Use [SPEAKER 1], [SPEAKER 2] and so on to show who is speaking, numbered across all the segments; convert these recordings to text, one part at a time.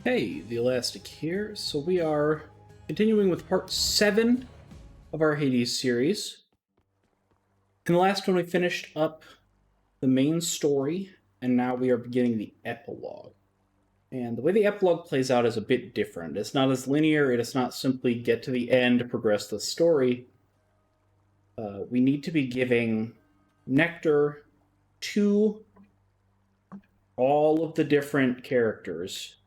[SPEAKER 1] Hey, TheElastic here. So we are continuing with part 7 of our Hades series. In the last one we finished up the main story, and now we are beginning the epilogue. And the way the epilogue plays out is a bit different. It's not as linear, it is not simply get to the end, progress the story. We need to be giving nectar to all of the different characters.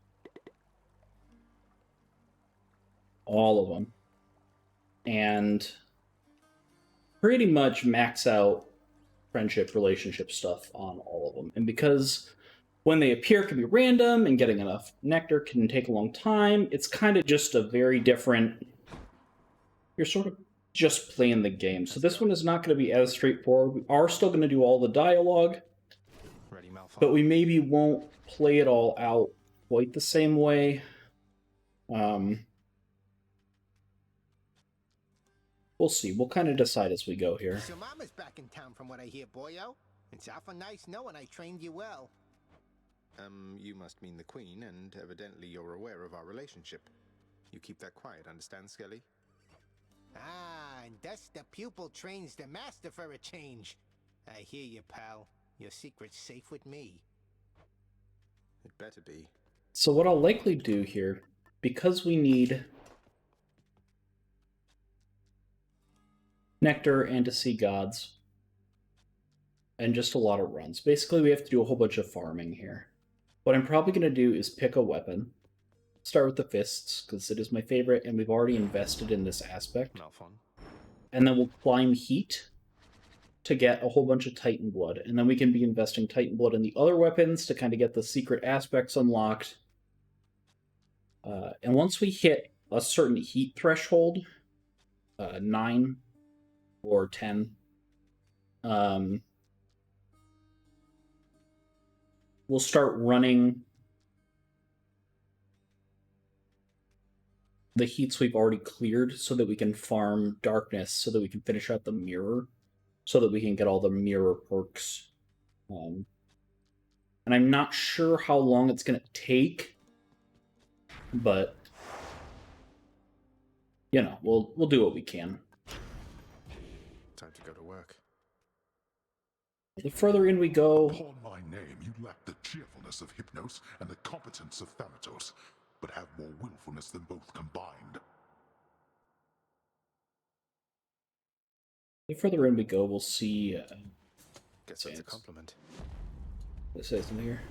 [SPEAKER 1] All of them. And pretty much max out friendship, relationship stuff on all of them. And because when they appear can be random and getting enough nectar can take a long time, it's kind of just a very different... You're sort of just playing the game. So this one is not going to be as straightforward. We are still going to do all the dialogue, but we maybe won't play it all out quite the same way. We'll see. We'll kind of decide as we go here.
[SPEAKER 2] So Mama's back in town from what I hear, boyo. It's awful nice knowing I trained you well.
[SPEAKER 3] You must mean the Queen, and evidently you're aware of our relationship. You keep that quiet, understand, Skelly?
[SPEAKER 2] Ah, and thus the pupil trains the master for a change. I hear you, pal. Your secret's safe with me.
[SPEAKER 3] It better be.
[SPEAKER 1] So what I'll likely do here, because we need nectar and to see gods, and just a lot of runs. Basically, we have to do a whole bunch of farming here. What I'm probably going to do is pick a weapon. Start with the fists, because it is my favorite, and we've already invested in this aspect. And then we'll climb heat to get a whole bunch of Titan blood. And then we can be investing Titan blood in the other weapons to kind of get the secret aspects unlocked. And once we hit a certain heat threshold, 9 or 10, we'll start running the heats we've already cleared so that we can farm darkness, so that we can finish out the mirror, so that we can get all the mirror perks. And I'm not sure how long it's going to take, but you know, we'll do what we can.
[SPEAKER 3] Time to go to work.
[SPEAKER 1] The further in we go...
[SPEAKER 4] Upon my name, you lack the cheerfulness of Hypnos and the competence of Thanatos, but have more willfulness than both combined.
[SPEAKER 1] The further in we go, we'll see...
[SPEAKER 3] Guess that's a compliment.
[SPEAKER 1] Let's say something here.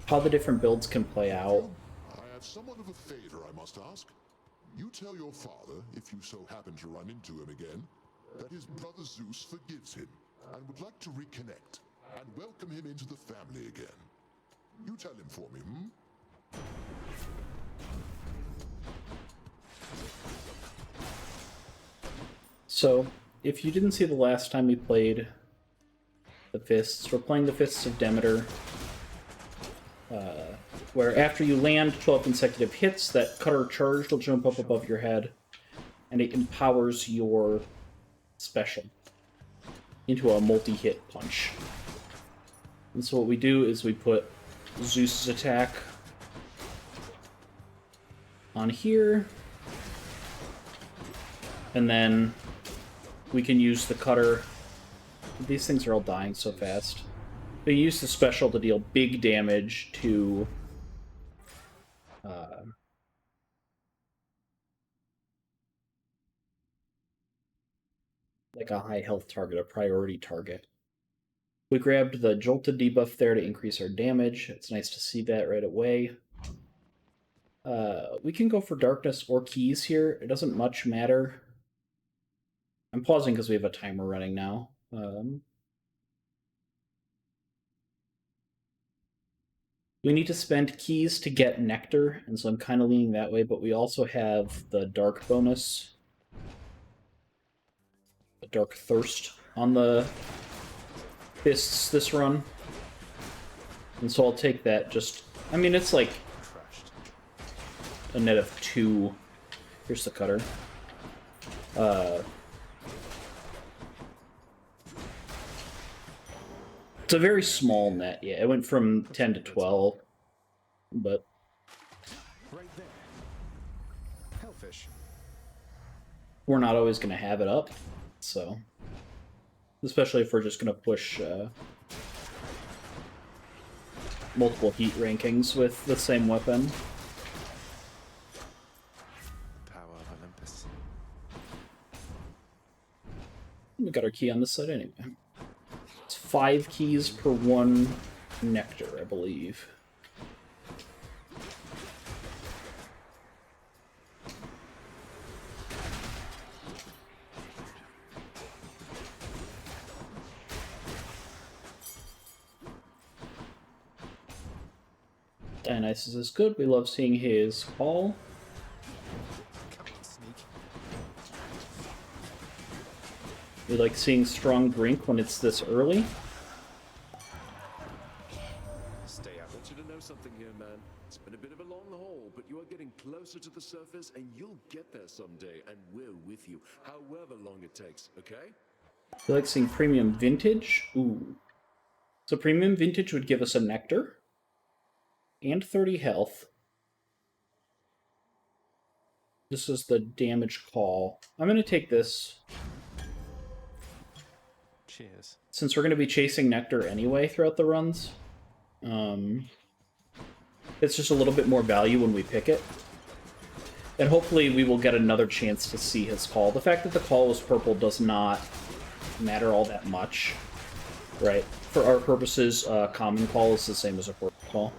[SPEAKER 1] How the different builds can play out.
[SPEAKER 4] I have somewhat of a favor I must ask. You tell your father, if you so happen to run into him again, that his brother Zeus forgives him and would like to reconnect and welcome him into the family again. You tell him for me,
[SPEAKER 1] So, if you didn't see the last time we played the Fists, we're playing the Fists of Demeter, where after you land 12 consecutive hits, that cutter charge will jump up above your head, and it empowers your special into a multi-hit punch. And so what we do is we put Zeus's attack on here, and then we can use the cutter. These things are all dying so fast. We use the special to deal big damage to like a high health target, a priority target. We grabbed the Jolted debuff there to increase our damage. It's nice to see that right away. We can go for darkness or keys here. It doesn't much matter. I'm pausing because we have a timer running now. We need to spend keys to get nectar, and so I'm kind of leaning that way, but we also have the dark bonus. The dark thirst on the fists this run. And so I'll take that just... I mean, it's like a net of 2. Here's the cutter. It's a very small net, yeah. It went from 10 to 12, but
[SPEAKER 3] Right there. Hellfish.
[SPEAKER 1] We're not always going to have it up, so... Especially if we're just going to push multiple heat rankings with the same weapon.
[SPEAKER 3] Power of Olympus.
[SPEAKER 1] We got our key on this side anyway. It's 5 keys per 1 nectar, I believe. Dionysus is good. We love seeing his call.
[SPEAKER 3] Come on, sneak.
[SPEAKER 1] We like seeing strong drink when it's this early.
[SPEAKER 3] Stay up.
[SPEAKER 5] I want you to know something here, man. It's been a bit of a long haul, but you are getting closer to the surface, and you'll get there someday, and we're with you, however long it takes, okay?
[SPEAKER 1] We like seeing premium vintage. Ooh. So premium vintage would give us a nectar and 30 health. This is the damage call. I'm going to take this.
[SPEAKER 3] Cheers.
[SPEAKER 1] Since we're going to be chasing nectar anyway throughout the runs. It's just a little bit more value when we pick it. And hopefully we will get another chance to see his call. The fact that the call was purple does not matter all that much. Right? For our purposes, common call is the same as a purple call.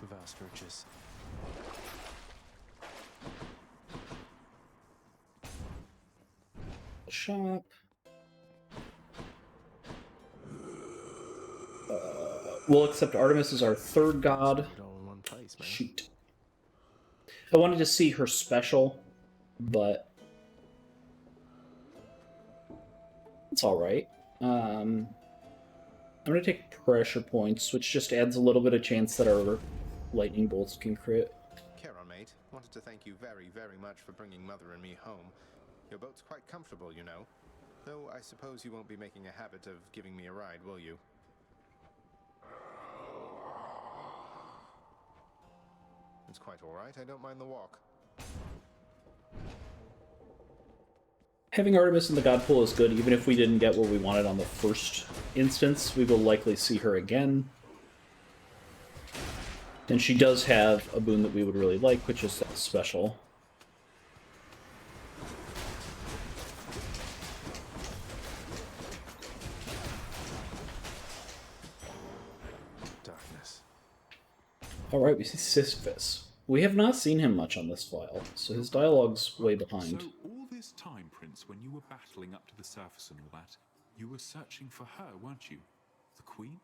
[SPEAKER 3] Vast riches.
[SPEAKER 1] Shop. We'll accept Artemis as our third god.
[SPEAKER 3] It all in one place, man.
[SPEAKER 1] Shoot. I wanted to see her special, but it's alright. I'm going to take pressure points, which just adds a little bit of chance that our lightning bolts can crit.
[SPEAKER 3] Charon, mate, wanted to thank you very, very much for bringing Mother and me home. Your boat's quite comfortable, you know. Though I suppose you won't be making a habit of giving me a ride, will you? It's quite all right. I don't mind the walk.
[SPEAKER 1] Having Artemis in the god pool is good, even if we didn't get what we wanted on the first instance. We will likely see her again. And she does have a boon that we would really like, which is that special.
[SPEAKER 3] Darkness.
[SPEAKER 1] Alright, we see Sisyphus. We have not seen him much on this file, so his dialogue's way behind.
[SPEAKER 6] So all this time, Prince, when you were battling up to the surface and all that, you were searching for her, weren't you? The Queen?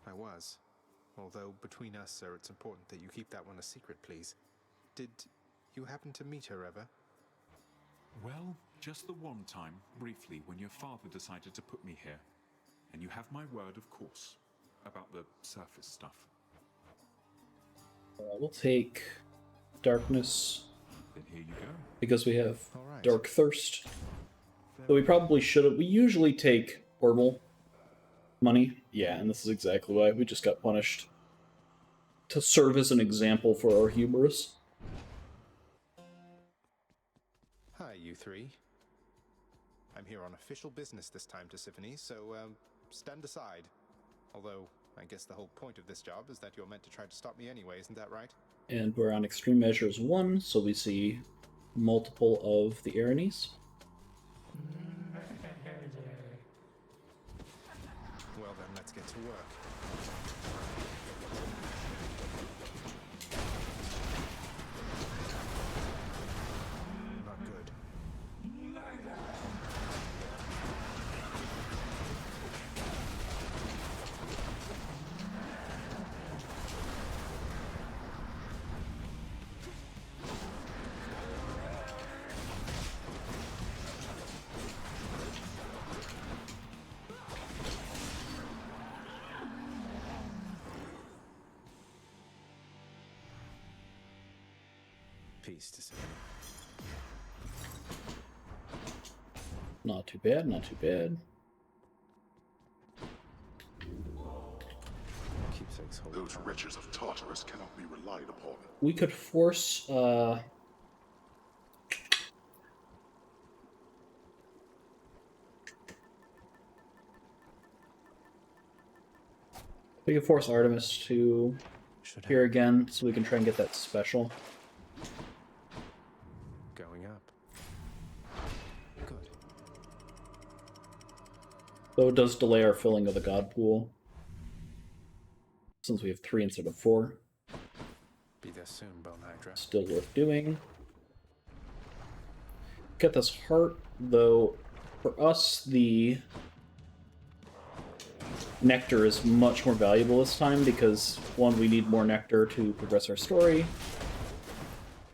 [SPEAKER 3] I was. Although, between us, sir, it's important that you keep that one a secret, please. Did you happen to meet her ever?
[SPEAKER 6] Well, just the one time, briefly, when your father decided to put me here. And you have my word, of course, about the surface stuff.
[SPEAKER 1] We'll take Darkness,
[SPEAKER 6] Then here you go.
[SPEAKER 1] because we have
[SPEAKER 3] All right.
[SPEAKER 1] Dark Thirst. Though we probably should have. We usually take Orbital money. Yeah, and this is exactly why. We just got punished. To serve as an example for our hubris.
[SPEAKER 3] Hi, you three. I'm here on official business this time, Tisiphone, so, stand aside. Although, I guess the whole point of this job is that you're meant to try to stop me anyway, isn't that right?
[SPEAKER 1] And we're on Extreme Measures 1, so we see multiple of the Erinyes.
[SPEAKER 3] Well then, let's get to work. Not good. Peace to Symphony.
[SPEAKER 1] Not too bad, not too bad.
[SPEAKER 3] Keepsakes hold.
[SPEAKER 4] Those wretches of Tartarus cannot be relied upon.
[SPEAKER 1] We could force, we could force Artemis to
[SPEAKER 3] Should
[SPEAKER 1] here
[SPEAKER 3] help.
[SPEAKER 1] again, so we can try and get that special.
[SPEAKER 3] Going up. Good.
[SPEAKER 1] Though it does delay our filling of the god pool, since we have 3 instead of 4.
[SPEAKER 3] Be there soon, Bone Hydra.
[SPEAKER 1] Still worth doing. Get this heart, though. For us, the nectar is much more valuable this time because, 1, we need more nectar to progress our story,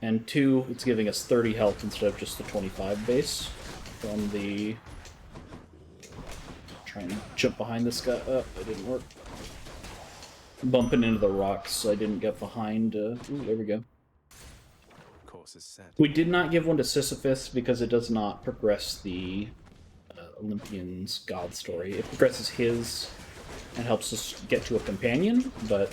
[SPEAKER 1] and 2, it's giving us 30 health instead of just the 25 base from the... Trying to jump behind this guy. Oh, it didn't work. Bumping into the rocks, so I didn't get behind. Ooh, there we go.
[SPEAKER 3] Course is set.
[SPEAKER 1] We did not give one to Sisyphus because it does not progress the Olympian's god story. It progresses his and helps us get to a companion, but...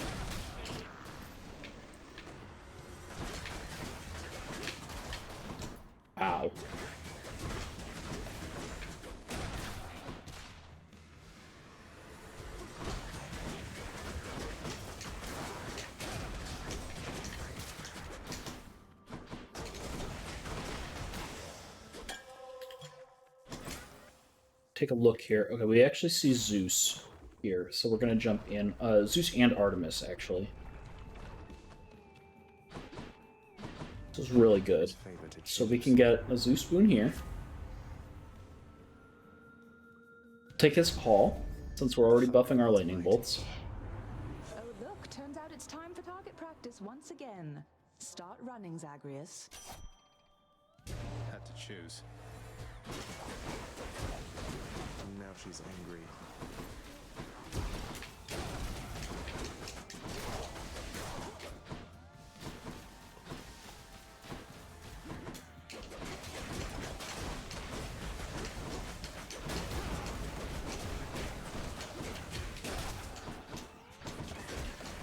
[SPEAKER 1] Ow. Take a look here. Okay, we actually see Zeus here, so we're gonna jump in. Zeus and Artemis, actually. This is really good. So we can get a Zeus boon here. Take his call, since we're already buffing our lightning bolts.
[SPEAKER 7] Oh look, turns out it's time for target practice once again. Start running, Zagreus.
[SPEAKER 3] Had to choose. Now she's angry.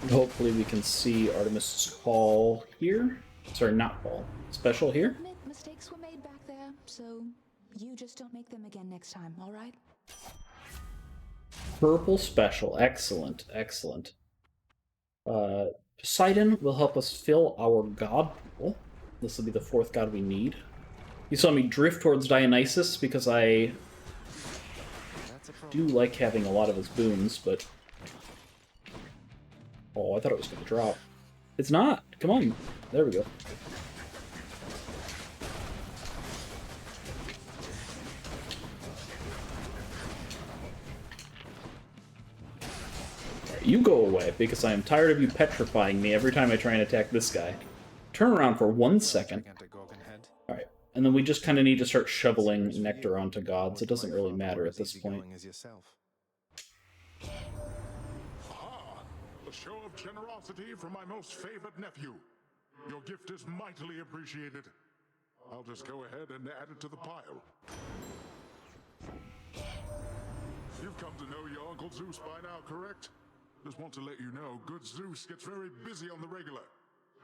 [SPEAKER 1] Hopefully we can see Artemis' call here. Sorry, not call. Special here.
[SPEAKER 7] Admit mistakes were made back there, so you just don't make them again next time, all right?
[SPEAKER 1] Purple special. Excellent. Excellent. Poseidon will help us fill our god pool. This will be the 4th god we need. You saw me drift towards Dionysus because I
[SPEAKER 3] That's a problem.
[SPEAKER 1] do like having a lot of his boons, but... Oh, I thought it was going to drop. It's not! Come on! There we go. You go away, because I am tired of you petrifying me every time I try and attack this guy. Turn around for 1 second.
[SPEAKER 3] Gigantic Gorgon head.
[SPEAKER 1] Alright, and then we just kind of need to start shoveling nectar onto gods. It doesn't really matter at this point.
[SPEAKER 3] As yourself.
[SPEAKER 4] Aha! A show of generosity from my most favored nephew. Your gift is mightily appreciated. I'll just go ahead and add it to the pile. You've come to know your Uncle Zeus by now, correct? Just want to let you know, good Zeus gets very busy on the regular.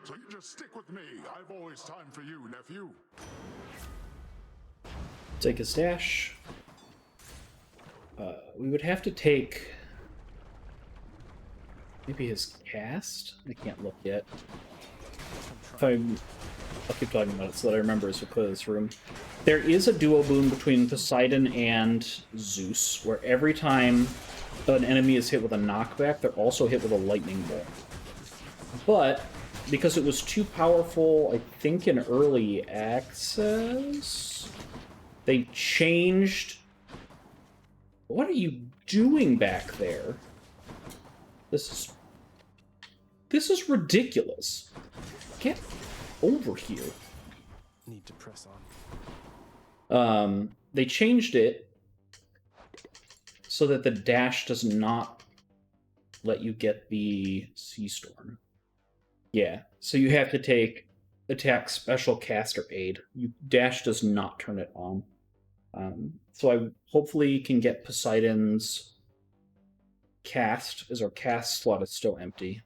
[SPEAKER 4] So you just stick with me. I've always time for you, nephew.
[SPEAKER 1] Take his dash. We would have to take... maybe his cast? I can't look yet. I'll keep talking about it so that I remember as we clear this room. There is a duo boon between Poseidon and Zeus, where every time an enemy is hit with a knockback, they're also hit with a lightning bolt. But, because it was too powerful, I think in early access, they changed... What are you doing back there? This is ridiculous. Get over here.
[SPEAKER 3] Need to press on.
[SPEAKER 1] They changed it so that the dash does not let you get the sea storm. Yeah, so you have to take attack special caster aid. Dash does not turn it on. So I hopefully can get Poseidon's cast, as our cast slot is still empty.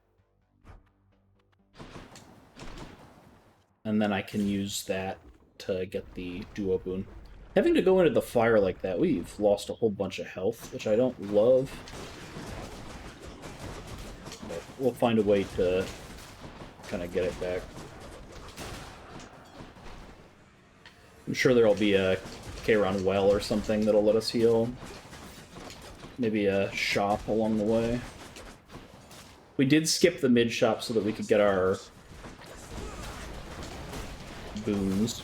[SPEAKER 1] And then I can use that to get the duo boon. Having to go into the fire like that, we've lost a whole bunch of health, which I don't love. But we'll find a way to kind of get it back. I'm sure there'll be a Kairon well or something that'll let us heal. Maybe a shop along the way. We did skip the mid shop so that we could get our boons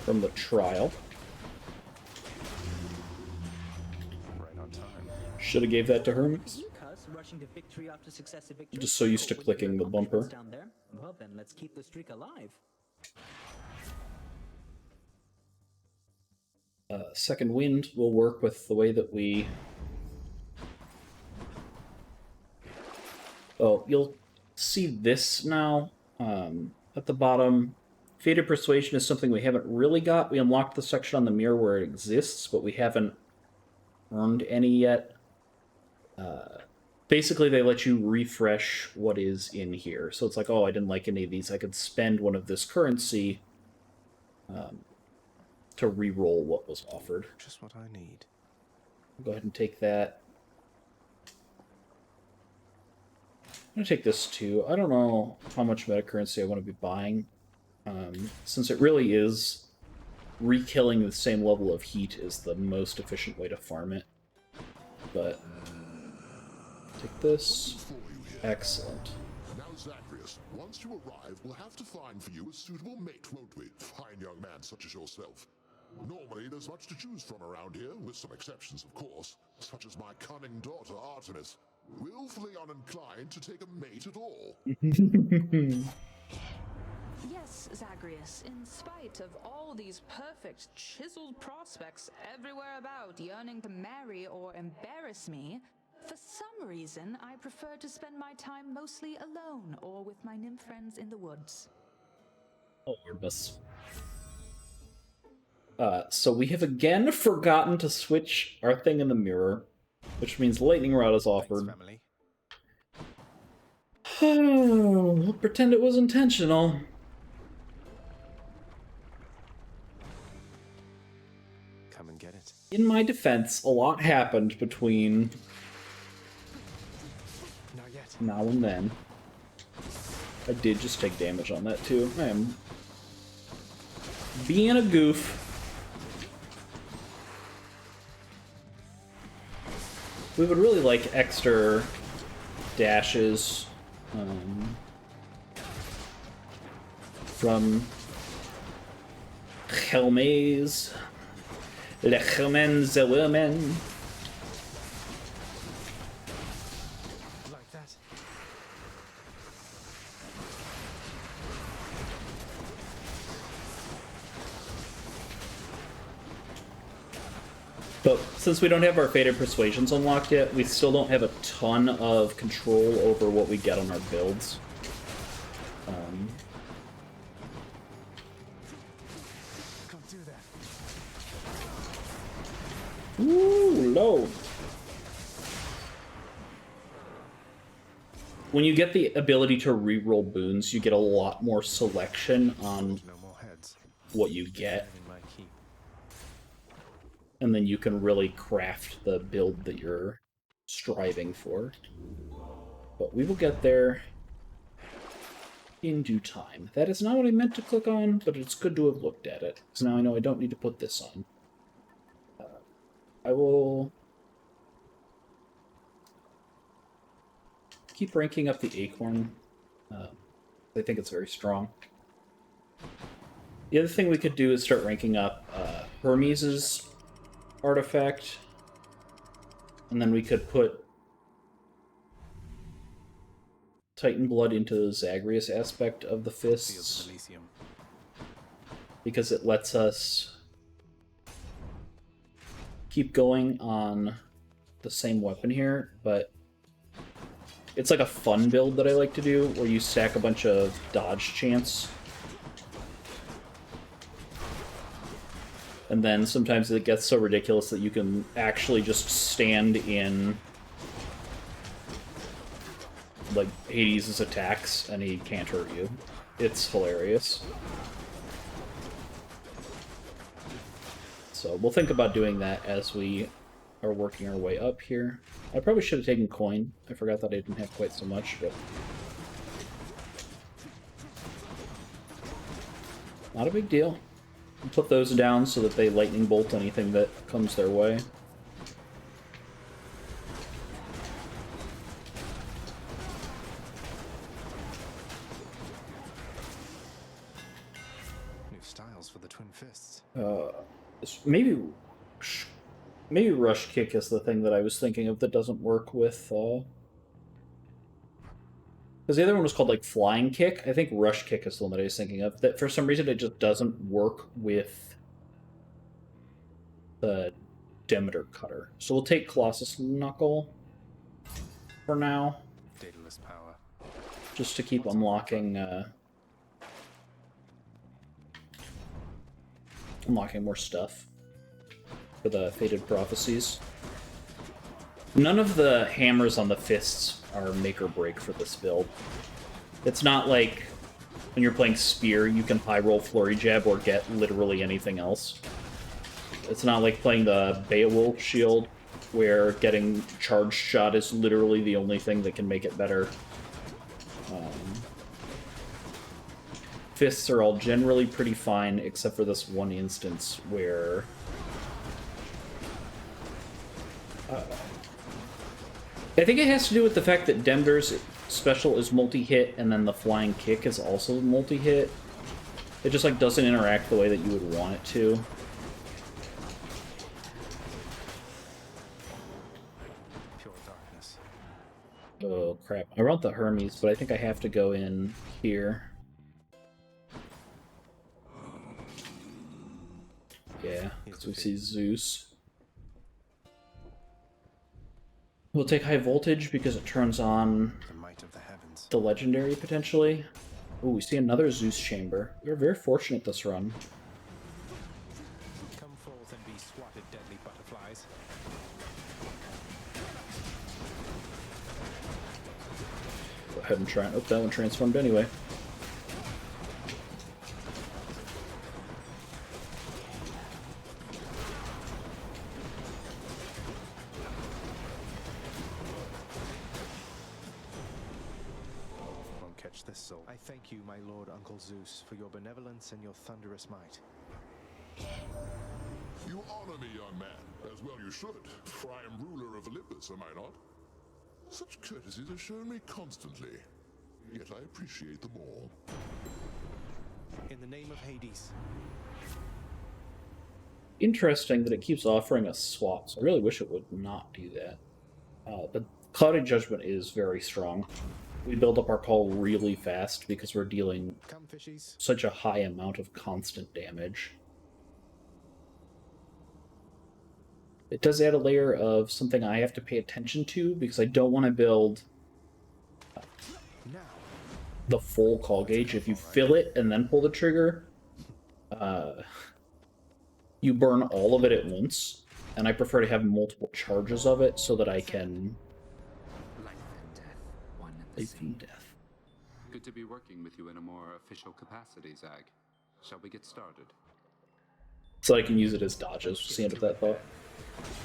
[SPEAKER 1] from the trial.
[SPEAKER 3] Right on time.
[SPEAKER 1] Should have gave that to Hermes.
[SPEAKER 8] You cuss rushing to victory after successive victory.
[SPEAKER 1] Just so used to
[SPEAKER 8] With
[SPEAKER 1] clicking
[SPEAKER 8] your
[SPEAKER 1] the bumper.
[SPEAKER 8] confidence down there. Well then, let's keep the streak alive.
[SPEAKER 1] Second wind will work with the way that we... Oh, you'll see this now at the bottom. Fated Persuasion is something we haven't really got. We unlocked the section on the mirror where it exists, but we haven't earned any yet. Basically, they let you refresh what is in here. So it's like, oh, I didn't like any of these. I could spend one of this currency to re-roll what was offered.
[SPEAKER 3] Just what I need.
[SPEAKER 1] Go ahead and take that. I'm going to take this too. I don't know how much meta currency I want to be buying. Since it really is re-killing the same level of heat is the most efficient way to farm it. But take this. Excellent.
[SPEAKER 4] Now, Zagreus, once you arrive, we'll have to find for you a suitable mate, won't we? Fine young man such as yourself. Normally, there's much to choose from around here, with some exceptions, of course, such as my cunning daughter, Artemis, willfully uninclined to take a mate at all.
[SPEAKER 7] Yes, Zagreus, in spite of all these perfect, chiseled prospects everywhere about yearning to marry or embarrass me, for some reason I prefer to spend my time mostly alone or with my nymph friends in the woods.
[SPEAKER 1] Oh, Orbis. So we have again forgotten to switch our thing in the mirror, which means Lightning Rod is offered.
[SPEAKER 3] Thanks,
[SPEAKER 1] Oh, we'll pretend it was intentional.
[SPEAKER 3] come and get it.
[SPEAKER 1] In my defense, a lot happened between
[SPEAKER 3] Not yet.
[SPEAKER 1] now and then. I did just take damage on that too. I am being a goof. We would really like extra dashes from Helmes, Lechemen Zewomen.
[SPEAKER 3] Like that.
[SPEAKER 1] But since we don't have our Fated Persuasions unlocked yet, we still don't have a ton of control over what we get on our builds.
[SPEAKER 3] Can't do that.
[SPEAKER 1] Ooh, low. When you get the ability to reroll boons, you get a lot more selection on
[SPEAKER 3] No more heads.
[SPEAKER 1] what you get.
[SPEAKER 3] Having my keep.
[SPEAKER 1] And then you can really craft the build that you're striving for. But we will get there in due time. That is not what I meant to click on, but it's good to have looked at it. So now I know I don't need to put this on. I will keep ranking up the Acorn. I think it's very strong. The other thing we could do is start ranking up Hermes's artifact, and then we could put Titan Blood into the Zagreus aspect of the
[SPEAKER 3] Fields
[SPEAKER 1] fists,
[SPEAKER 3] of Elysium.
[SPEAKER 1] because it lets us keep going on the same weapon here, but It's like a fun build that I like to do, where you stack a bunch of dodge chance. And then sometimes it gets so ridiculous that you can actually just stand in like Hades' attacks and he can't hurt you. It's hilarious. So we'll think about doing that as we are working our way up here. I probably should have taken coin. I forgot that I didn't have quite so much, but not a big deal. Put those down so that they lightning bolt anything that comes their way.
[SPEAKER 3] New styles for the twin fists.
[SPEAKER 1] Maybe rush kick is the thing that I was thinking of that doesn't work with. Because the other one was called like flying kick. I think rush kick is the one that I was thinking of. That for some reason it just doesn't work with the Demeter cutter. So we'll take Colossus Knuckle for now,
[SPEAKER 3] Daedalus power.
[SPEAKER 1] just to keep unlocking more stuff for the Fated Prophecies. None of the hammers on the fists are make or break for this build. It's not like when you're playing Spear, you can high roll Flurry Jab or get literally anything else. It's not like playing the Beowulf shield, where getting Charged Shot is literally the only thing that can make it better. Fists are all generally pretty fine, except for this one instance where I think it has to do with the fact that Demeter's special is multi-hit, and then the flying kick is also multi-hit. It just like doesn't interact the way that you would want it to.
[SPEAKER 3] Pure darkness.
[SPEAKER 1] Oh crap! I want the Hermes, but I think I have to go in here. Yeah, because we see Zeus. We'll take high voltage because it turns on
[SPEAKER 3] The might of the heavens.
[SPEAKER 1] the legendary potentially. Oh, we see another Zeus chamber. We're very fortunate this run.
[SPEAKER 3] Come forth and be swatted, deadly butterflies.
[SPEAKER 1] Go ahead and try. Oh, that one transformed anyway.
[SPEAKER 3] Won't catch this soul. I thank you, my lord Uncle Zeus, for your benevolence and your thunderous might.
[SPEAKER 4] You honor me, young man, as well you should, for I am ruler of Olympus, am I not? Such courtesies are shown me constantly, yet I appreciate them all.
[SPEAKER 3] In the name of Hades.
[SPEAKER 1] Interesting that it keeps offering us swaps. I really wish it would not do that. But Clouded Judgment is very strong. We build up our call really fast because we're dealing
[SPEAKER 3] Come, fishies.
[SPEAKER 1] such a high amount of constant damage. It does add a layer of something I have to pay attention to because I don't want to build
[SPEAKER 3] Now.
[SPEAKER 1] the full call gauge. If you fill it and then pull the trigger, you burn all of it at once. And I prefer to have multiple charges of it so that I can...
[SPEAKER 9] Life and death, one and the
[SPEAKER 1] Life
[SPEAKER 9] same.
[SPEAKER 1] and death.
[SPEAKER 9] Good to be working with you in a more official capacity, Zag. Shall we get started?
[SPEAKER 1] So I can use it as dodges. Just the end of that thought.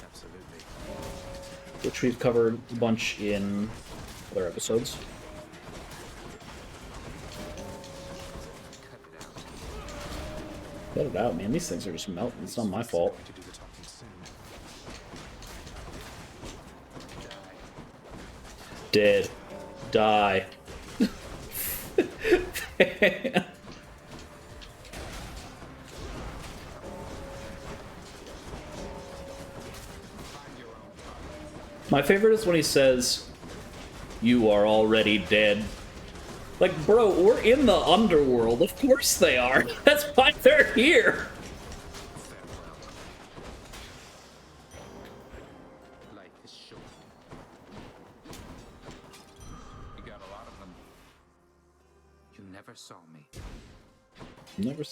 [SPEAKER 3] Absolutely.
[SPEAKER 1] Which we've covered a bunch in other episodes.
[SPEAKER 9] Cut it out.
[SPEAKER 1] Cut it out, man. These things are just melting. It's not my fault.
[SPEAKER 3] To do the talking soon.
[SPEAKER 1] Dead. Die. My favorite is when he says, "You are already dead." Like, bro, we're in the underworld. Of course they are. That's why they're here.
[SPEAKER 9] Life is short.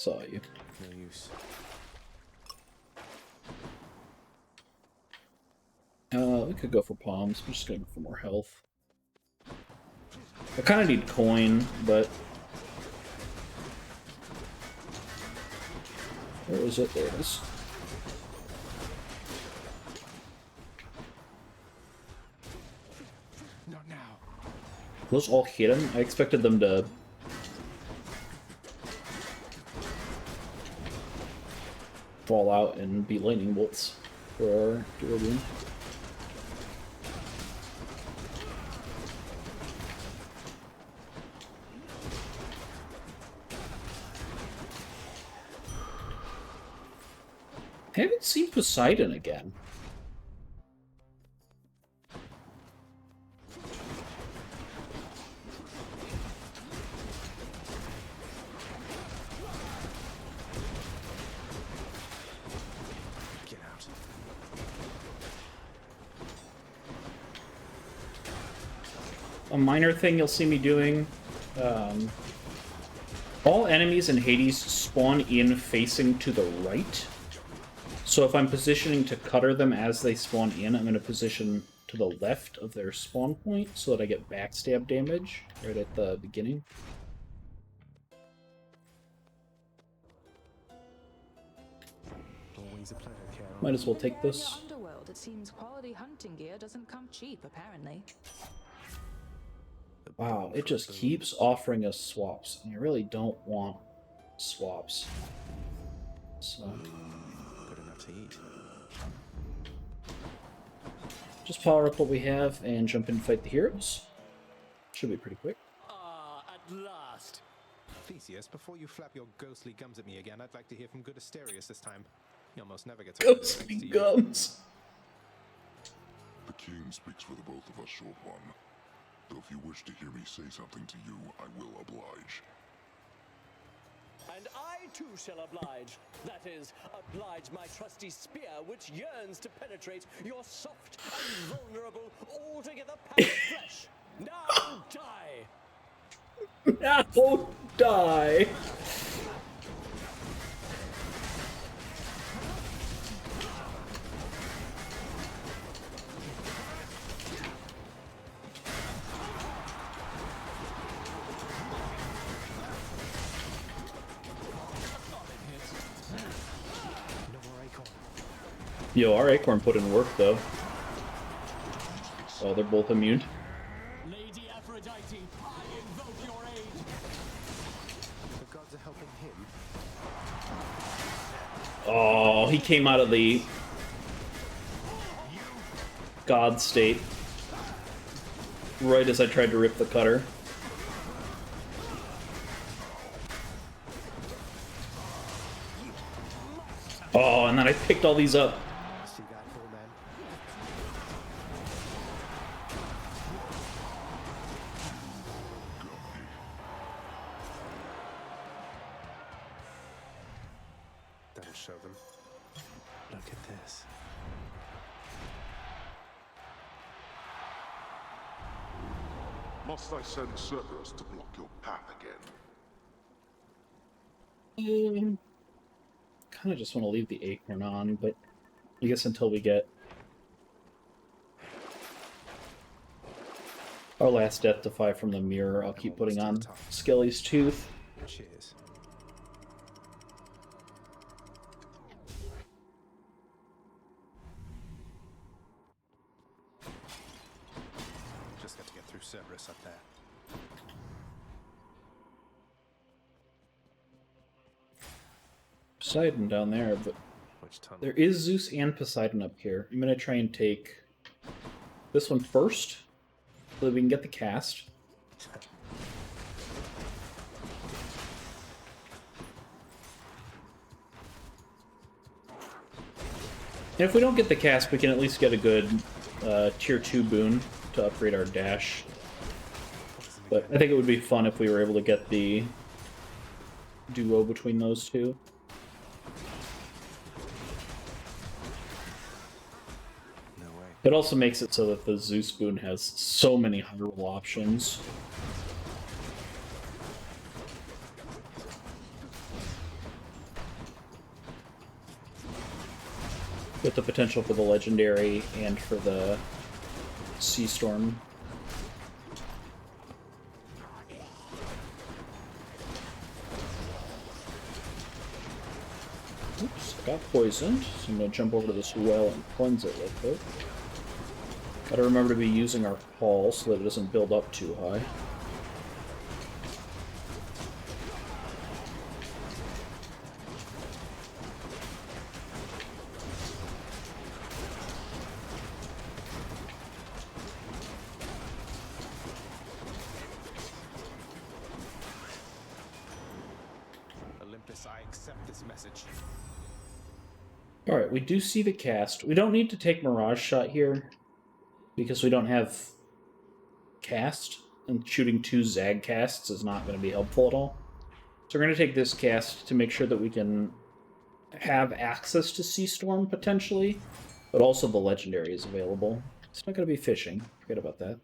[SPEAKER 1] saw you.
[SPEAKER 3] No use.
[SPEAKER 1] We could go for palms. I'm just gonna go for more health. I kind of need coin, but... Where is it? There it is.
[SPEAKER 3] Not now.
[SPEAKER 1] Those all hit him? I expected them to... fall out and be lightning bolts for our Duoboon. I haven't seen Poseidon again.
[SPEAKER 3] Get out.
[SPEAKER 1] A minor thing you'll see me doing, all enemies in Hades spawn in facing to the right. So if I'm positioning to cutter them as they spawn in, I'm going to position to the left of their spawn point so that I get backstab damage right at the beginning.
[SPEAKER 3] Always a pleasure, Carol.
[SPEAKER 1] Might as well
[SPEAKER 7] In the
[SPEAKER 1] take this.
[SPEAKER 7] Varia Underworld, it seems quality hunting gear doesn't come cheap, apparently.
[SPEAKER 1] Wow, it just keeps offering us swaps, and I really don't want swaps. So,
[SPEAKER 3] Good enough to eat.
[SPEAKER 1] just power up what we have and jump in and fight the heroes. Should be pretty quick.
[SPEAKER 5] Ah, at last.
[SPEAKER 3] Theseus, before you flap your ghostly gums at me again, I'd like to hear from good Asterius this time. He almost never gets
[SPEAKER 1] Ghostly
[SPEAKER 3] thanks to you.
[SPEAKER 1] gums!
[SPEAKER 4] The king speaks for the both of us, short one. Though if you wish to hear me say something to you, I will oblige.
[SPEAKER 10] And I too shall oblige. That is, oblige my trusty spear, which yearns to penetrate your soft and vulnerable, altogether pallid flesh. Now die!
[SPEAKER 1] Now die!
[SPEAKER 3] No more acorn.
[SPEAKER 1] Yo, our acorn put in work, though. Oh, they're both immune.
[SPEAKER 10] Lady Aphrodite, I invoke your aid.
[SPEAKER 3] The gods are helping him.
[SPEAKER 1] Oh, he came out of the god state right as I tried to rip the cutter. Oh, and then I picked all these up.
[SPEAKER 3] See that, full man? That'll show them. Look at this.
[SPEAKER 4] Must I send Cerberus to block your path again?
[SPEAKER 1] Kind of just want to leave the acorn on, but I guess until we get our last death defy from the mirror, I'll keep putting on Skelly's Tooth.
[SPEAKER 3] Cheers. Just got to get through Cerberus up there.
[SPEAKER 1] Poseidon down there, but
[SPEAKER 3] Which tunnel?
[SPEAKER 1] there is Zeus and Poseidon up here. I'm going to try and take this one first, so that we can get the cast. And if we don't get the cast, we can at least get a good tier 2 boon to upgrade our dash. But I think it would be fun if we were able to get the duo between those two.
[SPEAKER 3] No way.
[SPEAKER 1] It also makes it so that the Zeus boon has so many hyrule options. with the potential for the legendary and for the sea storm. Oops, I got poisoned, so I'm gonna jump over to this well and cleanse it real quick. Gotta remember to be using our pall so that it doesn't build up too high.
[SPEAKER 3] Olympus, I accept this message.
[SPEAKER 1] Alright, we do see the cast. We don't need to take Mirage Shot here, because we don't have cast, and shooting 2 Zag casts is not going to be helpful at all. So we're going to take this cast to make sure that we can have access to Sea Storm, potentially, but also the legendary is available. It's not going to be fishing. Forget about that.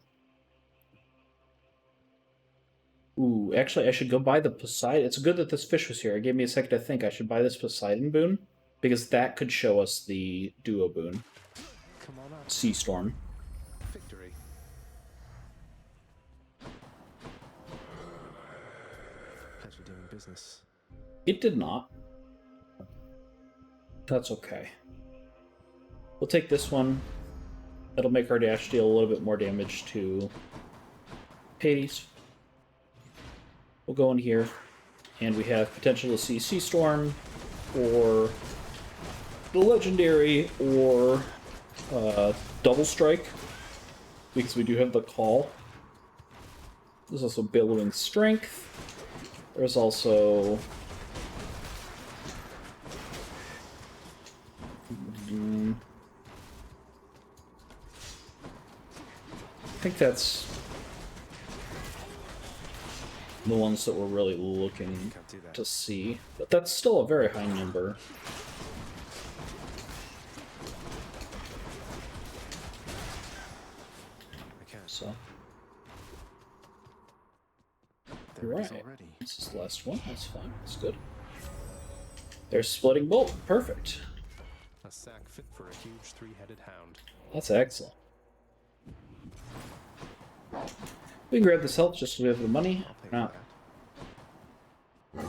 [SPEAKER 1] Ooh, actually, I should go buy the Poseidon. It's good that this fish was here. It gave me a second to think. I should buy this Poseidon boon, because that could show us the duo boon.
[SPEAKER 3] Come on up.
[SPEAKER 1] Sea Storm.
[SPEAKER 3] Victory. Pleasure doing business.
[SPEAKER 1] It did not. That's okay. We'll take this one. That'll make our dash deal a little bit more damage to Hades. We'll go in here, and we have potential to see Sea Storm, or the Legendary, or Double Strike, because we do have the Call. There's also Billowing Strength. There's also... I think that's the ones that we're really looking to see. But that's still a very high number. So. Right. This is the last one. That's fine. That's good. There's Splitting Bolt. Perfect.
[SPEAKER 3] A sack fit for a huge 3-headed hound.
[SPEAKER 1] That's excellent. We can grab this health just so we have the money. Not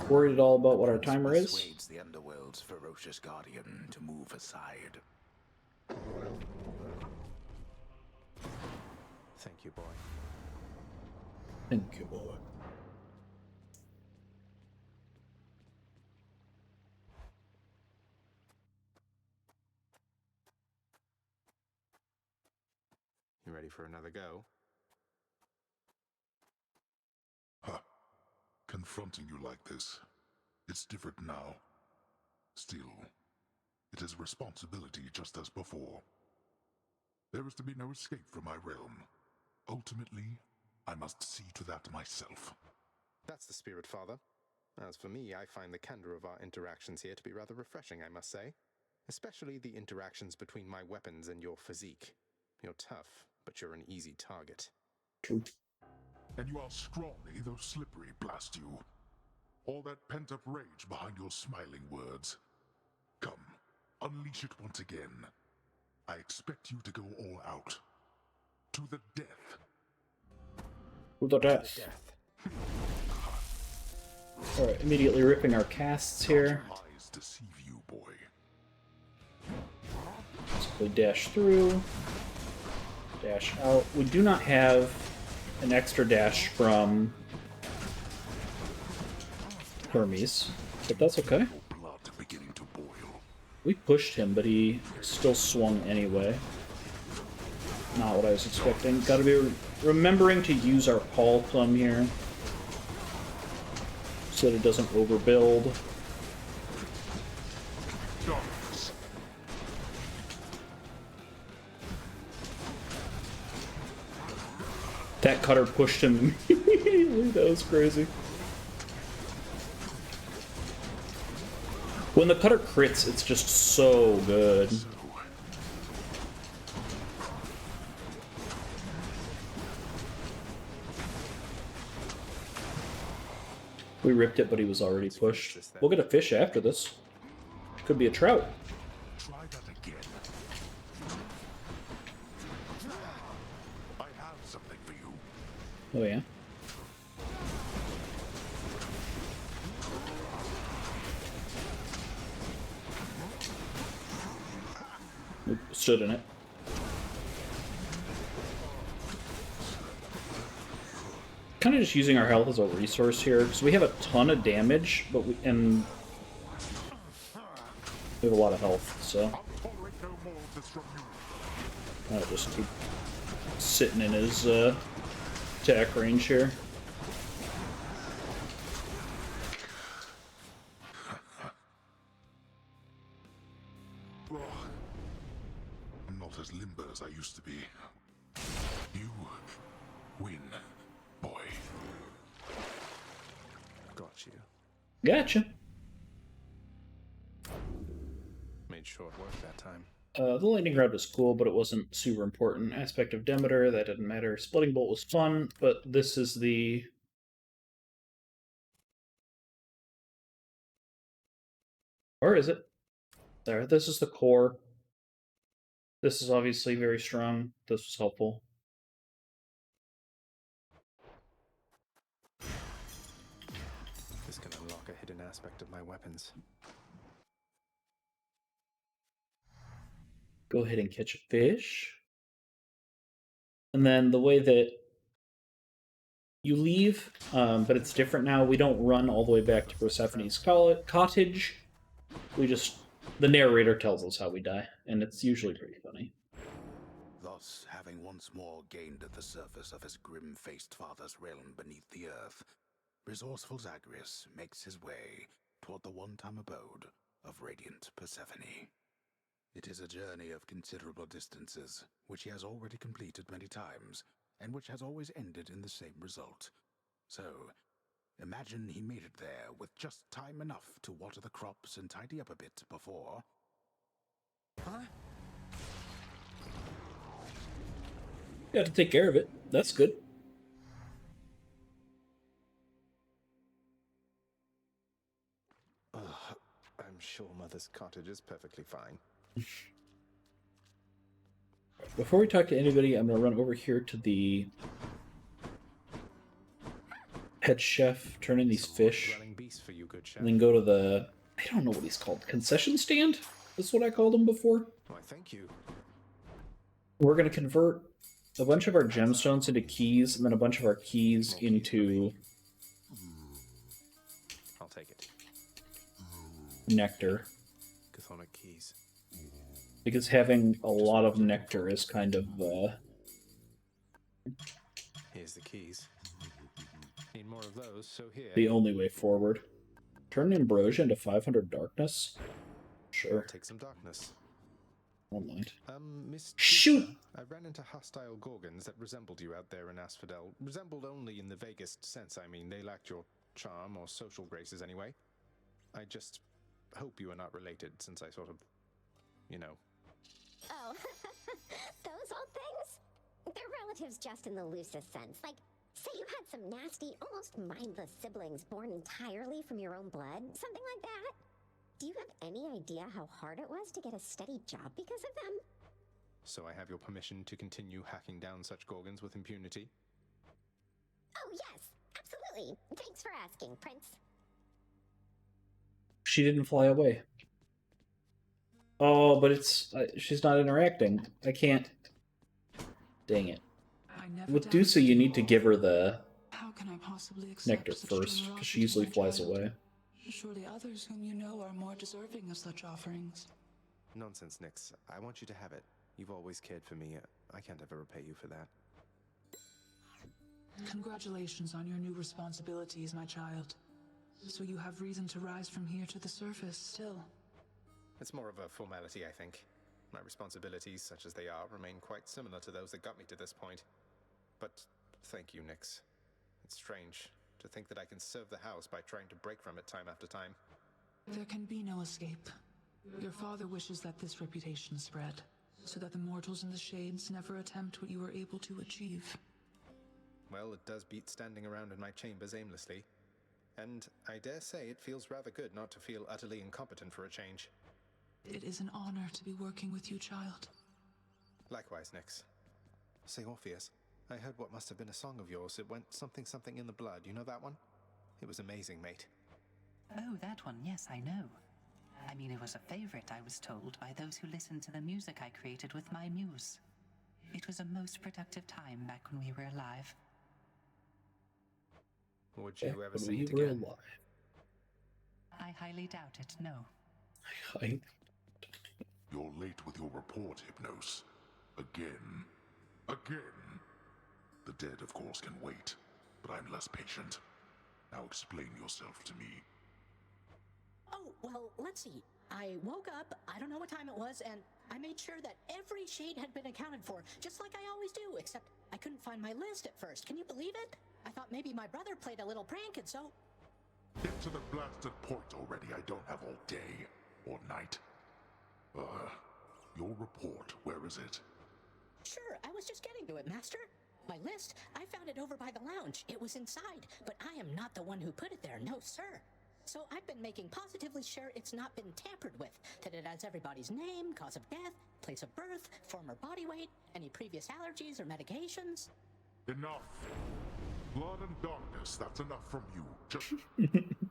[SPEAKER 1] worried at all about what our timer is.
[SPEAKER 11] Persuades the underworld's ferocious guardian to move aside.
[SPEAKER 3] Thank you, boy.
[SPEAKER 1] Thank you, boy.
[SPEAKER 3] You ready for another go?
[SPEAKER 4] Huh. Confronting you like this, it's different now. Still, it is a responsibility just as before. There is to be no escape from my realm. Ultimately, I must see to that myself.
[SPEAKER 3] That's the spirit, Father. As for me, I find the candor of our interactions here to be rather refreshing, I must say. Especially the interactions between my weapons and your physique. You're tough, but you're an easy target.
[SPEAKER 1] True.
[SPEAKER 4] And you are scrawny, though slippery, blast you. All that pent-up rage behind your smiling words. Come, unleash it once again. I expect you to go all out. To the death.
[SPEAKER 1] To the death. Alright, immediately ripping our casts here.
[SPEAKER 4] Eyes deceive you, boy.
[SPEAKER 1] Simply dash through. Dash out. We do not have an extra dash from Hermes, but that's okay.
[SPEAKER 4] Blood beginning to boil.
[SPEAKER 1] We pushed him, but he still swung anyway. Not what I was expecting. Gotta be remembering to use our Paul Plum here, so that it doesn't overbuild. That cutter pushed him immediately. That was crazy. When the cutter crits, it's just so good. We ripped it, but he was already pushed. We'll get a fish after this. Could be a trout.
[SPEAKER 4] Try that again.
[SPEAKER 1] Oh, yeah. Oop, stood in it. Kind of just using our health as a resource here, because we have a ton of damage, but we have a lot of health, so I'll just keep sitting in his attack range here.
[SPEAKER 4] I'm not as limber as I used to be. You win, boy.
[SPEAKER 3] Got you.
[SPEAKER 1] Gotcha.
[SPEAKER 3] Made short work that time.
[SPEAKER 1] The lightning rod was cool, but it wasn't super important. Aspect of Demeter, that didn't matter. Splitting bolt was fun, but this is the... Or is it? There, this is the core. This is obviously very strong. This was helpful.
[SPEAKER 3] This can unlock a hidden aspect of my weapons.
[SPEAKER 1] Go ahead and catch a fish. And then the way that you leave, but it's different now. We don't run all the way back to Persephone's cottage. We just... The narrator tells us how we die, and it's usually pretty funny.
[SPEAKER 11] Thus, having once more gained at the surface of his grim-faced father's realm beneath the earth, resourceful Zagreus makes his way toward the one-time abode of radiant Persephone. It is a journey of considerable distances, which he has already completed many times, and which has always ended in the same result. So, imagine he made it there with just time enough to water the crops and tidy up a bit before...
[SPEAKER 2] Huh?
[SPEAKER 1] You have to take care of it. That's good.
[SPEAKER 3] I'm sure Mother's cottage is perfectly fine.
[SPEAKER 1] Before we talk to anybody, I'm going to run over here to the head chef, turn in these fish,
[SPEAKER 3] For you, good chef.
[SPEAKER 1] and then go to the... I don't know what he's called. Concession stand? That's what I called him before.
[SPEAKER 3] Why, thank you.
[SPEAKER 1] We're going to convert a bunch of our gemstones into keys, and then a bunch of our keys into...
[SPEAKER 3] I'll take it.
[SPEAKER 1] nectar.
[SPEAKER 3] Chthonic keys.
[SPEAKER 1] Because having a lot of nectar is kind of
[SPEAKER 3] Here's the keys. Need more of those, so here.
[SPEAKER 1] the only way forward. Turn ambrosia into 500 darkness? Sure.
[SPEAKER 3] I'll take some darkness.
[SPEAKER 1] Don't mind.
[SPEAKER 3] Miss
[SPEAKER 1] Shoot!
[SPEAKER 3] Teresa, I ran into hostile gorgons that resembled you out there in Asphodel. Resembled only in the vaguest sense, I mean. They lacked your charm or social graces anyway. I just hope you are not related, since I sort of, you know.
[SPEAKER 12] Oh, those old things? They're relatives just in the loosest sense. Like, say you had some nasty, almost mindless siblings born entirely from your own blood, something like that. Do you have any idea how hard it was to get a steady job because of them?
[SPEAKER 3] So I have your permission to continue hacking down such gorgons with impunity?
[SPEAKER 12] Oh, yes, absolutely. Thanks for asking, Prince.
[SPEAKER 1] She didn't fly away. Oh, but it's... she's not interacting. I can't... Dang it. With Dusa, you need to give her the
[SPEAKER 13] How can I possibly accept
[SPEAKER 1] nectar
[SPEAKER 13] such
[SPEAKER 1] first, because she
[SPEAKER 13] generosity,
[SPEAKER 1] usually
[SPEAKER 13] my
[SPEAKER 1] flies
[SPEAKER 13] child?
[SPEAKER 1] away.
[SPEAKER 13] Surely others whom you know are more deserving of such offerings.
[SPEAKER 3] Nonsense, Nyx. I want you to have it. You've always cared for me. I can't ever repay you for that.
[SPEAKER 13] Congratulations on your new responsibilities, my child. So you have reason to rise from here to the surface still.
[SPEAKER 3] It's more of a formality, I think. My responsibilities, such as they are, remain quite similar to those that got me to this point. But thank you, Nyx. It's strange to think that I can serve the house by trying to break from it time after time.
[SPEAKER 13] There can be no escape. Your father wishes that this reputation spread, so that the mortals in the shades never attempt what you were able to achieve.
[SPEAKER 3] Well, it does beat standing around in my chambers aimlessly. And I dare say it feels rather good not to feel utterly incompetent for a change.
[SPEAKER 13] It is an honor to be working with you, child.
[SPEAKER 3] Likewise, Nyx. Say, Orpheus, I heard what must have been a song of yours. It went something something in the blood. You know that one? It was amazing, mate.
[SPEAKER 14] Oh, that one, yes, I know. I mean, it was a favorite, I was told, by those who listened to the music I created with my muse. It was a most productive time back when we were alive.
[SPEAKER 3] Would you ever
[SPEAKER 1] When
[SPEAKER 3] sing
[SPEAKER 1] we
[SPEAKER 3] it
[SPEAKER 1] were
[SPEAKER 3] again?
[SPEAKER 1] alive.
[SPEAKER 14] I highly doubt it, no.
[SPEAKER 4] You're late with your report, Hypnos. Again. Again. The dead, of course, can wait, but I'm less patient. Now explain yourself to me.
[SPEAKER 15] Oh, well, let's see. I woke up, I don't know what time it was, and I made sure that every shade had been accounted for, just like I always do, except I couldn't find my list at first. Can you believe it? I thought maybe my brother played a little prank, and so...
[SPEAKER 4] Get to the blasted point already. I don't have all day or night. Your report, where is it?
[SPEAKER 15] Sure, I was just getting to it, Master. My list, I found it over by the lounge. It was inside, but I am not the one who put it there, no sir. So I've been making positively sure it's not been tampered with, that it has everybody's name, cause of death, place of birth, former body weight, any previous allergies or medications.
[SPEAKER 4] Enough. Blood and darkness, that's enough from you. Just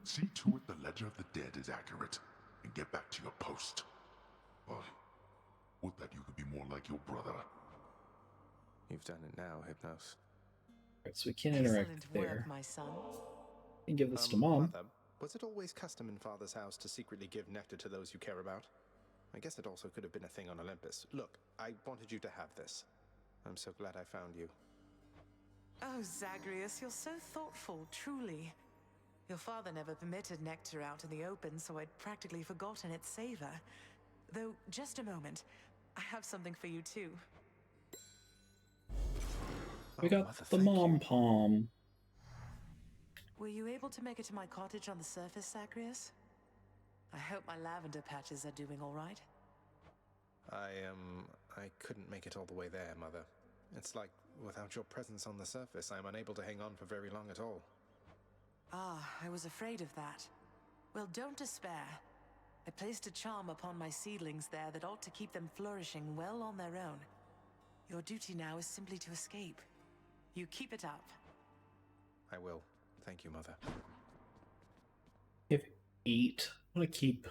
[SPEAKER 4] see to it the ledger of the dead is accurate, and get back to your post. Would that you could be more like your brother.
[SPEAKER 3] You've done it now, Hypnos.
[SPEAKER 1] Right, so we can't interact
[SPEAKER 16] Excellent
[SPEAKER 1] there.
[SPEAKER 16] work, my son.
[SPEAKER 1] And give this to Mom.
[SPEAKER 3] Mother, was it always custom in Father's house to secretly give nectar to those you care about? I guess it also could have been a thing on Olympus. Look, I wanted you to have this. I'm so glad I found you.
[SPEAKER 16] Oh, Zagreus, you're so thoughtful, truly. Your father never permitted nectar out in the open, so I'd practically forgotten its savor. Though, just a moment. I have something for you, too.
[SPEAKER 1] We got the Mom Palm.
[SPEAKER 16] Were you able to make it to my cottage on the surface, Zagreus? I hope my lavender patches are doing all right.
[SPEAKER 3] I couldn't make it all the way there, Mother. It's like, without your presence on the surface, I'm unable to hang on for very long at all.
[SPEAKER 16] Ah, I was afraid of that. Well, don't despair. I placed a charm upon my seedlings there that ought to keep them flourishing well on their own. Your duty now is simply to escape. You keep it up.
[SPEAKER 3] I will. Thank you, Mother.
[SPEAKER 1] We have 8. I want to keep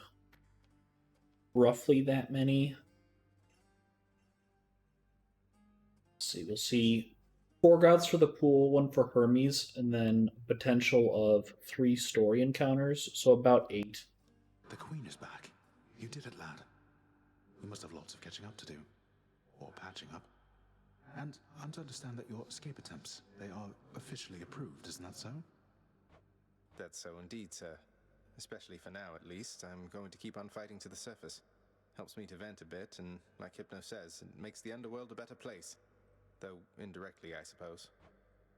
[SPEAKER 1] roughly that many. Let's see, we'll see 4 gods for the pool, 1 for Hermes, and then potential of 3 story encounters, so about 8.
[SPEAKER 11] The Queen is back. You did it, lad. We must have lots of catching up to do. Or patching up. And I'm to understand that your escape attempts, they are officially approved, isn't that so?
[SPEAKER 3] That's so indeed, sir. Especially for now, at least. I'm going to keep on fighting to the surface. Helps me to vent a bit, and like Hypno says, it makes the underworld a better place. Though indirectly, I suppose.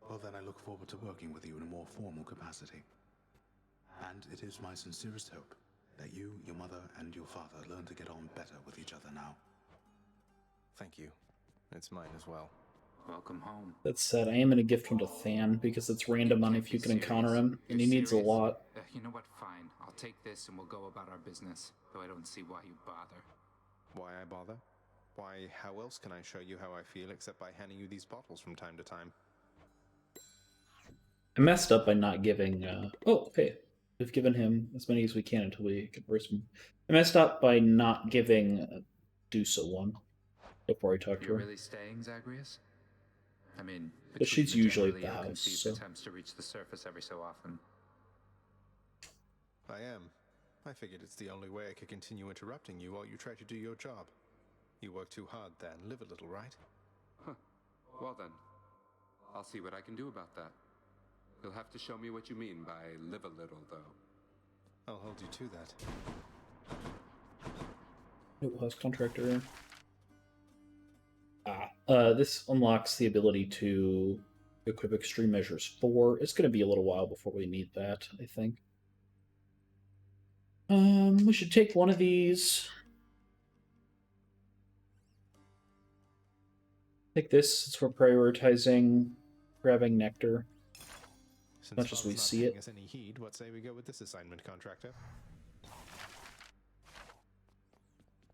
[SPEAKER 11] Well, then I look forward to working with you in a more formal capacity. And it is my sincerest hope that you, your mother, and your father learn to get on better with each other now.
[SPEAKER 3] Thank you. It's mine as well.
[SPEAKER 9] Welcome home.
[SPEAKER 1] That said, I am going to gift one to Than because it's random on if you can encounter him, and he needs a lot.
[SPEAKER 9] You know what? Fine. I'll take this and we'll go about our business. Though I don't see why you bother.
[SPEAKER 3] Why I bother? Why, how else can I show you how I feel except by handing you these bottles from time to time?
[SPEAKER 1] I messed up by not giving... Oh, hey. We've given him as many as we can until we converse him. I messed up by not giving Dusa one before I talked to her.
[SPEAKER 9] You're really staying, Zagreus? I mean,
[SPEAKER 1] But she's
[SPEAKER 9] between the
[SPEAKER 1] usually at the
[SPEAKER 9] generally
[SPEAKER 1] house,
[SPEAKER 9] ill-conceived
[SPEAKER 1] so...
[SPEAKER 9] attempts to reach the surface every so often.
[SPEAKER 3] I am. I figured it's the only way I could continue interrupting you while you try to do your job. You work too hard, then. Live a little, right?
[SPEAKER 9] Huh. Well then, I'll see what I can do about that. You'll have to show me what you mean by live a little, though.
[SPEAKER 3] I'll hold you to that.
[SPEAKER 1] New house contractor. This unlocks the ability to equip extreme measures 4. It's going to be a little while before we need that, I think. We should take one of these. Take this since we're prioritizing grabbing nectar.
[SPEAKER 3] Since
[SPEAKER 1] Much as we
[SPEAKER 3] Father's not
[SPEAKER 1] see
[SPEAKER 3] paying
[SPEAKER 1] it.
[SPEAKER 3] us any heed, what say we go with this assignment, contractor?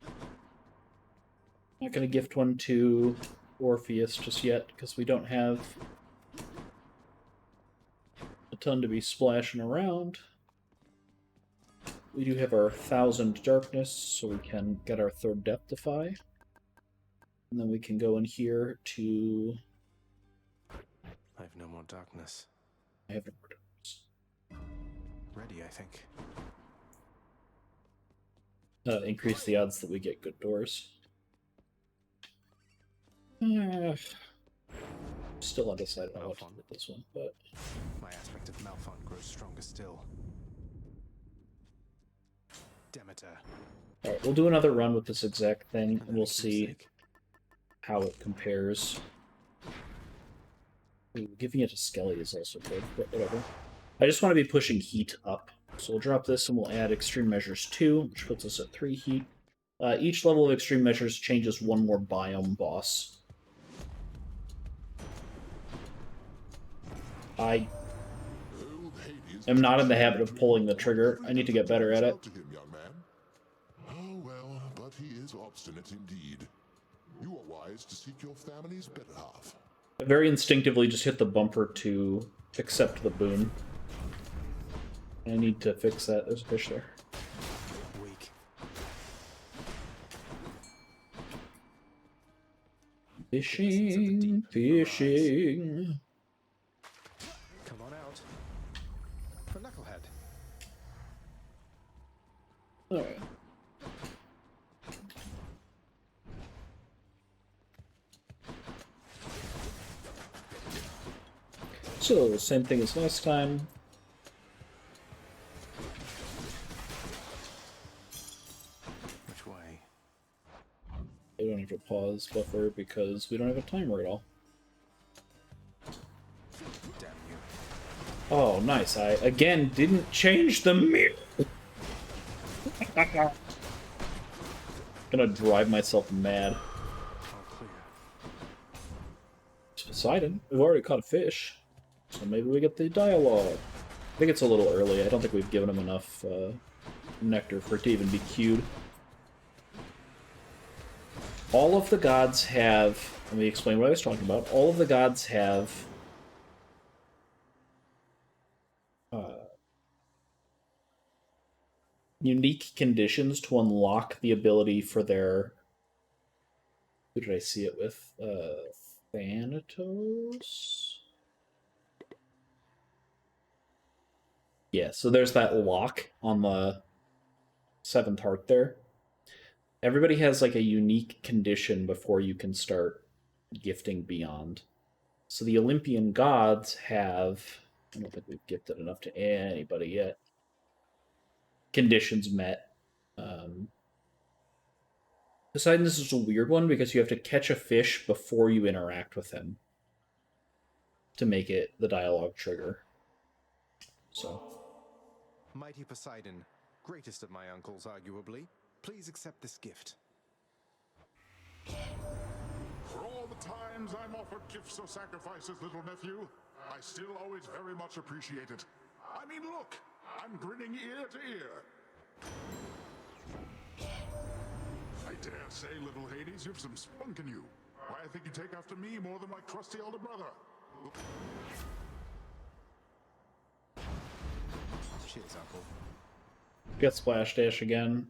[SPEAKER 1] I'm not going to gift one to Orpheus just yet, because we don't have a ton to be splashing around. We do have our 1,000 darkness, so we can get our 3rd Death-defy. And then we can go in here to...
[SPEAKER 3] I have no more darkness.
[SPEAKER 1] I have no more darkness.
[SPEAKER 3] Ready, I think.
[SPEAKER 1] Increase the odds that we get good doors. Still undecided on what to do with this one, but...
[SPEAKER 3] My aspect of Malfont grows stronger still. Demeter.
[SPEAKER 1] Alright, we'll do another run with this exact thing, and we'll see how it compares. Ooh, giving it to Skelly is also good, but whatever. I just want to be pushing heat up. So we'll drop this and we'll add Extreme Measures 2, which puts us at 3 heat. Each level of Extreme Measures changes one more biome boss. I am not in the habit of pulling the trigger. I need to get better at it.
[SPEAKER 4] Oh well, but he is obstinate indeed. You are wise to seek your family's better half.
[SPEAKER 1] I very instinctively just hit the bumper to accept the boon. I need to fix that. There's a fish there.
[SPEAKER 3] Weak.
[SPEAKER 1] Fishing, fishing.
[SPEAKER 3] Come on out. For Knucklehead.
[SPEAKER 1] Alright. So, same thing as last time.
[SPEAKER 3] Which way?
[SPEAKER 1] I don't have to pause buffer because we don't have a timer at all.
[SPEAKER 3] Damn you.
[SPEAKER 1] Oh, nice. I, again, didn't change the mirror. Gonna drive myself mad.
[SPEAKER 3] All clear.
[SPEAKER 1] It's Poseidon. We've already caught a fish. So maybe we get the dialogue. I think it's a little early. I don't think we've given him enough nectar for it to even be queued. All of the gods have... Let me explain what I was talking about. All of the gods have... unique conditions to unlock the ability for their... Who did I see it with? Thanatos? Yeah, so there's that lock on the 7th heart there. Everybody has like a unique condition before you can start gifting beyond. So the Olympian gods have... I don't think we've gifted enough to anybody yet. Conditions met. Poseidon, this is a weird one because you have to catch a fish before you interact with him to make it the dialogue trigger. So...
[SPEAKER 3] Mighty Poseidon, greatest of my uncles, arguably, please accept this gift.
[SPEAKER 4] For all the times I'm offered gifts or sacrifices, little nephew, I still always very much appreciate it. I mean, look, I'm grinning ear to ear. I dare say, little Hades, you've some spunk in you. Why, I think you take after me more than my crusty elder brother.
[SPEAKER 3] Cheers, uncle.
[SPEAKER 1] Get Splash Dash again.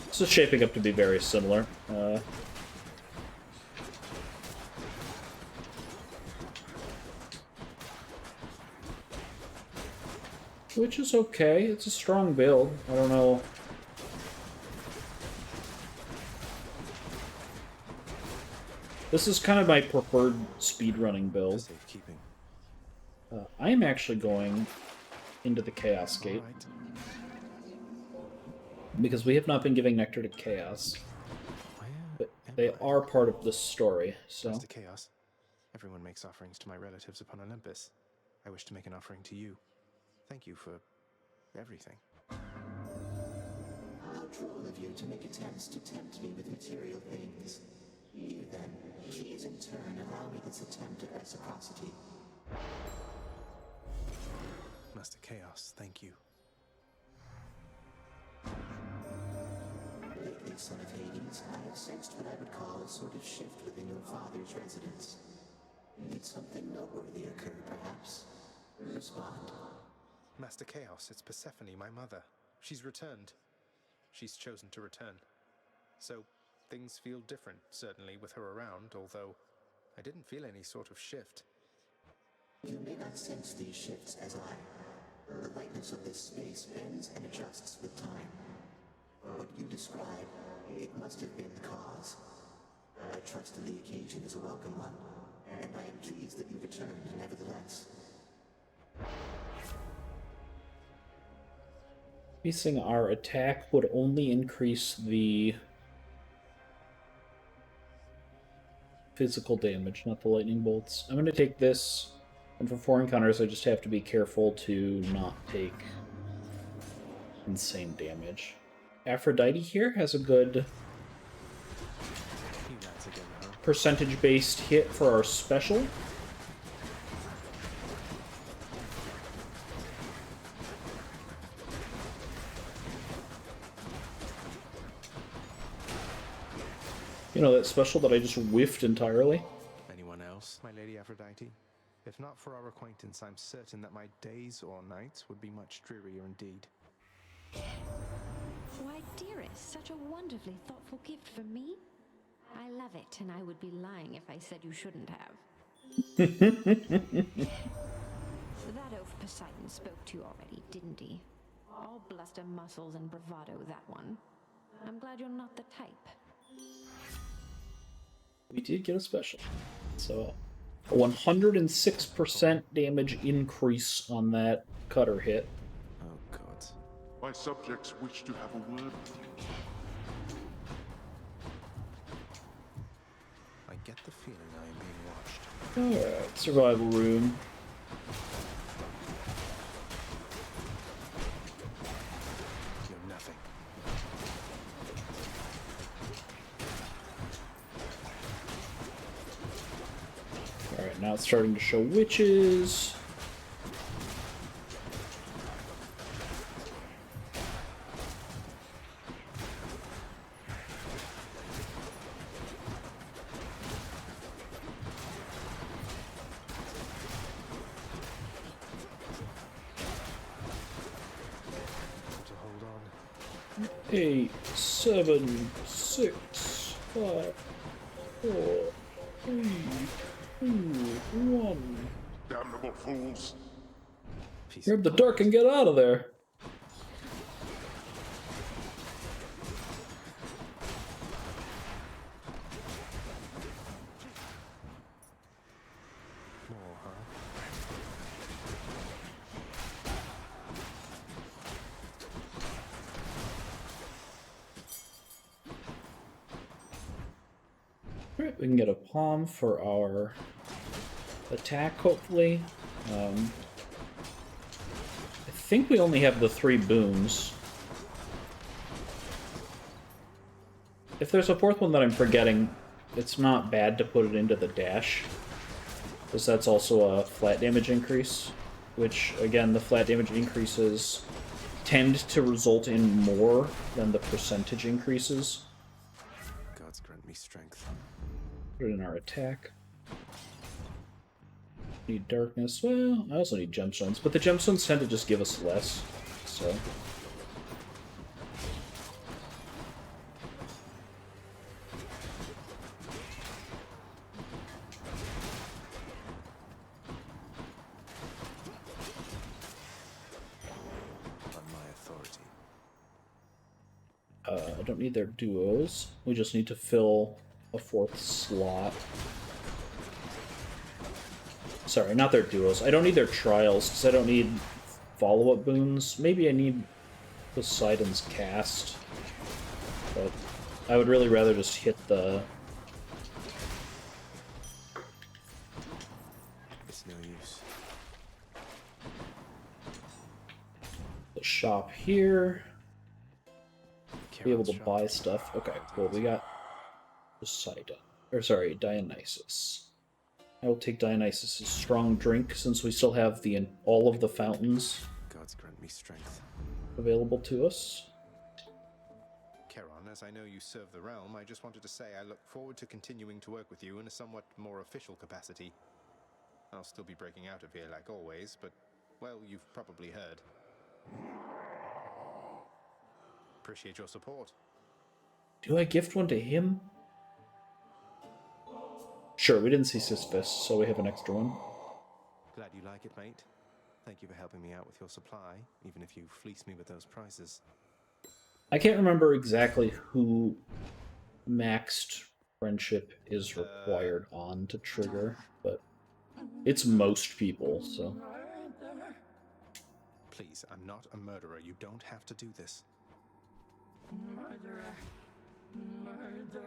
[SPEAKER 1] This is shaping up to be very similar. Which is okay. It's a strong build. I don't know. This is kind of my preferred speedrunning build.
[SPEAKER 3] Safekeeping.
[SPEAKER 1] I am actually going into the Chaos Gate.
[SPEAKER 3] Right.
[SPEAKER 1] Because we have not been giving Nectar to Chaos. But they are part of the story, so...
[SPEAKER 3] As to Chaos, everyone makes offerings to my relatives upon Olympus. I wish to make an offering to you. Thank you for everything.
[SPEAKER 17] How droll of you to make attempts to tempt me with material things. You then, please in turn allow me this attempt at reciprocity.
[SPEAKER 3] Master Chaos, thank you.
[SPEAKER 17] Lately Elastic, son of Hades, I have sensed what I would call a sort of shift within your father's residence. Did something noteworthy occur, perhaps? Respond.
[SPEAKER 3] Master Chaos, it's Persephone, my mother. She's returned. She's chosen to return. So, things feel different, certainly, with her around, although I didn't feel any sort of shift.
[SPEAKER 17] You may not sense these shifts as I. The lightness of this space bends and adjusts with time. What you describe, it must have been the cause. I trust that the occasion is a welcome one, and I am pleased that you returned nevertheless.
[SPEAKER 1] Increasing our attack would only increase the physical damage, not the lightning bolts. I'm going to take this, and for 4 encounters, I just have to be careful to not take insane damage. Aphrodite here has a good percentage-based hit for our special. You know, that special that I just whiffed entirely?
[SPEAKER 3] Anyone else, my lady Aphrodite? If not for our acquaintance, I'm certain that my days or nights would be much drearier indeed.
[SPEAKER 12] Why, dearest, such a wonderfully thoughtful gift for me. I love it, and I would be lying if I said you shouldn't have. That oaf Poseidon spoke to you already, didn't he? All bluster, muscles, and bravado, that one. I'm glad you're not the type.
[SPEAKER 1] We did get a special. So, a 106% damage increase on that cutter hit.
[SPEAKER 3] Oh, God.
[SPEAKER 4] My subjects wish to have a word with you.
[SPEAKER 3] I get the feeling I am being watched.
[SPEAKER 1] Alright, survival room.
[SPEAKER 3] You're nothing.
[SPEAKER 1] Alright, now it's starting to show witches.
[SPEAKER 3] To hold on.
[SPEAKER 1] 8, 7, 6, 5, 4, 3, 2, 1.
[SPEAKER 4] Damnable fools!
[SPEAKER 1] Grab the dark and get out of there.
[SPEAKER 3] More, huh?
[SPEAKER 1] Alright, we can get a palm for our attack, hopefully. I think we only have the 3 boons. If there's a 4th one that I'm forgetting, it's not bad to put it into the dash, because that's also a flat damage increase, which, again, the flat damage increases tend to result in more than the percentage increases.
[SPEAKER 3] Gods grant me strength.
[SPEAKER 1] Put it in our attack. Need darkness. Well, I also need gemstones, but the gemstones tend to just give us less, so.
[SPEAKER 3] On my authority.
[SPEAKER 1] I don't need their duos. We just need to fill a 4th slot. Sorry, not their duos. I don't need their trials, because I don't need follow-up boons. Maybe I need Poseidon's cast. But I would really rather just hit the...
[SPEAKER 3] It's no use.
[SPEAKER 1] the shop here. Be able to buy stuff. Okay, cool. We got Poseidon. Or sorry, Dionysus. I will take Dionysus' strong drink since we still have the all of the fountains
[SPEAKER 3] Gods grant me strength.
[SPEAKER 1] available to us.
[SPEAKER 3] Charon, as I know you serve the realm, I just wanted to say I look forward to continuing to work with you in a somewhat more official capacity. I'll still be breaking out of here like always, but, well, you've probably heard. Appreciate your support.
[SPEAKER 1] Do I gift one to him? Sure, we didn't see Sisyphus, so we have an extra one.
[SPEAKER 3] Glad you like it, mate. Thank you for helping me out with your supply, even if you fleece me with those prices.
[SPEAKER 1] I can't remember exactly who maxed friendship is required on to trigger, but it's most people, so.
[SPEAKER 3] Please, I'm not a murderer. You don't have to do this.
[SPEAKER 10] Murderer. Murderer.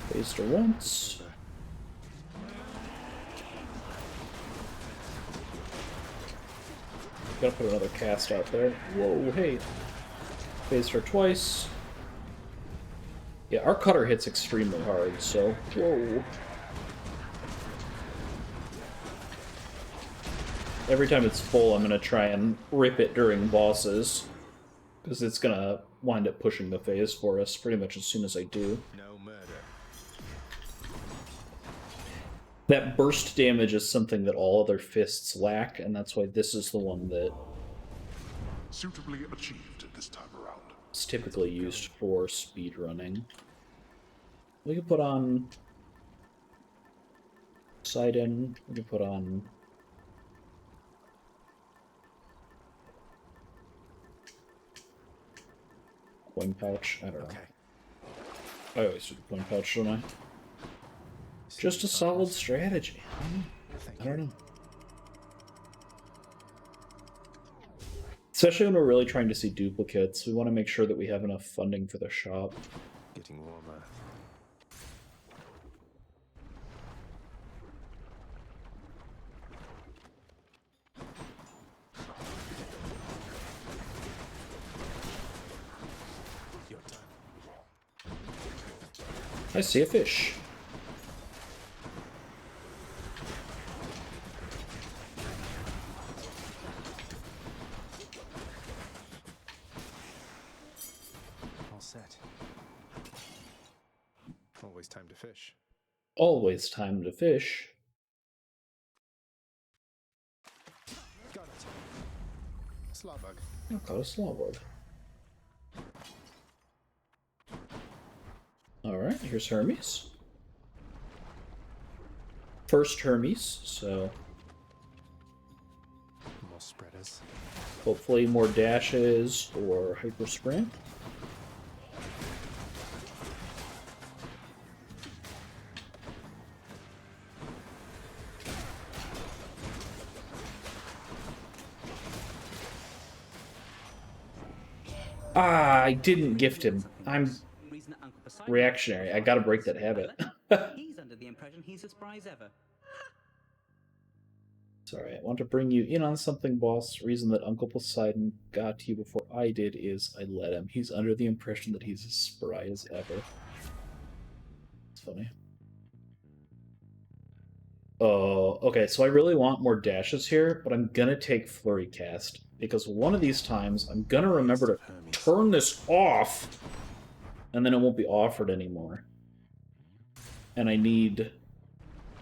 [SPEAKER 1] Phased her once. Gotta put another cast out there. Whoa, hey. Phased her twice. Yeah, our cutter hits extremely hard, so whoa. Every time it's full, I'm gonna try and rip it during bosses, because it's gonna wind up pushing the phase for us pretty much as soon as I do.
[SPEAKER 3] No murder.
[SPEAKER 1] That burst damage is something that all other fists lack, and that's why this is the one that
[SPEAKER 4] Suitably achieved this time around.
[SPEAKER 1] is typically used for speedrunning. We can put on Sidon, we can put on coin pouch, I don't know. I always do the coin pouch, don't I? Just a solid strategy. I don't know. Especially when we're really trying to see duplicates, we want to make sure that we have enough funding for the shop.
[SPEAKER 3] Getting warmer. Your turn.
[SPEAKER 1] I see a fish.
[SPEAKER 3] All set. Always time to fish.
[SPEAKER 1] Always time to fish.
[SPEAKER 3] Got it. Slawbug.
[SPEAKER 1] I caught a slawbug. Alright, here's Hermes. First Hermes, so
[SPEAKER 3] More spreaders.
[SPEAKER 1] hopefully more dashes or hyper sprint. Ah, I didn't gift him. I'm reactionary. I gotta break that habit.
[SPEAKER 8] He's under the impression he's as spry as ever.
[SPEAKER 1] Sorry, I want to bring you in on something, boss. Reason that Uncle Poseidon got to you before I did is I let him. He's under the impression that he's as spry as ever. It's funny. Oh, okay, so I really want more dashes here, but I'm gonna take Flurry Cast, because one of these times I'm gonna remember to turn this off, and then it won't be offered anymore. And I need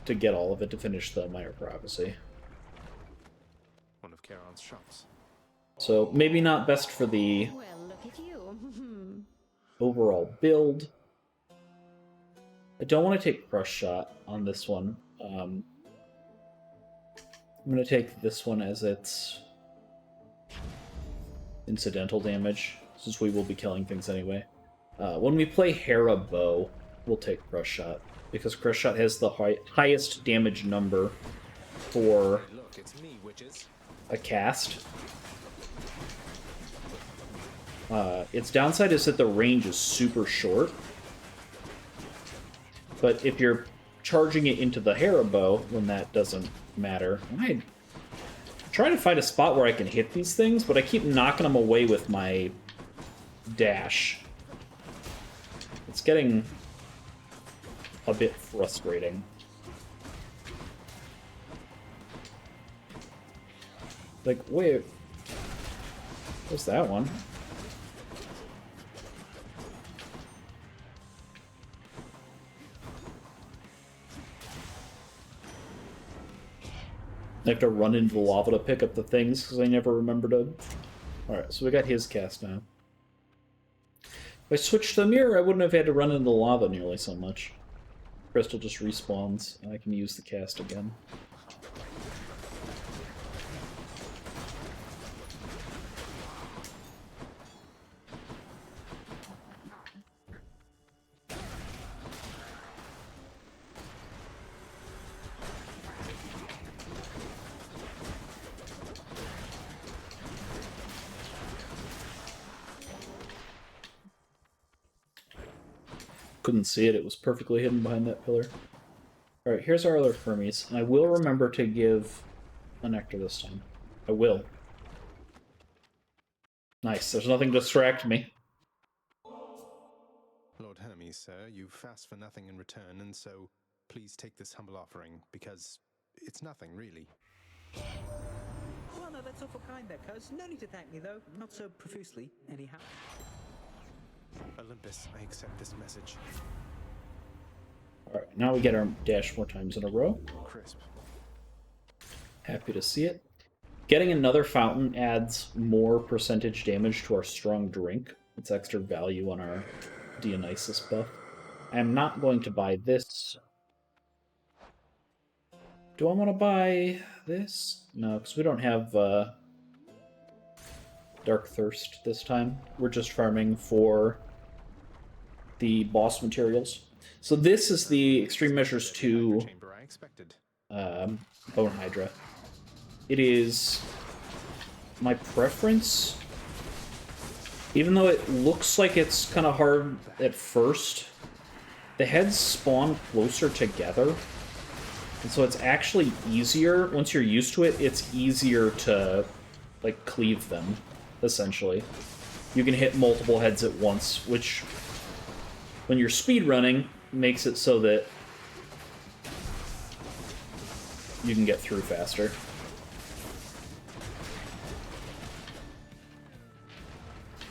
[SPEAKER 1] to get all of it to finish the Minor Prophecy.
[SPEAKER 3] One of Charon's shops.
[SPEAKER 1] So maybe not best for the
[SPEAKER 12] Well, look at you.
[SPEAKER 1] overall build. I don't want to take Crush Shot on this one. I'm going to take this one as its incidental damage, since we will be killing things anyway. When we play Hera Bow, we'll take Crush Shot, because Crush Shot has the highest damage number for
[SPEAKER 3] Hey, look, it's me, witches.
[SPEAKER 1] a cast. Its downside is that the range is super short. But if you're charging it into the Hera Bow, then that doesn't matter. I'm trying to find a spot where I can hit these things, but I keep knocking them away with my dash. It's getting a bit frustrating. Like, wait. What's that one? I have to run into the lava to pick up the things because I never remember to. Alright, so we got his cast now. If I switched to the mirror, I wouldn't have had to run into the lava nearly so much. Crystal just respawns, and I can use the cast again. Couldn't see it, it was perfectly hidden behind that pillar. Alright, here's our other Fermies, and I will remember to give a nectar this time. I will. Nice, there's nothing to distract me.
[SPEAKER 3] Lord Hermes, sir, you've asked for nothing in return, and so please take this humble offering, because it's nothing, really.
[SPEAKER 8] Well, no, that's awful kind there, cuz. No need to thank me, though. Not so profusely, anyhow.
[SPEAKER 3] Olympus, I accept this message.
[SPEAKER 1] Alright, now we get our dash 4 times in a row.
[SPEAKER 3] Crisp.
[SPEAKER 1] Happy to see it. Getting another fountain adds more percentage damage to our strong drink. It's extra value on our Dionysus buff. I am not going to buy this. Do I want to buy this? No, because we don't have Dark Thirst this time. We're just farming for the boss materials. So this is the Extreme Measures 2 Bone Hydra. It is my preference. Even though it looks like it's kind of hard at first, the heads spawn closer together. And so it's actually easier, once you're used to it, it's easier to, like, cleave them, essentially. You can hit multiple heads at once, which, when you're speedrunning, makes it so that you can get through faster.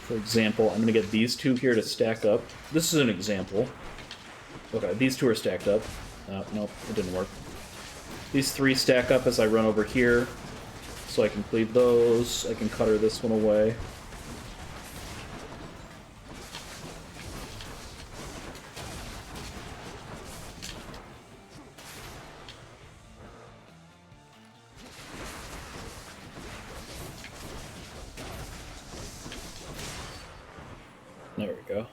[SPEAKER 1] For example, I'm going to get these two here to stack up. This is an example. Okay, these two are stacked up. Nope, it didn't work. These three stack up as I run over here, so I can cleave those. I can cutter this one away. There we go.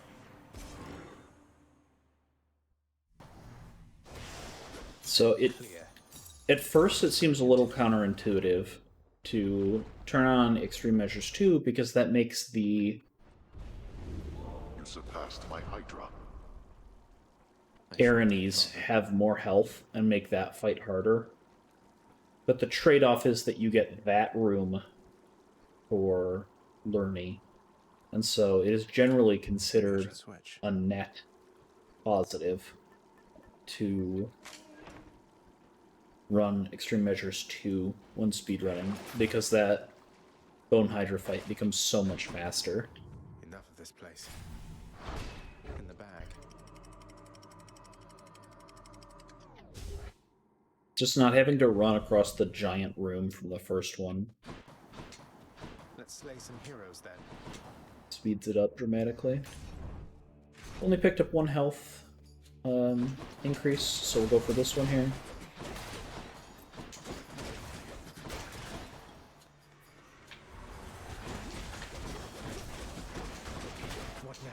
[SPEAKER 1] So at first it seems a little counterintuitive to turn on Extreme Measures 2 because that makes the
[SPEAKER 4] You surpassed my Hydra.
[SPEAKER 1] Erinyes have more health and make that fight harder. But the trade-off is that you get that room for Lerny. And so it is generally considered a net positive to run Extreme Measures 2 when speedrunning, because that Bone Hydra fight becomes so much faster.
[SPEAKER 3] Enough of this place. In the bag.
[SPEAKER 1] Just not having to run across the giant room from the first one.
[SPEAKER 3] Let's slay some heroes then.
[SPEAKER 1] Speeds it up dramatically. Only picked up 1 health increase, so we'll go for this one here.
[SPEAKER 3] What now?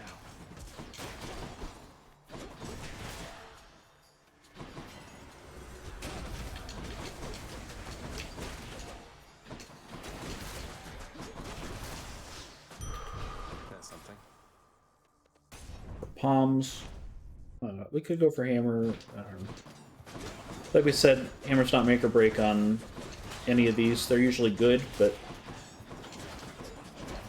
[SPEAKER 3] That's something.
[SPEAKER 1] Palms. We could go for hammer. Like we said, hammer's not make or break on any of these. They're usually good, but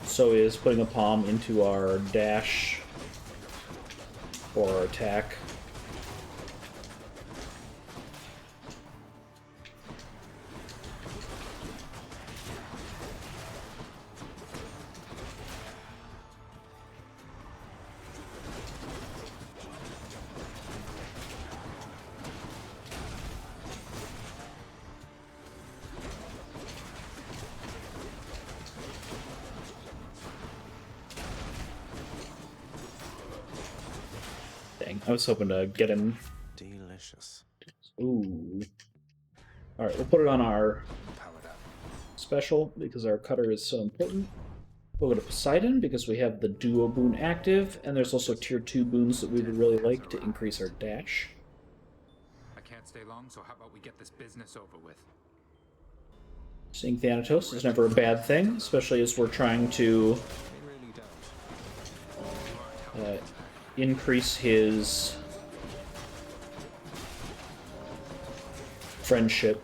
[SPEAKER 1] so is putting a palm into our dash or our attack. I was hoping to get him.
[SPEAKER 3] Delicious.
[SPEAKER 1] Ooh. Alright, we'll put it on our special because our cutter is so important. We'll go to Poseidon because we have the Duo boon active, and there's also tier 2 boons that we would really like to increase our dash.
[SPEAKER 18] I can't stay long, so how about we get this business over with?
[SPEAKER 1] Seeing Thanatos is never a bad thing, especially as we're trying to increase his friendship.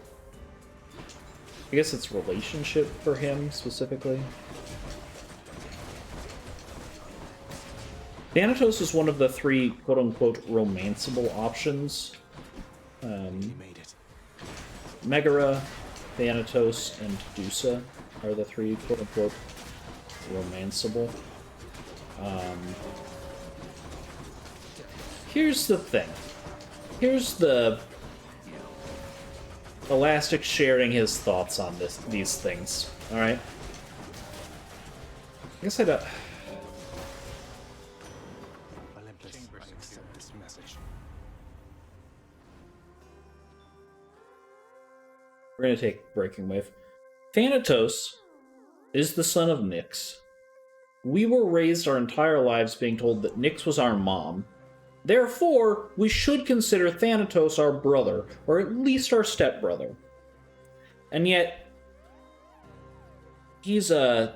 [SPEAKER 1] I guess it's relationship for him specifically. Thanatos is one of the 3 quote-unquote romanceable options. Megara, Thanatos, and Dusa are the 3 quote-unquote romanceable. Here's the thing. Here's the Elastic sharing his thoughts on these things. Alright? I guess I don't... We're gonna take Breaking Wave. Thanatos is the son of Nyx. We were raised our entire lives being told that Nyx was our mom. Therefore, we should consider Thanatos our brother, or at least our stepbrother. And yet, he's a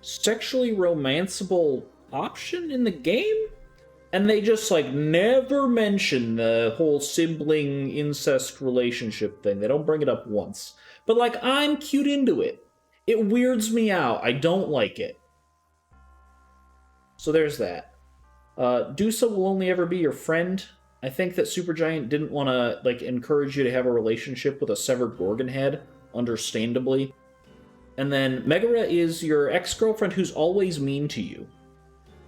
[SPEAKER 1] sexually romanceable option in the game? And they just, like, never mention the whole sibling incest relationship thing. They don't bring it up once. But, like, I'm cute into it. It weirds me out. I don't like it. So there's that. Dusa will only ever be your friend. I think that Supergiant didn't want to, like, encourage you to have a relationship with a severed Gorgon head, understandably. And then Megara is your ex-girlfriend who's always mean to you.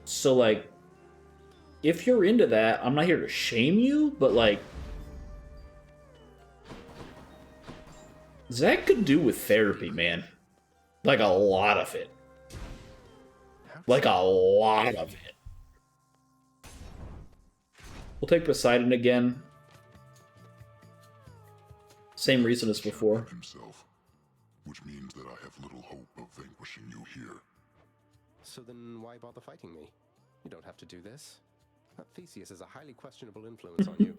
[SPEAKER 1] So, like, if you're into that, I'm not here to shame you, but, like, Zach could do with therapy, man. Like, a lot of it. Like, a lot of it. We'll take Poseidon again. Same reason as before.
[SPEAKER 4] Himself, which means that I have little hope of vanquishing you here.
[SPEAKER 3] So then why bother fighting me? You don't have to do this. That Theseus is a highly questionable influence on you.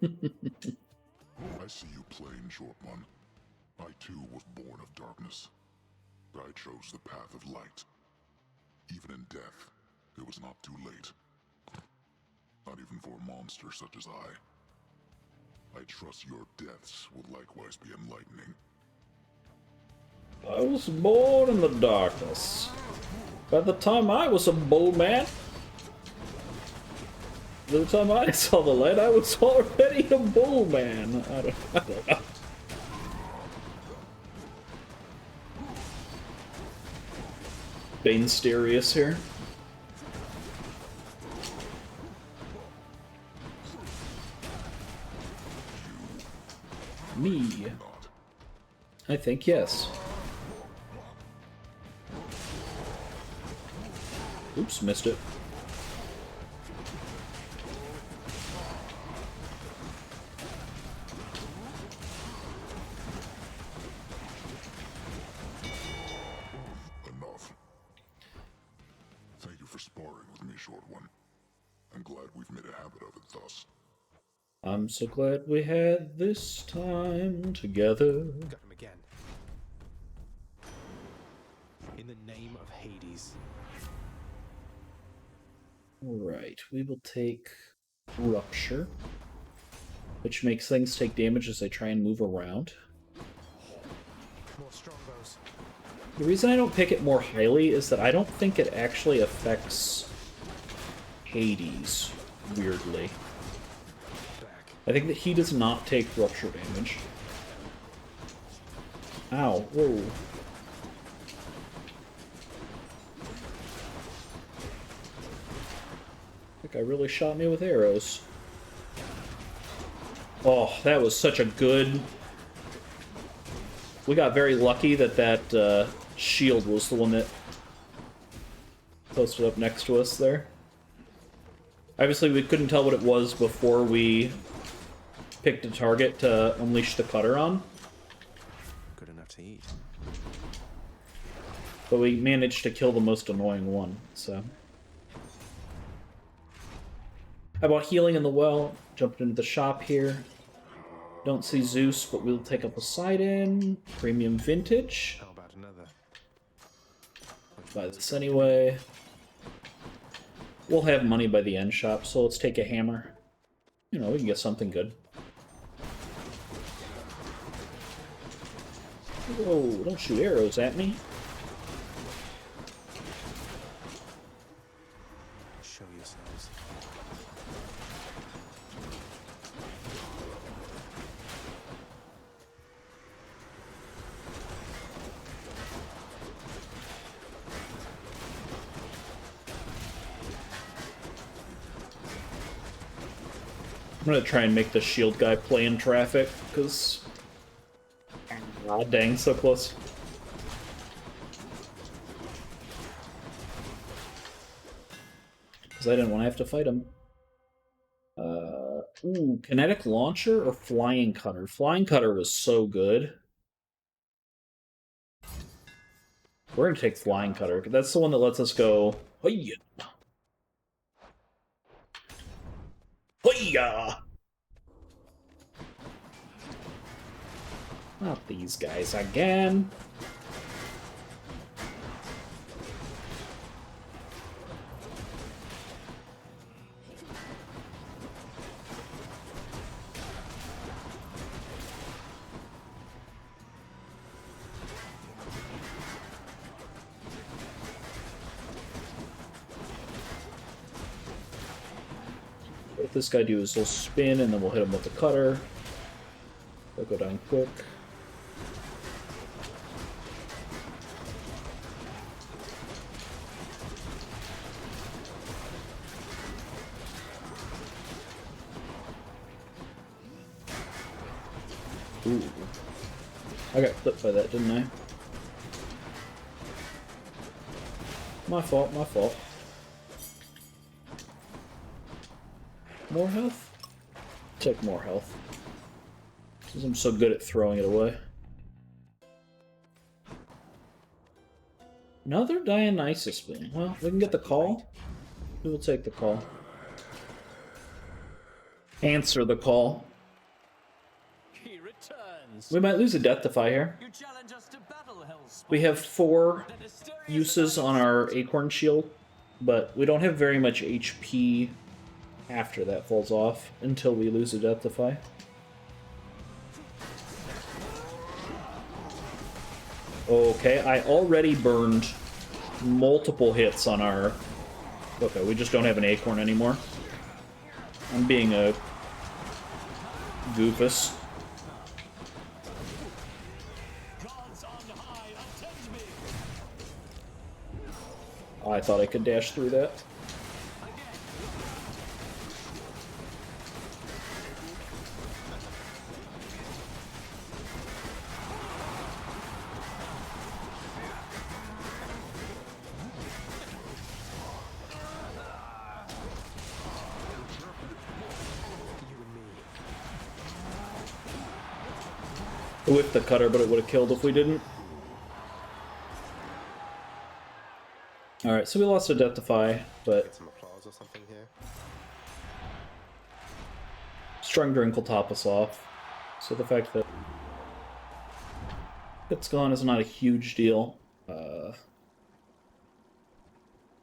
[SPEAKER 4] I see you plain, short one. I too was born of darkness. But I chose the path of light. Even in death, it was not too late. Not even for a monster such as I trust your deaths will likewise be enlightening.
[SPEAKER 1] I was born in the darkness. By the time I was a bull man, by the time I saw the light, I was already a bull man. I don't know. Banesterius here. Me. I think yes. Oops, missed it.
[SPEAKER 4] Enough. Thank you for sparring with me, short one. I'm glad we've made a habit of it thus.
[SPEAKER 1] I'm so glad we had this time together.
[SPEAKER 3] Got him again. In the name of Hades.
[SPEAKER 1] Alright, we will take Rupture, which makes things take damage as they try and move around.
[SPEAKER 3] More strongbows.
[SPEAKER 1] The reason I don't pick it more highly is that I don't think it actually affects Hades, weirdly. I think that he does not take rupture damage. Ow, whoa. That guy really shot me with arrows. Oh, that was such a good... We got very lucky that that shield was the one that posted up next to us there. Obviously, we couldn't tell what it was before we picked a target to unleash the cutter on.
[SPEAKER 3] Good enough to eat.
[SPEAKER 1] But we managed to kill the most annoying one, so. How about healing in the well? Jumped into the shop here. Don't see Zeus, but we'll take up a Poseidon. Premium vintage.
[SPEAKER 3] How about another?
[SPEAKER 1] Buy this anyway. We'll have money by the end shop, so let's take a hammer. You know, we can get something good. Whoa, don't shoot arrows at me.
[SPEAKER 3] Show yourselves.
[SPEAKER 1] I'm gonna try and make the shield guy play in traffic, because... Ah, dang, so close. Because I didn't want to have to fight him. Ooh, kinetic launcher or flying cutter? Flying cutter was so good. We're gonna take flying cutter. That's the one that lets us go. Hoya! Hoya! Not these guys again. What this guy do is he'll spin and then we'll hit him with the cutter. They'll go down quick. Ooh. I got clipped by that, didn't I? My fault, my fault. More health? Take more health. Because I'm so good at throwing it away. Another Dionysus boon. Well, we can get the call. We will take the call. Answer the call.
[SPEAKER 10] He returns.
[SPEAKER 1] We might lose a death defy here.
[SPEAKER 10] You challenge us to battle, Hellspawn.
[SPEAKER 1] We have 4 uses on our acorn shield, but we don't have very much HP after that falls off until we lose a death defy. Okay, I already burned multiple hits on our... Okay, we just don't have an acorn anymore. I'm being a goofus. Oh, I thought I could dash through that. With the cutter, but it would have killed if we didn't. Alright, so we lost a death defy, but...
[SPEAKER 3] Get some applause or something here.
[SPEAKER 1] Strong drink will top us off. So the fact that it's gone is not a huge deal.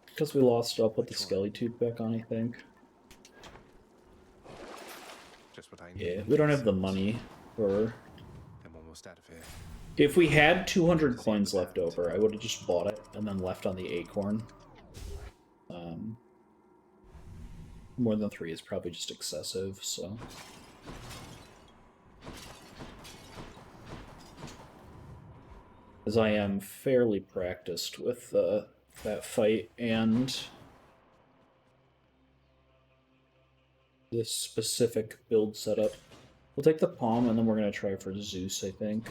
[SPEAKER 1] Because we lost, I'll put the skelly tooth back on, I think.
[SPEAKER 3] Just what I need.
[SPEAKER 1] Yeah, we don't have the money for...
[SPEAKER 3] I'm almost out of here.
[SPEAKER 1] If we had 200 coins left over, I would have just bought it and then left on the acorn. More than 3 is probably just excessive, so... As I am fairly practiced with that fight and this specific build setup. We'll take the palm and then we're going to try for Zeus, I think.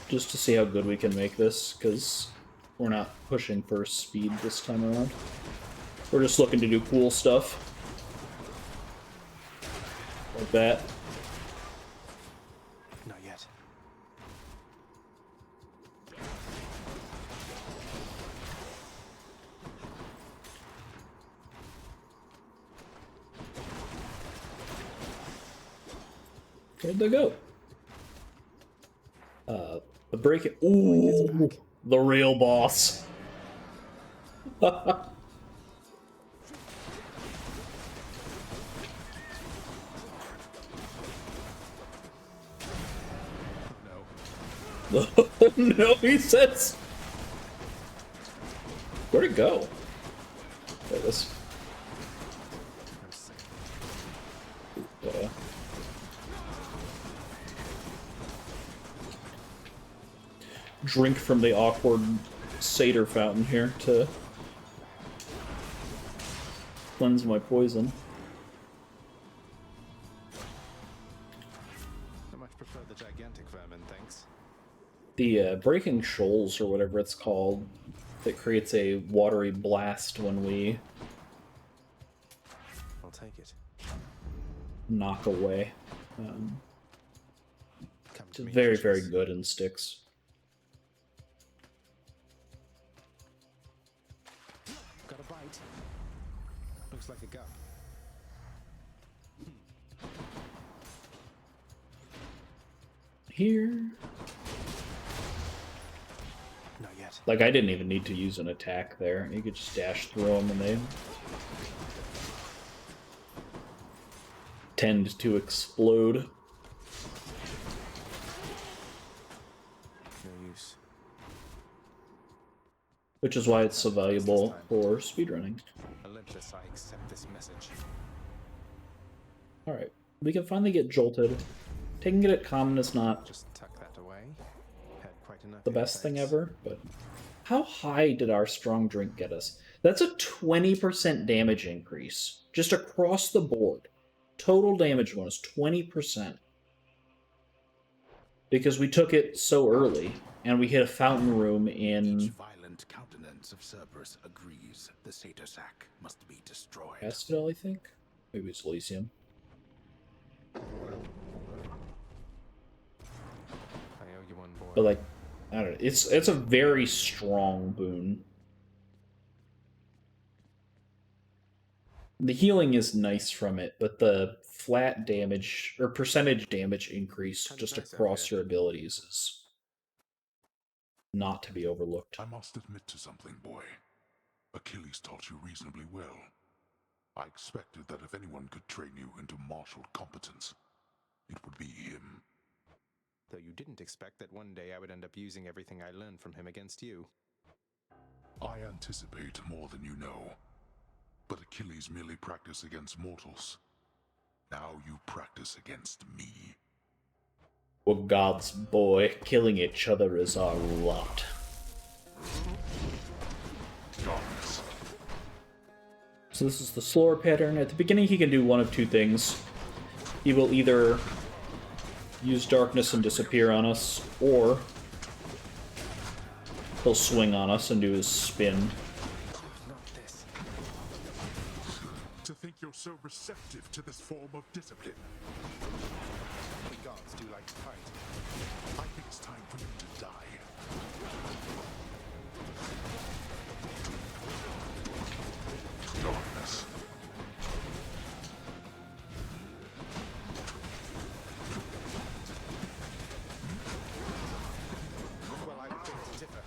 [SPEAKER 1] Just to see how good we can make this, because we're not pushing for speed this time around. We're just looking to do cool stuff. Like that.
[SPEAKER 3] Not yet.
[SPEAKER 1] Where'd they go? The break it. Ooh, the real boss. No, he says. Where'd it go? There it is. Drink from the awkward satyr fountain here to cleanse my poison.
[SPEAKER 3] I much prefer the gigantic vermin, thanks.
[SPEAKER 1] The breaking shoals, or whatever it's called, that creates a watery blast when we
[SPEAKER 3] I'll take it.
[SPEAKER 1] knock away. It's very, very good in sticks.
[SPEAKER 3] Got a bite. Looks like a gap.
[SPEAKER 1] Here.
[SPEAKER 3] Not yet.
[SPEAKER 1] Like, I didn't even need to use an attack there. You could just dash through them and they tend to explode.
[SPEAKER 3] No use.
[SPEAKER 1] Which is why it's so valuable for speedrunning.
[SPEAKER 3] Relentless, I accept this message.
[SPEAKER 1] Alright, we can finally get jolted. Taking it at common is not
[SPEAKER 3] Just tuck that away. Had quite enough
[SPEAKER 1] the best thing ever, but how high did our strong drink get us? That's a 20% damage increase, just across the board. Total damage bonus, 20%. Because we took it so early, and we hit a fountain room in...
[SPEAKER 11] Each violent countenance of Cerberus agrees the satyr sack must be destroyed.
[SPEAKER 1] Asphodel, I think? Maybe it's Elysium.
[SPEAKER 3] I owe you one, boy.
[SPEAKER 1] But like, I don't know, it's a very strong boon. The healing is nice from it, but the flat damage, or percentage damage increase just across your abilities is not to be overlooked.
[SPEAKER 4] I must admit to something, boy. Achilles taught you reasonably well. I expected that if anyone could train you into martial competence, it would be him.
[SPEAKER 3] Though you didn't expect that one day I would end up using everything I learned from him against you.
[SPEAKER 4] I anticipate more than you know. But Achilles merely practiced against mortals. Now you practice against me.
[SPEAKER 1] We're gods, boy. Killing each other is our lot.
[SPEAKER 4] Darkness.
[SPEAKER 1] So this is the slower pattern. At the beginning, he can do one of two things. He will either use darkness and disappear on us, or he'll swing on us and do his spin.
[SPEAKER 4] To think you're so receptive to this form of discipline.
[SPEAKER 3] The gods do like to fight.
[SPEAKER 4] I think it's time for you to die. Darkness.
[SPEAKER 3] Well, I would think to differ.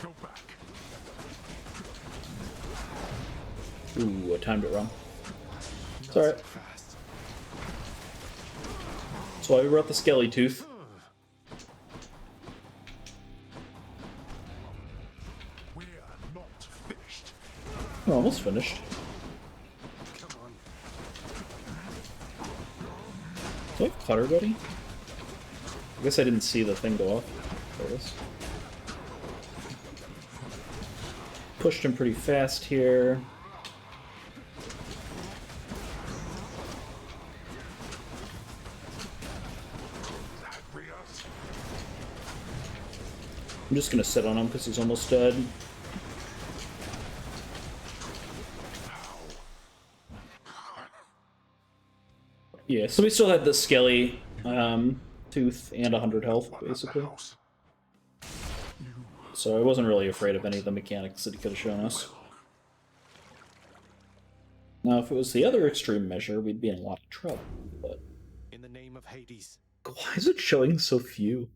[SPEAKER 4] Go back.
[SPEAKER 1] Ooh, I timed it wrong. It's alright. That's why we brought the Skelly Tooth.
[SPEAKER 4] We're not finished.
[SPEAKER 1] We're almost finished.
[SPEAKER 3] Come on.
[SPEAKER 1] Do I have Clutter Buddy? I guess I didn't see the thing go off. There it is. Pushed him pretty fast here. I'm just gonna sit on him because he's almost dead. Yeah, so we still had the skelly tooth and 100 health, basically. So I wasn't really afraid of any of the mechanics that he could have shown us. Now, if it was the other extreme measure, we'd be in a lot of trouble, but...
[SPEAKER 3] In the name of Hades.
[SPEAKER 1] Why is it showing so few?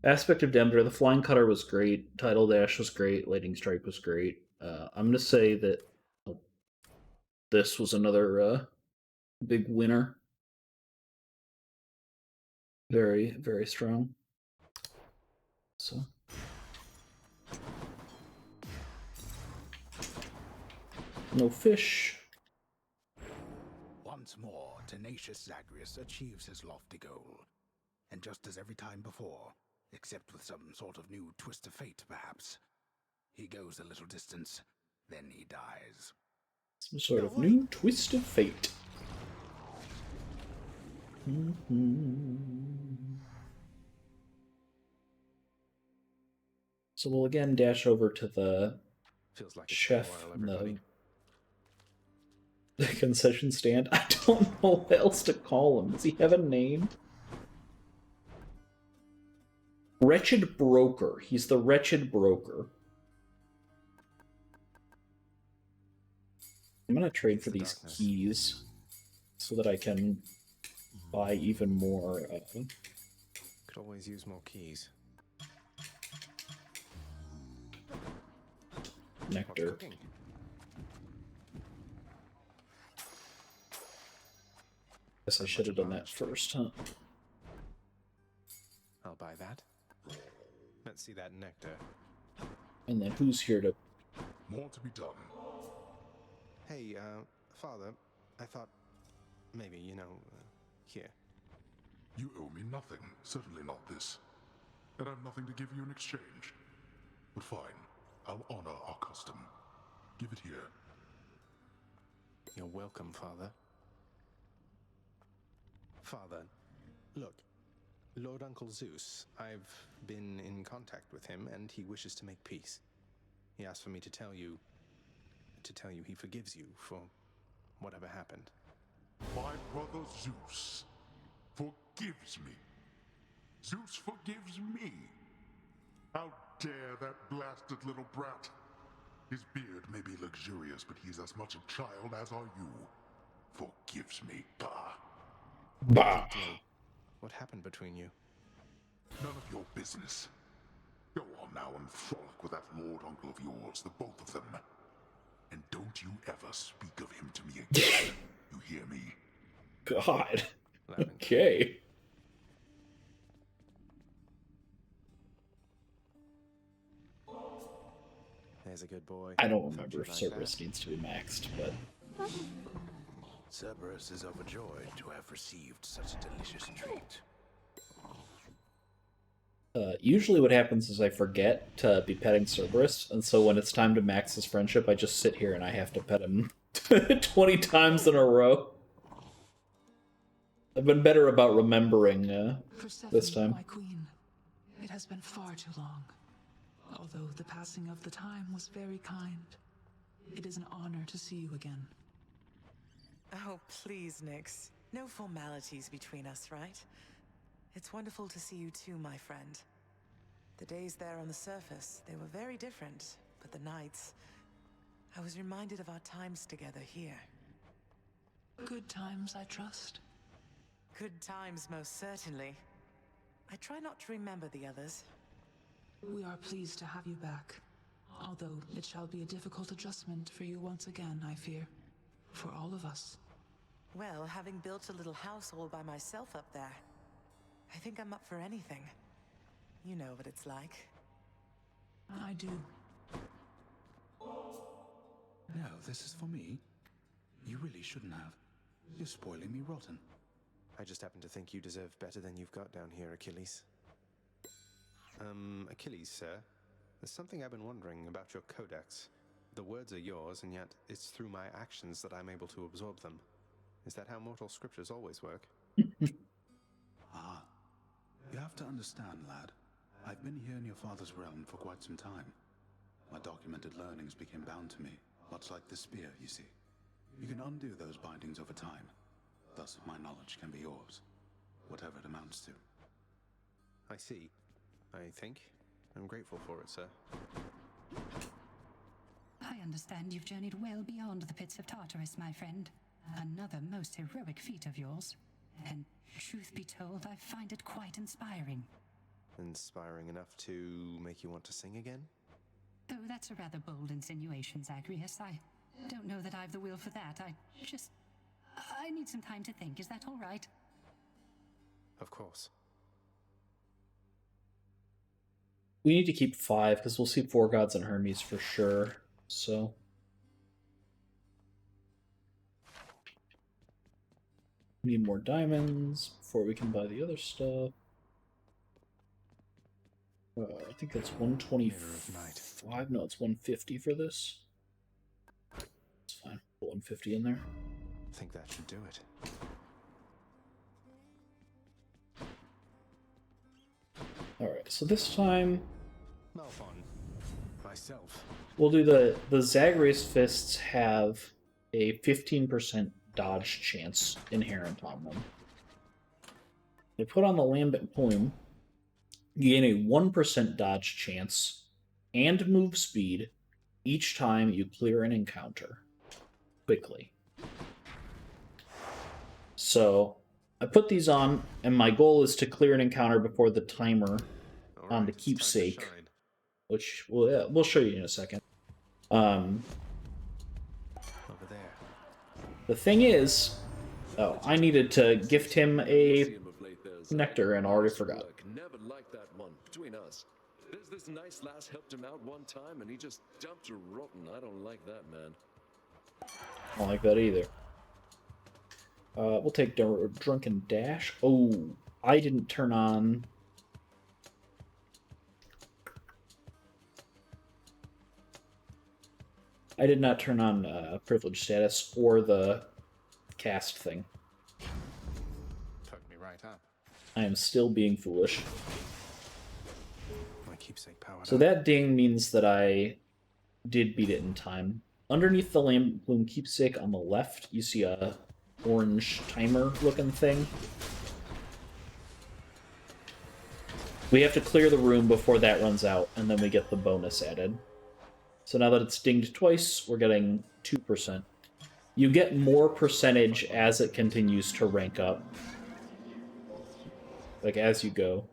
[SPEAKER 1] Aspect of Denver, the Flying Cutter was great, Tidal Dash was great, Lightning Strike was great. I'm gonna say that this was another big winner. Very, very strong. So... no fish.
[SPEAKER 11] Once more, tenacious Zagreus achieves his lofty goal. And just as every time before, except with some sort of new twist of fate, perhaps, he goes a little distance, then he dies.
[SPEAKER 1] Some sort of new twist of fate. So we'll again dash over to the chef in the concession stand. I don't know what else to call him. Does he have a name? Wretched Broker. He's the Wretched Broker. I'm gonna trade for these keys so that I can buy even more.
[SPEAKER 3] Could always use more keys.
[SPEAKER 1] Nectar. Guess I should have done that first, huh?
[SPEAKER 3] I'll buy that. Let's see that nectar.
[SPEAKER 1] And then who's here to...
[SPEAKER 4] More to be done.
[SPEAKER 3] Hey, Father, I thought maybe, here.
[SPEAKER 4] You owe me nothing. Certainly not this. And I've nothing to give you in exchange. But fine. I'll honor our custom. Give it here.
[SPEAKER 3] You're welcome, Father. Father, look. Lord Uncle Zeus, I've been in contact with him, and he wishes to make peace. He asked for me to tell you he forgives you for whatever happened.
[SPEAKER 4] My brother Zeus forgives me. Zeus forgives me. How dare that blasted little brat? His beard may be luxurious, but he's as much a child as are you. Forgives me. Bah.
[SPEAKER 1] Bah.
[SPEAKER 3] What happened between you?
[SPEAKER 4] None of your business. Go on now and frolic with that Lord Uncle of yours, the both of them. And don't you ever speak of him to me again. You hear me?
[SPEAKER 1] God. Okay.
[SPEAKER 3] There's a good boy.
[SPEAKER 1] I don't remember if Cerberus needs to be maxed, but...
[SPEAKER 11] Cerberus is overjoyed to have received such a delicious treat.
[SPEAKER 1] Usually what happens is I forget to be petting Cerberus, and so when it's time to max his friendship, I just sit here and I have to pet him 20 times in a row. I've been better about remembering this time.
[SPEAKER 13] My queen, it has been far too long. Although the passing of the time was very kind, it is an honor to see you again.
[SPEAKER 16] Oh, please, Nyx. No formalities between us, right? It's wonderful to see you too, my friend. The days there on the surface, they were very different, but the nights... I was reminded of our times together here.
[SPEAKER 13] Good times, I trust.
[SPEAKER 16] Good times, most certainly. I try not to remember the others.
[SPEAKER 13] We are pleased to have you back. Although it shall be a difficult adjustment for you once again, I fear. For all of us.
[SPEAKER 16] Well, having built a little house all by myself up there, I think I'm up for anything. You know what it's like.
[SPEAKER 13] I do.
[SPEAKER 11] No, this is for me. You really shouldn't have. You're spoiling me rotten.
[SPEAKER 3] I just happen to think you deserve better than you've got down here, Achilles. Achilles, sir. There's something I've been wondering about your codex. The words are yours, and yet it's through my actions that I'm able to absorb them. Is that how mortal scriptures always work?
[SPEAKER 11] Ah. You have to understand, lad. I've been here in your father's realm for quite some time. My documented learnings became bound to me, much like the spear, you see. You can undo those bindings over time. Thus, my knowledge can be yours, whatever it amounts to.
[SPEAKER 3] I see. I think. I'm grateful for it, sir.
[SPEAKER 14] I understand you've journeyed well beyond the pits of Tartarus, my friend. Another most heroic feat of yours. And truth be told, I find it quite inspiring.
[SPEAKER 3] Inspiring enough to make you want to sing again?
[SPEAKER 14] Though that's a rather bold insinuation, Zagreus. I don't know that I've the will for that. I need some time to think. Is that all right?
[SPEAKER 3] Of course.
[SPEAKER 1] We need to keep 5 because we'll see 4 gods and Hermes for sure. So we need more diamonds before we can buy the other stuff. I think that's 125. No, it's 150 for this. It's fine. Put 150 in there.
[SPEAKER 3] I think that should do it.
[SPEAKER 1] Alright, so this time
[SPEAKER 3] Malphon. Myself.
[SPEAKER 1] we'll do the Zagreus fists have a 15% dodge chance inherent on them. They put on the Lambent Plume. You gain a 1% dodge chance and move speed each time you clear an encounter quickly. So I put these on, and my goal is to clear an encounter before the timer on the keepsake, which we'll show you in a second.
[SPEAKER 3] Over there.
[SPEAKER 1] The thing is, I needed to gift him a nectar and I already forgot.
[SPEAKER 5] Never liked that one, between us. There's this nice lass helped him out one time and he just dumped her rotten. I don't like that, man.
[SPEAKER 1] I don't like that either. We'll take Drunken Dash. Oh, I didn't turn on... I did not turn on privilege status or the cast thing.
[SPEAKER 3] Fucked me right up.
[SPEAKER 1] I am still being foolish.
[SPEAKER 3] My keepsake powered
[SPEAKER 1] So
[SPEAKER 3] up.
[SPEAKER 1] that ding means that I did beat it in time. Underneath the Lambent Plume keepsake on the left, you see a orange timer looking thing. We have to clear the room before that runs out, and then we get the bonus added. So now that it's dinged twice, we're getting 2%. You get more percentage as it continues to rank up. Like, as you go.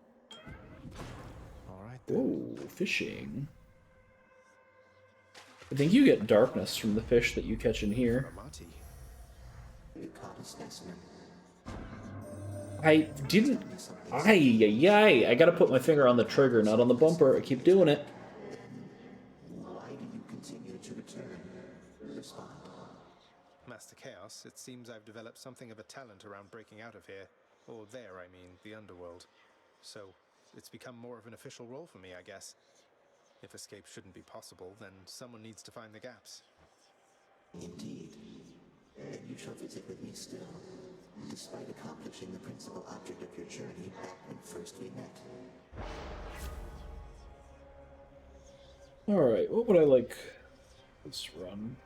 [SPEAKER 3] Alright
[SPEAKER 1] then. Ooh, fishing. I think you get darkness from the fish that you catch in here.
[SPEAKER 17] You caught a specimen.
[SPEAKER 1] I didn't... I gotta put my finger on the trigger, not on the bumper. I keep doing it.
[SPEAKER 17] Why do you continue to return? Respond.
[SPEAKER 3] Master Chaos, it seems I've developed something of a talent around breaking out of here. Or there, I mean, the underworld. So, it's become more of an official role for me, I guess. If escape shouldn't be possible, then someone needs to find the gaps.
[SPEAKER 17] Indeed. And you shall visit with me still, despite accomplishing the principal object of your journey back when first we met.
[SPEAKER 1] Alright, what would I like this run?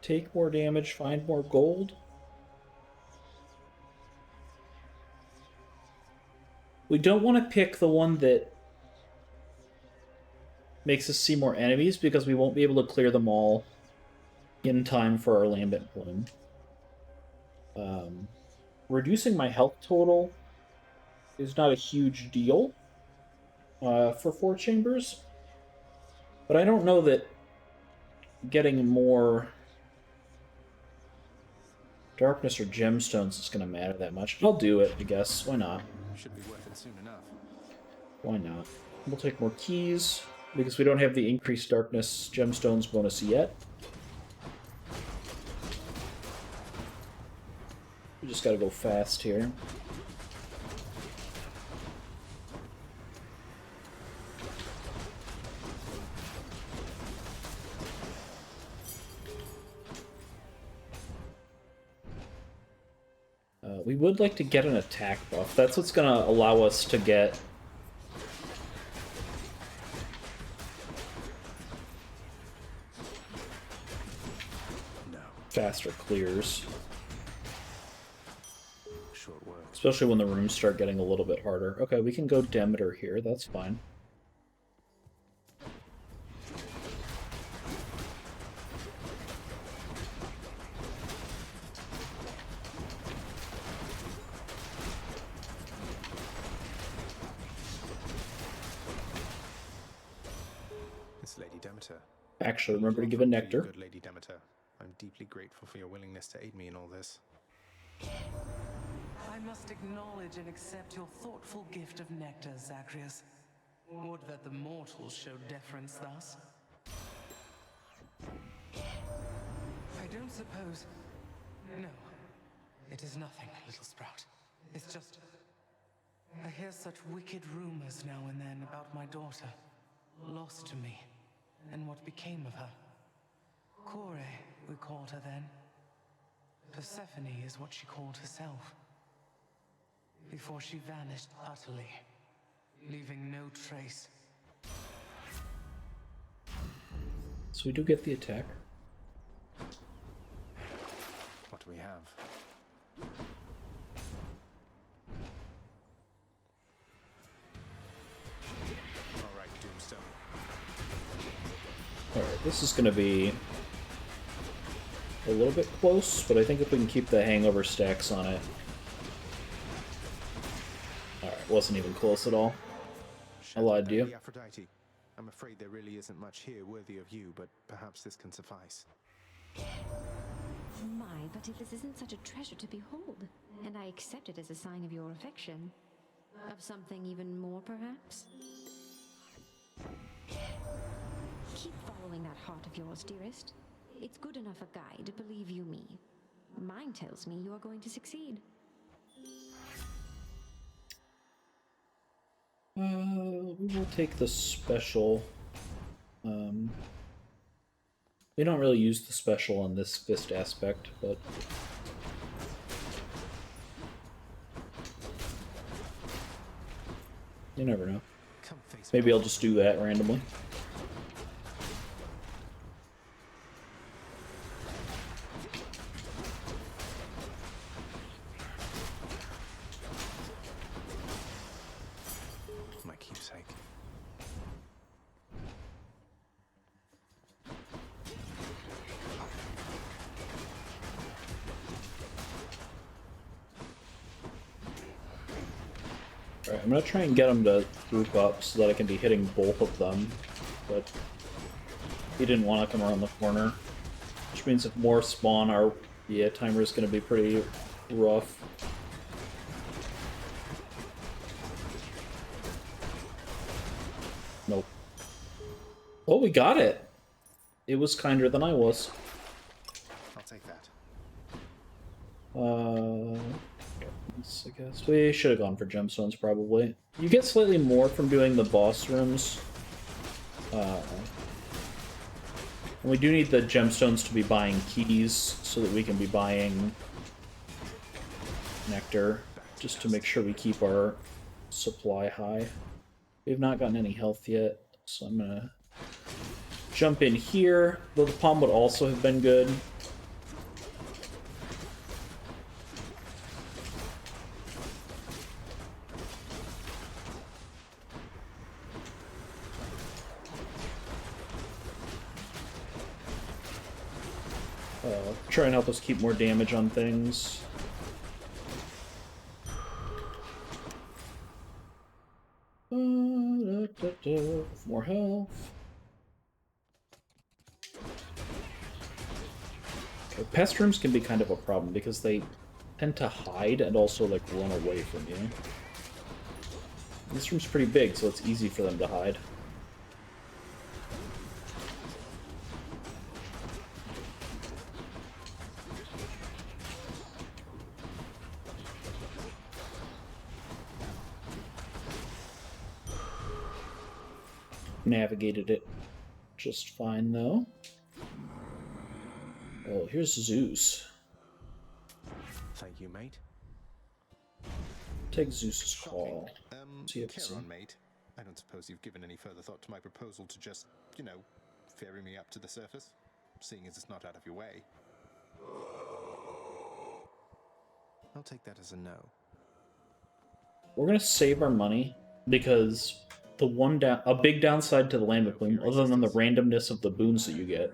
[SPEAKER 1] Take more damage, find more gold? We don't want to pick the one that makes us see more enemies because we won't be able to clear them all in time for our Lambent Plume. Reducing my health total is not a huge deal for 4 chambers, but I don't know that getting more darkness or gemstones is going to matter that much. I'll do it, I guess. Why not?
[SPEAKER 3] Should be worth it soon enough.
[SPEAKER 1] Why not? We'll take more keys, because we don't have the increased darkness gemstones bonus yet. We just gotta go fast here. We would like to get an attack buff. That's what's going to allow us to get faster clears. Especially when the rooms start getting a little bit harder. Okay, we can go Demeter here. That's fine.
[SPEAKER 3] It's Lady Demeter.
[SPEAKER 1] Actually, remember to give a nectar.
[SPEAKER 3] Good Lady Demeter. I'm deeply grateful for your willingness to aid me in all this.
[SPEAKER 16] I must acknowledge and accept your thoughtful gift of nectar, Zagreus. Would that the mortals showed deference thus. I don't suppose... No. It is nothing, little sprout. It's just... I hear such wicked rumors now and then about my daughter. Lost to me. And what became of her. Kore, we called her then. Persephone is what she called herself. Before she vanished utterly, leaving no trace.
[SPEAKER 1] So we do get the attack.
[SPEAKER 3] What do we have? Alright, Doomstone.
[SPEAKER 1] Alright, this is going to be a little bit close, but I think if we can keep the hangover stacks on it. Alright, wasn't even close at all. I lied to you.
[SPEAKER 3] Aphrodite. I'm afraid there really isn't much here worthy of you, but perhaps this can suffice.
[SPEAKER 12] My, but if this isn't such a treasure to behold, and I accept it as a sign of your affection. Of something even more, perhaps? Keep following that heart of yours, dearest. It's good enough a guide, believe you me. Mine tells me you are going to succeed.
[SPEAKER 1] We will take the special. We don't really use the special on this fist aspect, but you never know. Maybe I'll just do that randomly.
[SPEAKER 3] My keepsake.
[SPEAKER 1] Alright, I'm gonna try and get him to group up so that I can be hitting both of them, but he didn't want to come around the corner. Which means if more spawn, our timer is gonna be pretty rough. Nope. Oh, we got it! It was kinder than I was.
[SPEAKER 3] I'll take that.
[SPEAKER 1] I guess we should have gone for gemstones, probably. You get slightly more from doing the boss rooms. And we do need the gemstones to be buying keys, so that we can be buying nectar, just to make sure we keep our supply high. We have not gotten any health yet, so I'm gonna jump in here, though the palm would also have been good. Try and help us keep more damage on things. More health. Okay, pest rooms can be kind of a problem because they tend to hide and also like run away from you. This room's pretty big, so it's easy for them to hide. Navigated it just fine, though. Oh, here's Zeus.
[SPEAKER 3] Thank you, mate.
[SPEAKER 1] Take Zeus's call.
[SPEAKER 3] Charon, mate. I don't suppose you've given any further thought to my proposal to just, you know, ferry me up to the surface, seeing as it's not out of your way. I'll take that as a no.
[SPEAKER 1] We're gonna save our money because a big downside to the Land of Bloom, other than the randomness of the boons that you get.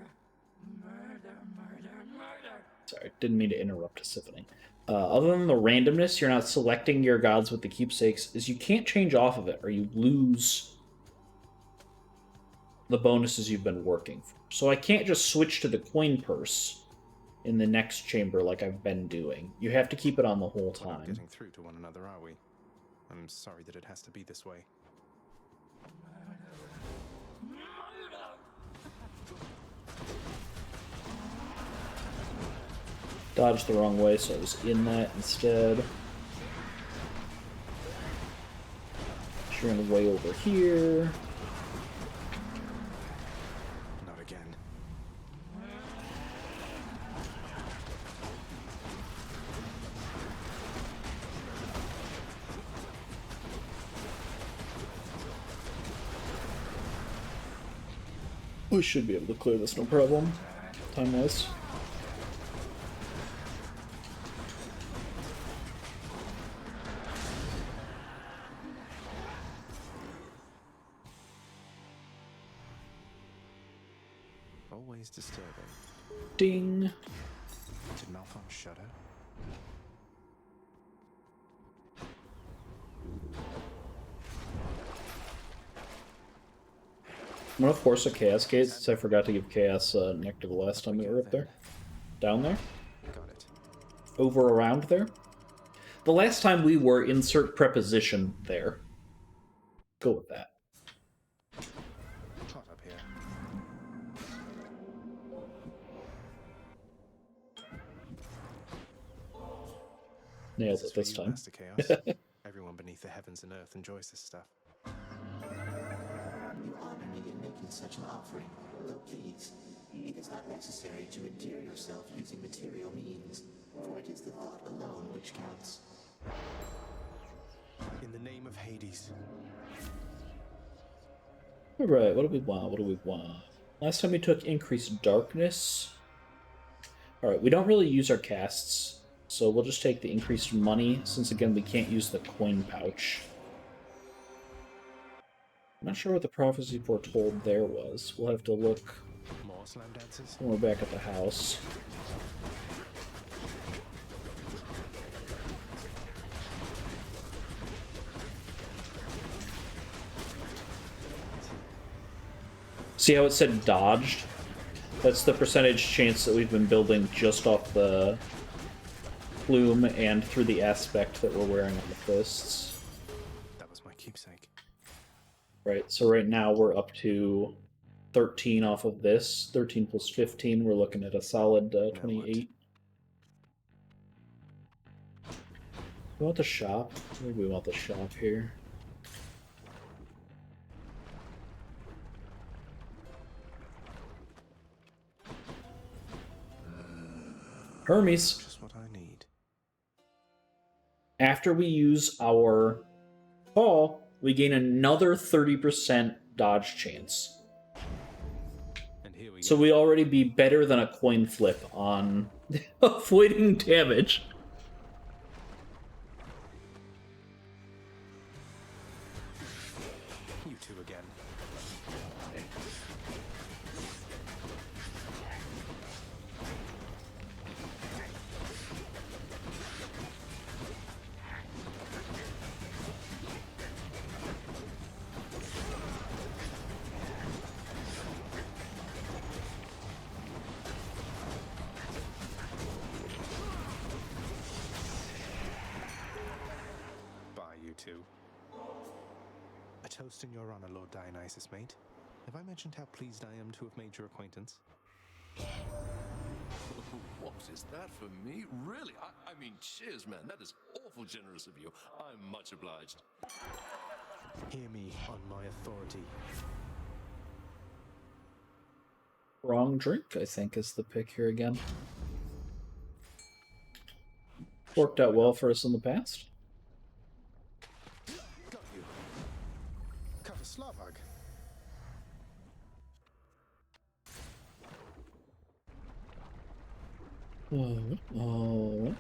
[SPEAKER 1] Sorry, didn't mean to interrupt Tisiphone. Other than the randomness, you're not selecting your gods with the keepsakes, is you can't change off of it, or you lose the bonuses you've been working for. So I can't just switch to the coin purse in the next chamber like I've been doing. You have to keep it on the whole time.
[SPEAKER 3] We're not getting through to one another, are we? I'm sorry that it has to be this way.
[SPEAKER 1] Dodged the wrong way, so I was in that instead. Shearing way over here.
[SPEAKER 3] Not again.
[SPEAKER 1] We should be able to clear this, no problem. Time-wise.
[SPEAKER 3] Always disturbing.
[SPEAKER 1] Ding.
[SPEAKER 3] Did Malphon shudder?
[SPEAKER 1] I'm gonna force a Chaos Gate since I forgot to give Chaos Nectar the last time we were up there. Down there?
[SPEAKER 3] Got it.
[SPEAKER 1] Over around there? The last time we were, insert preposition there. Go with that.
[SPEAKER 3] Hot up here.
[SPEAKER 1] Nailed it this time.
[SPEAKER 3] Master Chaos. Everyone beneath the heavens and earth enjoys this stuff.
[SPEAKER 17] You honor me in making such an offering, though please, it is not necessary to endear yourself using material means, for it is the thought alone which counts.
[SPEAKER 3] In the name of Hades.
[SPEAKER 1] Alright, what do we want? What do we want? Last time we took increased darkness. Alright, we don't really use our casts, so we'll just take the increased money, since again we can't use the coin pouch. I'm not sure what the prophecy foretold there was. We'll have to look
[SPEAKER 3] More slam dances?
[SPEAKER 1] when we're back at the house. See how it said dodged? That's the percentage chance that we've been building just off the plume and through the aspect that we're wearing on the fists.
[SPEAKER 3] That was my keepsake.
[SPEAKER 1] Right, so right now we're up to 13 off of this. 13 plus 15, we're looking at a solid 28. We want the shop? Maybe we want the shop here. Hermes.
[SPEAKER 3] Just what I need.
[SPEAKER 1] After we use our call, we gain another 30% dodge chance.
[SPEAKER 3] And here we
[SPEAKER 1] So we already be better than a coin flip on avoiding damage.
[SPEAKER 3] You two again. Bye, you two. A toast in your honor, Lord Dionysus, mate. Have I mentioned how pleased I am to have made your acquaintance?
[SPEAKER 5] What is that for me? Really? I mean, cheers, man. That is awful generous of you. I'm much obliged.
[SPEAKER 3] Hear me on my authority.
[SPEAKER 1] Wrong drink, I think, is the pick here again. Worked out well for us in the past. Oh.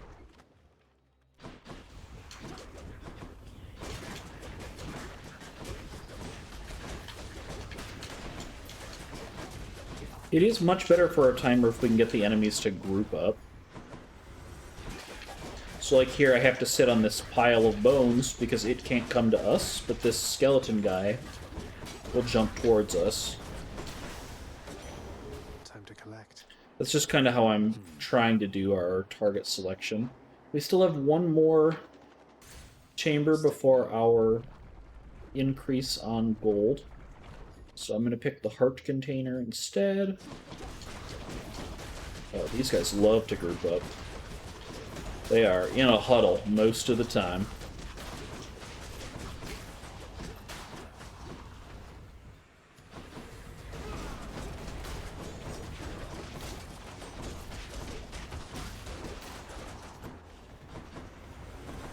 [SPEAKER 1] It is much better for our timer if we can get the enemies to group up. So like here, I have to sit on this pile of bones because it can't come to us, but this skeleton guy will jump towards us.
[SPEAKER 3] Time to collect.
[SPEAKER 1] That's just kind of how I'm trying to do our target selection. We still have one more chamber before our increase on gold. So I'm going to pick the heart container instead. Oh, these guys love to group up. They are in a huddle most of the time.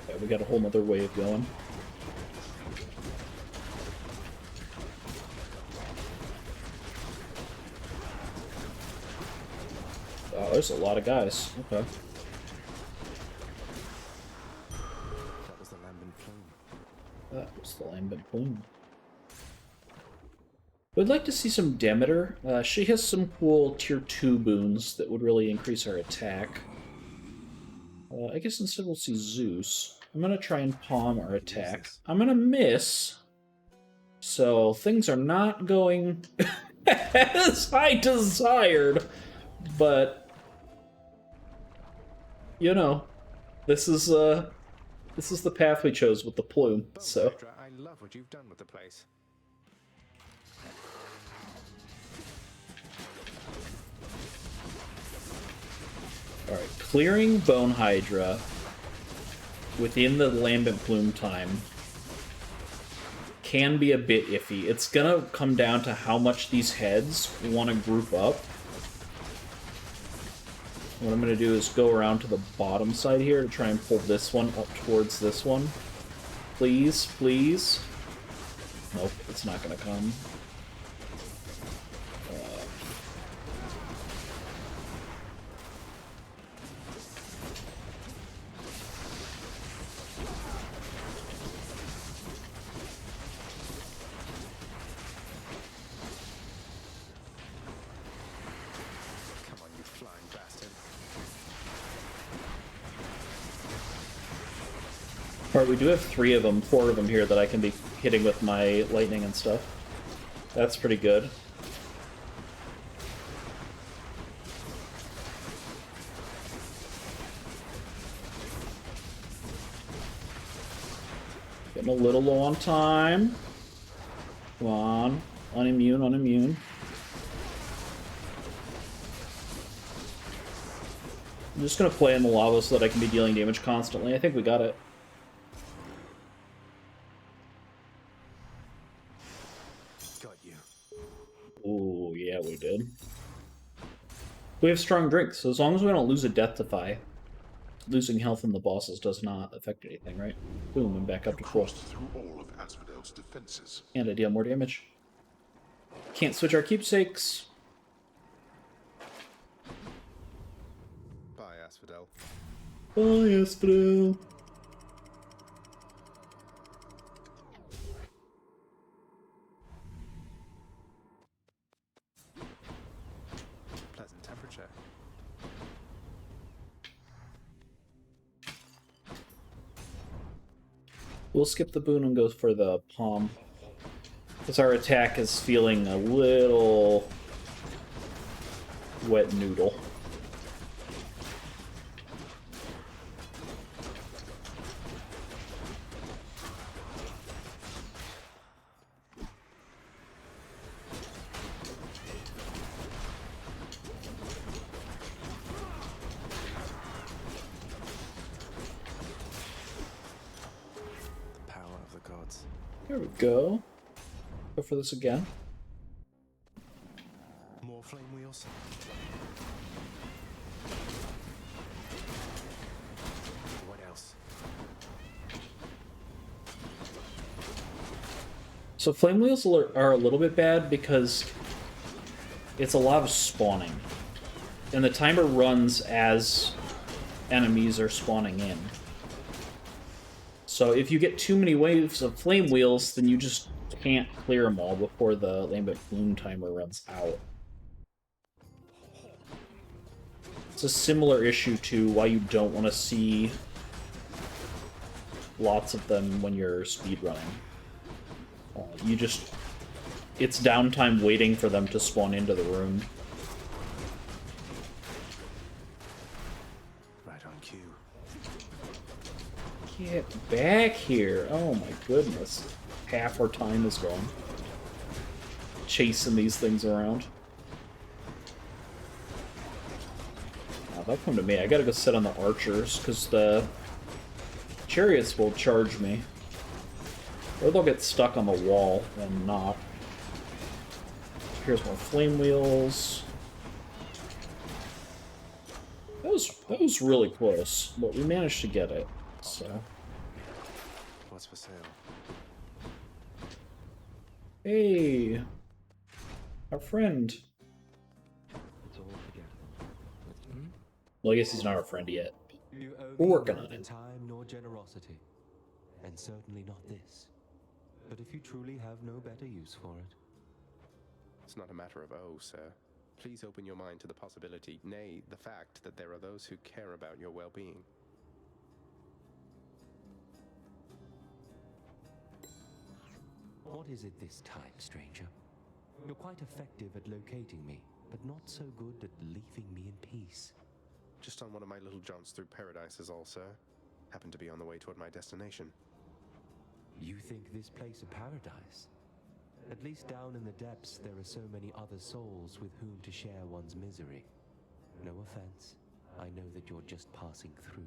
[SPEAKER 1] Yeah, we got a whole nother way of going. Oh, there's a lot of guys. Okay.
[SPEAKER 3] That was the lambent plume.
[SPEAKER 1] That was the lambent plume. We'd like to see some Demeter. She has some cool tier 2 boons that would really increase our attack. I guess instead we'll see Zeus. I'm going to try and palm our attack. I'm going to miss. So things are not going as I desired. But, you know, this is the path we chose with the plume, so...
[SPEAKER 3] I love what you've done with the place.
[SPEAKER 1] Alright, clearing Bone Hydra within the Lambent Plume time can be a bit iffy. It's gonna come down to how much these heads want to group up. What I'm gonna do is go around to the bottom side here to try and pull this one up towards this one. Please, please. Nope, it's not gonna come. Alright, we do have 4 of them here that I can be hitting with my lightning and stuff. That's pretty good. Getting a little low on time. Come on. Unimmune, unimmune. I'm just gonna play in the lava so that I can be dealing damage constantly. I think we got it. Ooh, yeah, we did. We have strong drinks, so as long as we don't lose a death defy, losing health in the bosses does not affect anything, right? Boom, and back up to full.
[SPEAKER 4] Through all of Asphodel's defenses.
[SPEAKER 1] And I deal more damage. Can't switch our keepsakes.
[SPEAKER 3] Bye, Asphodel.
[SPEAKER 1] Bye, Asphodel.
[SPEAKER 3] Pleasant temperature.
[SPEAKER 1] We'll skip the boon and go for the palm. Because our attack is feeling a little wet noodle. There we go. Go for this again.
[SPEAKER 3] More flame wheels. What else?
[SPEAKER 1] So flame wheels are a little bit bad because it's a lot of spawning. And the timer runs as enemies are spawning in. So if you get too many waves of flame wheels, then you just can't clear them all before the Lambent Bloom timer runs out. It's a similar issue to why you don't want to see lots of them when you're speedrunning. You just... It's downtime waiting for them to spawn into the room.
[SPEAKER 3] Right on cue.
[SPEAKER 1] Get back here! Oh my goodness. Half our time is gone. Chasing these things around. Now, they'll come to me. I gotta go sit on the archers, because the chariots will charge me. Or they'll get stuck on the wall and not. Here's more flame wheels. That was really close, but we managed to get it, so.
[SPEAKER 3] What's for sale?
[SPEAKER 1] Hey! Our friend.
[SPEAKER 19] It's all together.
[SPEAKER 1] Well, I guess he's not our friend yet.
[SPEAKER 19] You owe
[SPEAKER 1] We're
[SPEAKER 19] me
[SPEAKER 1] working on
[SPEAKER 19] neither
[SPEAKER 1] it.
[SPEAKER 19] time nor generosity, and certainly not this. But if you truly have no better use for it,
[SPEAKER 3] It's not a matter of oh, sir. Please open your mind to the possibility, nay, the fact that there are those who care about your well-being.
[SPEAKER 19] what is it this time, stranger? You're quite effective at locating me, but not so good at leaving me in peace.
[SPEAKER 3] Just on one of my little jaunts through paradise is all, sir. Happened to be on the way toward my destination.
[SPEAKER 19] You think this place a paradise? At least down in the depths there are so many other souls with whom to share one's misery. No offense. I know that you're just passing through.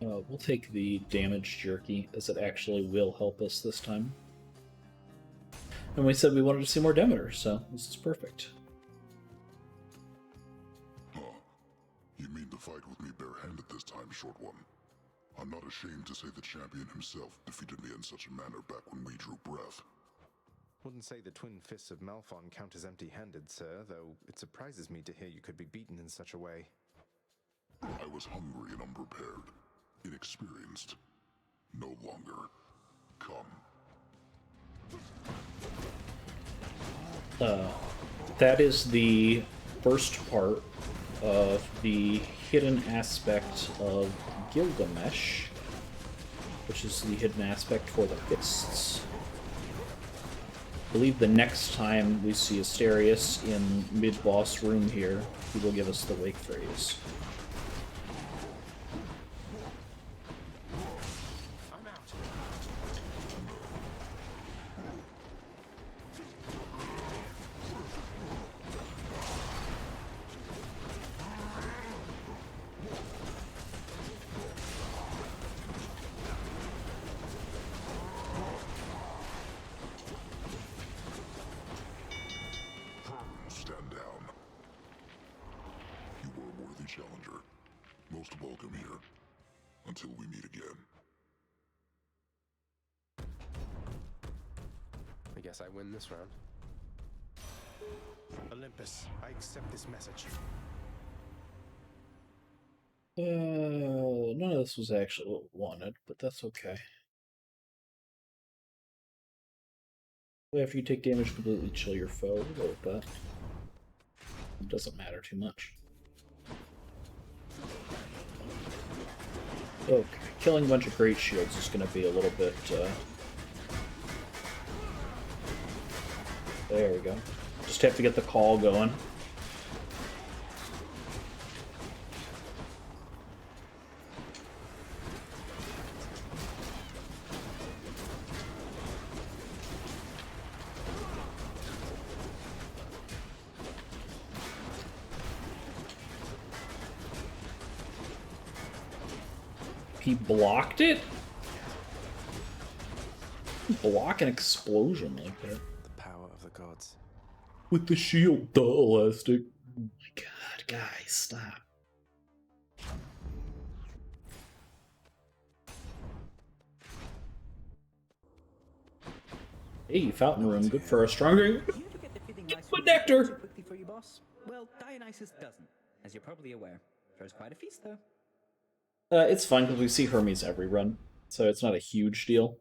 [SPEAKER 1] We'll take the damage jerky, as it actually will help us this time. And we said we wanted to see more Demeter, so this is perfect.
[SPEAKER 4] Huh. You mean to fight with me barehanded this time, short one? I'm not ashamed to say the champion himself defeated me in such a manner back when we drew breath.
[SPEAKER 3] Wouldn't say the twin fists of Malphon count as empty-handed, sir, though it surprises me to hear you could be beaten in such a way.
[SPEAKER 4] I was hungry and unprepared, inexperienced. No longer. Come.
[SPEAKER 1] That is the first part of the hidden aspect of Gilgamesh, which is the hidden aspect for the fists. I believe the next time we see Asterius in mid-boss room here, he will give us the wake phrase.
[SPEAKER 4] Stand down. You were a worthy challenger. Most welcome here. Until we meet again.
[SPEAKER 3] I guess I win this round. Olympus, I accept this message.
[SPEAKER 1] None of this was actually what we wanted, but that's okay. After you take damage, completely chill your foe. We'll go with that. It doesn't matter too much. Okay, killing a bunch of great shields is going to be a little bit, There we go. Just have to get the call going. He blocked it? Block an explosion like that.
[SPEAKER 3] The power of the gods.
[SPEAKER 1] With the shield, TheElastic. Oh my god, guys, stop. Hey, fountain room, good for a stronger. Get the nectar!
[SPEAKER 8] well, Dionysus doesn't, as you're probably aware. Throws quite a feast, though.
[SPEAKER 1] It's fine because we see Hermes every run, so it's not a huge deal.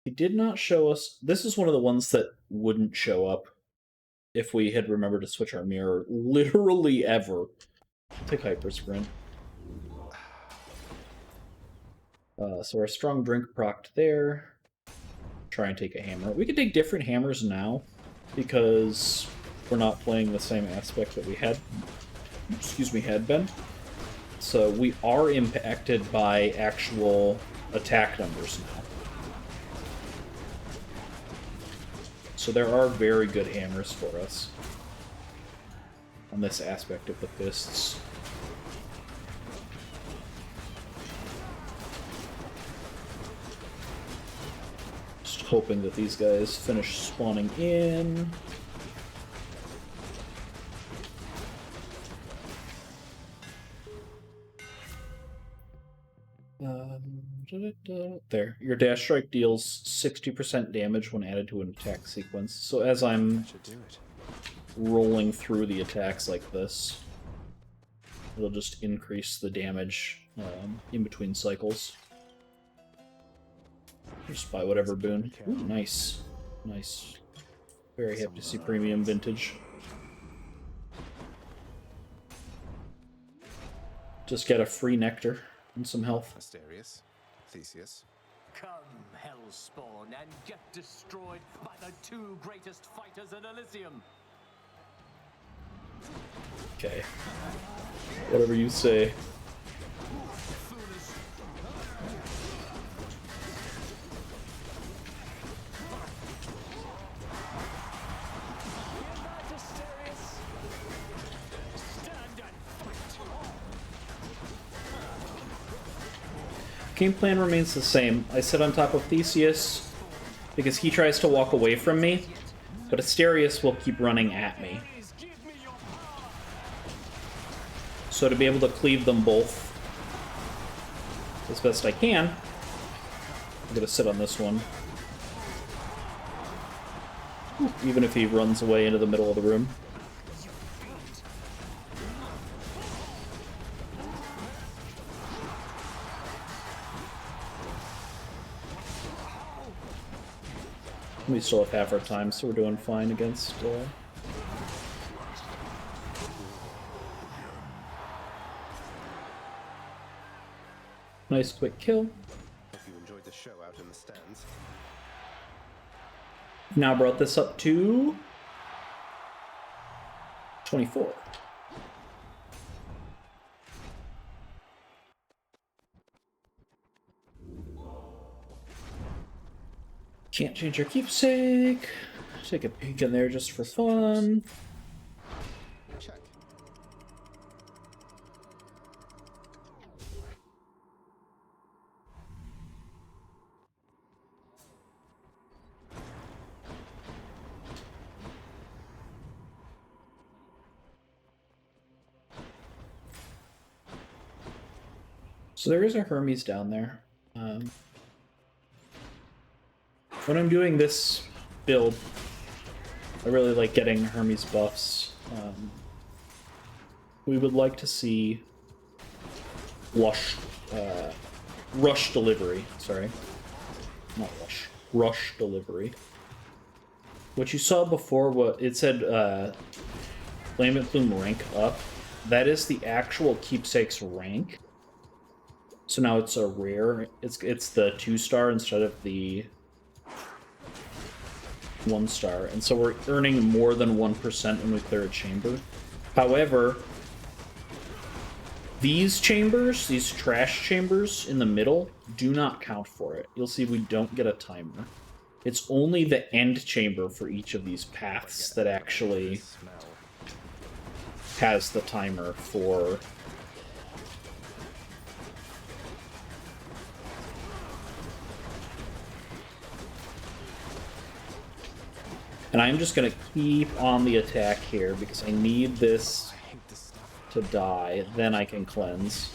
[SPEAKER 1] He did not show us... This is one of the ones that wouldn't show up if we had remembered to switch our mirror literally ever. Take Hyper Sprint. So our strong drink procced there. Try and take a hammer. We could take different hammers now because we're not playing the same aspect that we had been. So we are impacted by actual attack numbers now. So there are very good hammers for us on this aspect of the fists. Just hoping that these guys finish spawning in. There. Your dash strike deals 60% damage when added to an attack sequence. So as I'm rolling through the attacks like this, it'll just increase the damage in between cycles. Just buy whatever boon. Ooh, nice. Nice. Very happy to see premium vintage. Just get a free nectar and some health.
[SPEAKER 3] Asterius, Theseus.
[SPEAKER 10] Come, Hellspawn, and get destroyed by the two greatest fighters in Elysium.
[SPEAKER 1] Okay. Whatever you say. Game plan remains the same. I sit on top of Theseus because he tries to walk away from me, but Asterius will keep running at me. So to be able to cleave them both as best I can, I'm gonna sit on this one. Even if he runs away into the middle of the room. We still have half our time, so we're doing fine against... Nice quick kill.
[SPEAKER 3] Hope you enjoyed the show out in the stands.
[SPEAKER 1] Now brought this up to 24. Can't change our keepsake. Take a peek in there just for fun.
[SPEAKER 3] Check.
[SPEAKER 1] So there is a Hermes down there. When I'm doing this build, I really like getting Hermes buffs. We would like to see rush delivery. Sorry, not rush. Rush delivery. What you saw before, what it said, Flaming Plume rank up. That is the actual keepsake's rank. So now it's a rare. It's the 2-star instead of the 1-star, and so we're earning more than 1% when we clear a chamber. However, these chambers, these trash chambers in the middle, do not count for it. You'll see we don't get a timer. It's only the end chamber for each of these paths that actually has the timer for... And I'm just going to keep on the attack here because I need this to die. Then I can cleanse.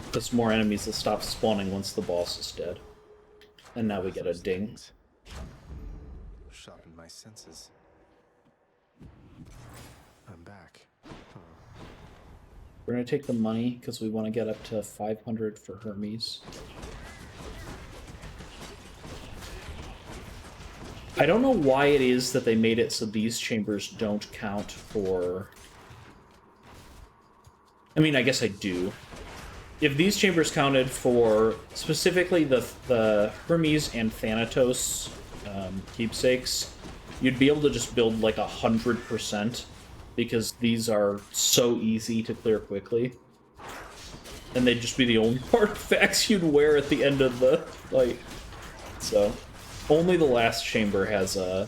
[SPEAKER 1] Because more enemies will stop spawning once the boss is dead. And now we get a ding.
[SPEAKER 3] sharpened my senses. I'm back.
[SPEAKER 1] We're gonna take the money because we want to get up to 500 for Hermes. I don't know why it is that they made it so these chambers don't count for... I mean, I guess I do. If these chambers counted for specifically the Hermes and Thanatos keepsakes, you'd be able to just build like 100% because these are so easy to clear quickly. And they'd just be the only artifacts you'd wear at the end of the fight. So, only the last chamber has the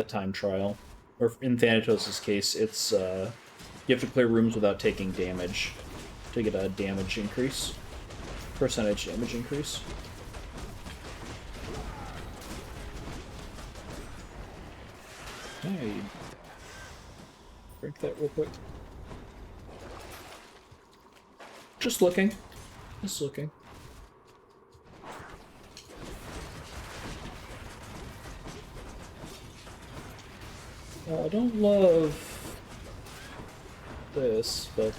[SPEAKER 1] time trial. Or in Thanatos' case, it's you have to clear rooms without taking damage to get a damage increase. Percentage damage increase. Hey. Drink that real quick. Just looking. Just looking. I don't love this, but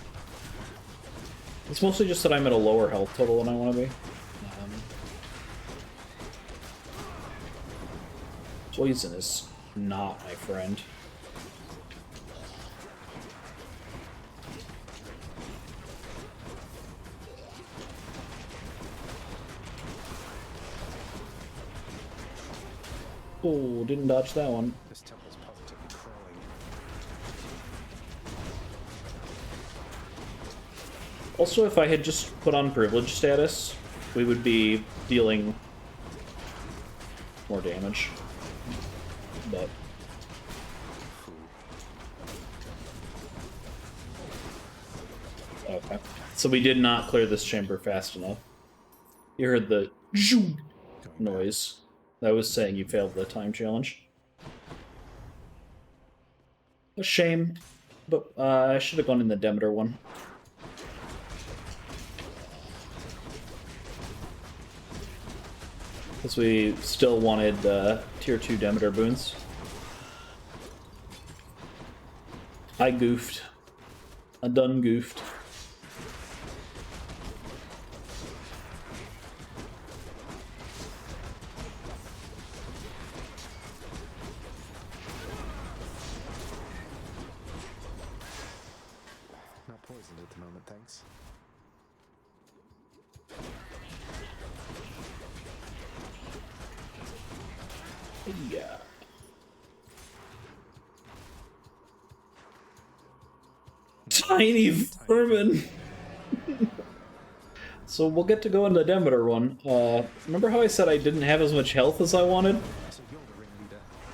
[SPEAKER 1] it's mostly just that I'm at a lower health total than I want to be. Poison is not my friend. Oh, didn't dodge that one.
[SPEAKER 3] This temple's positively crawling.
[SPEAKER 1] Also, if I had just put on privilege status, we would be dealing more damage. But okay. So we did not clear this chamber fast enough. You heard the noise. That was saying you failed the time challenge. A shame, but I should have gone in the Demeter one. Because we still wanted tier 2 Demeter boons. I goofed. I done goofed.
[SPEAKER 3] Not poisoned at the moment, thanks.
[SPEAKER 1] Yeah. Tiny vermin. So we'll get to go into the Demeter one. Remember how I said I didn't have as much health as I wanted?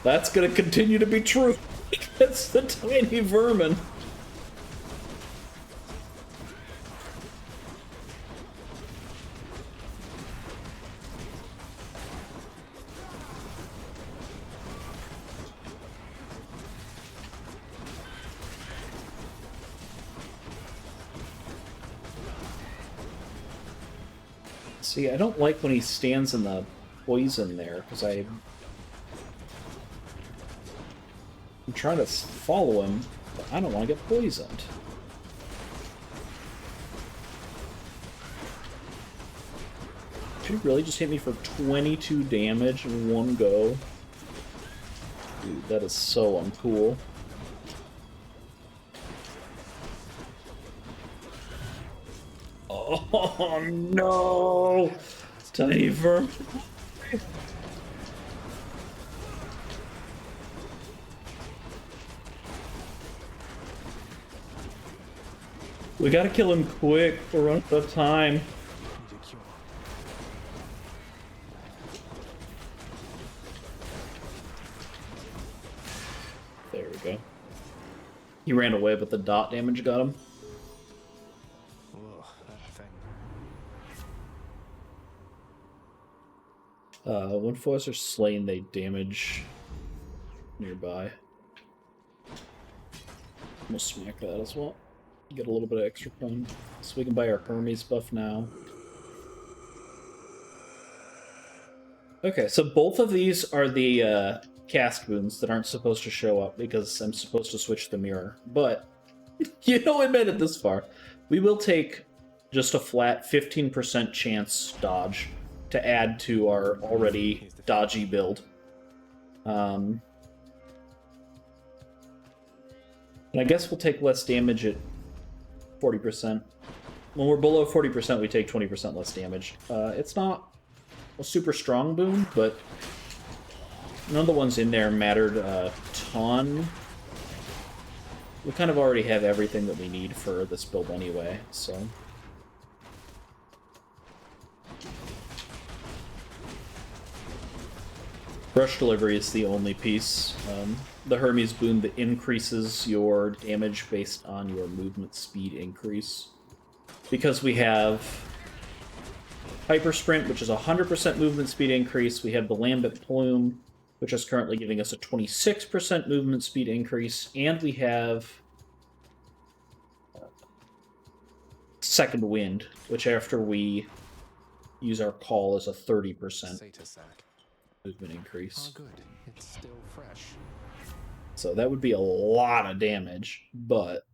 [SPEAKER 1] That's gonna continue to be true. It's the tiny vermin. See, I don't like when he stands in the poison there, because I'm trying to follow him, but I don't want to get poisoned. Did he really just hit me for 22 damage in one go? Dude, that is so uncool. Oh no! Tiny vermin. We gotta kill him quick, we're running out of time. There we go. He ran away, but the dot damage got him. When foes are slain, they damage nearby. We'll smack that as well. Get a little bit of extra fun. So we can buy our Hermes buff now. Okay, so both of these are the cast wounds that aren't supposed to show up because I'm supposed to switch the mirror. But you know, I made it this far. We will take just a flat 15% chance dodge to add to our already dodgy build. And I guess we'll take less damage at 40%. When we're below 40%, we take 20% less damage. It's not a super strong boon, but none of the ones in there mattered a ton. We kind of already have everything that we need for this build anyway, so... Rush Delivery is the only piece. The Hermes boon that increases your damage based on your movement speed increase. Because we have Hyper Sprint, which is a 100% movement speed increase. We have the Lambent Plume, which is currently giving us a 26% movement speed increase. And we have Second Wind, which after we use our call is a 30% movement increase.
[SPEAKER 3] Oh, good. It's still fresh.
[SPEAKER 1] So that would be a lot of damage, but...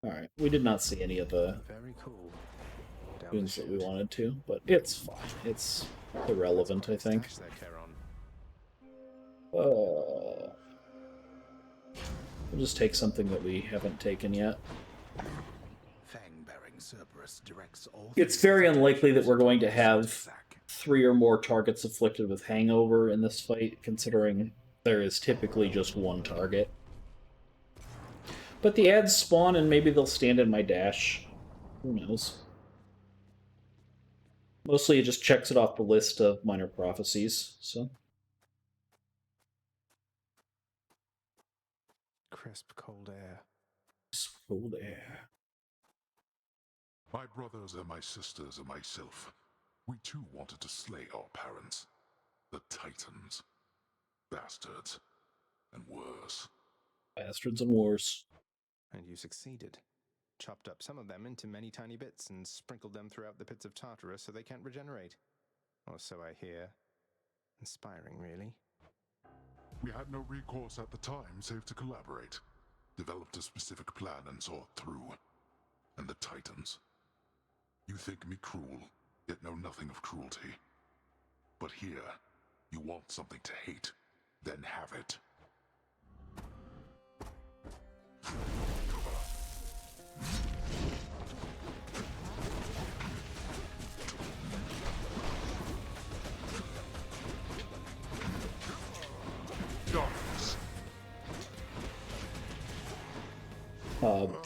[SPEAKER 1] Alright, we did not see any of the boons that we wanted to, but it's fine. It's irrelevant, I think. We'll just take something that we haven't taken yet. It's very unlikely that we're going to have 3 or more targets afflicted with Hangover in this fight, considering there is typically just one target. But the ads spawn and maybe they'll stand in my dash. Who knows? Mostly it just checks it off the list of minor prophecies, so...
[SPEAKER 3] Crisp, cold air.
[SPEAKER 1] Crisp, cold air.
[SPEAKER 4] My brothers and my sisters and myself, we too wanted to slay our parents. The Titans. Bastards. And worse.
[SPEAKER 1] Bastards and worse.
[SPEAKER 3] And you succeeded. Chopped up some of them into many tiny bits and sprinkled them throughout the pits of Tartarus so they can't regenerate. Or so I hear. Inspiring, really.
[SPEAKER 4] We had no recourse at the time save to collaborate. Developed a specific plan and saw it through. And the Titans. You think me cruel, yet know nothing of cruelty. But here, you want something to hate, then have it.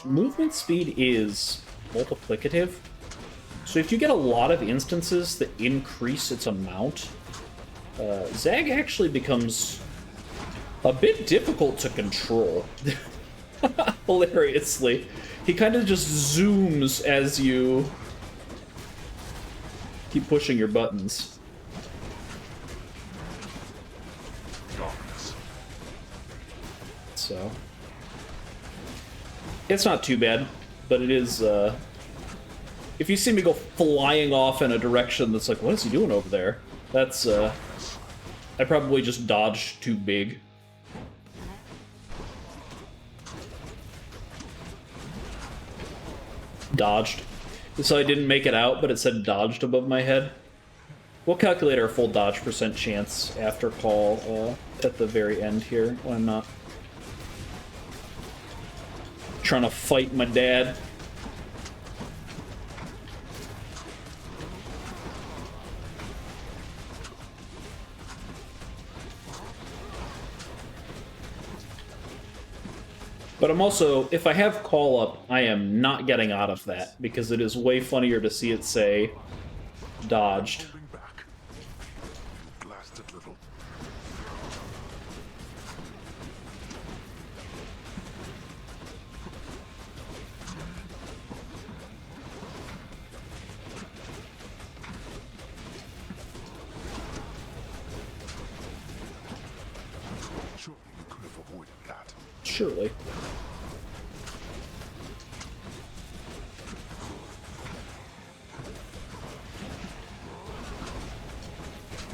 [SPEAKER 1] Movement speed is multiplicative. So if you get a lot of instances that increase its amount, Zag actually becomes a bit difficult to control. Hilariously. He kind of just zooms as you keep pushing your buttons. So... it's not too bad, but it is, if you see me go flying off in a direction that's like, what is he doing over there? That's, I probably just dodged too big. Dodged. So I didn't make it out, but it said dodged above my head. We'll calculate our full dodge % chance after call, at the very end here, when I'm not trying to fight my dad. But I'm also, if I have call up, I am not getting out of that, because it is way funnier to see it say dodged. Surely.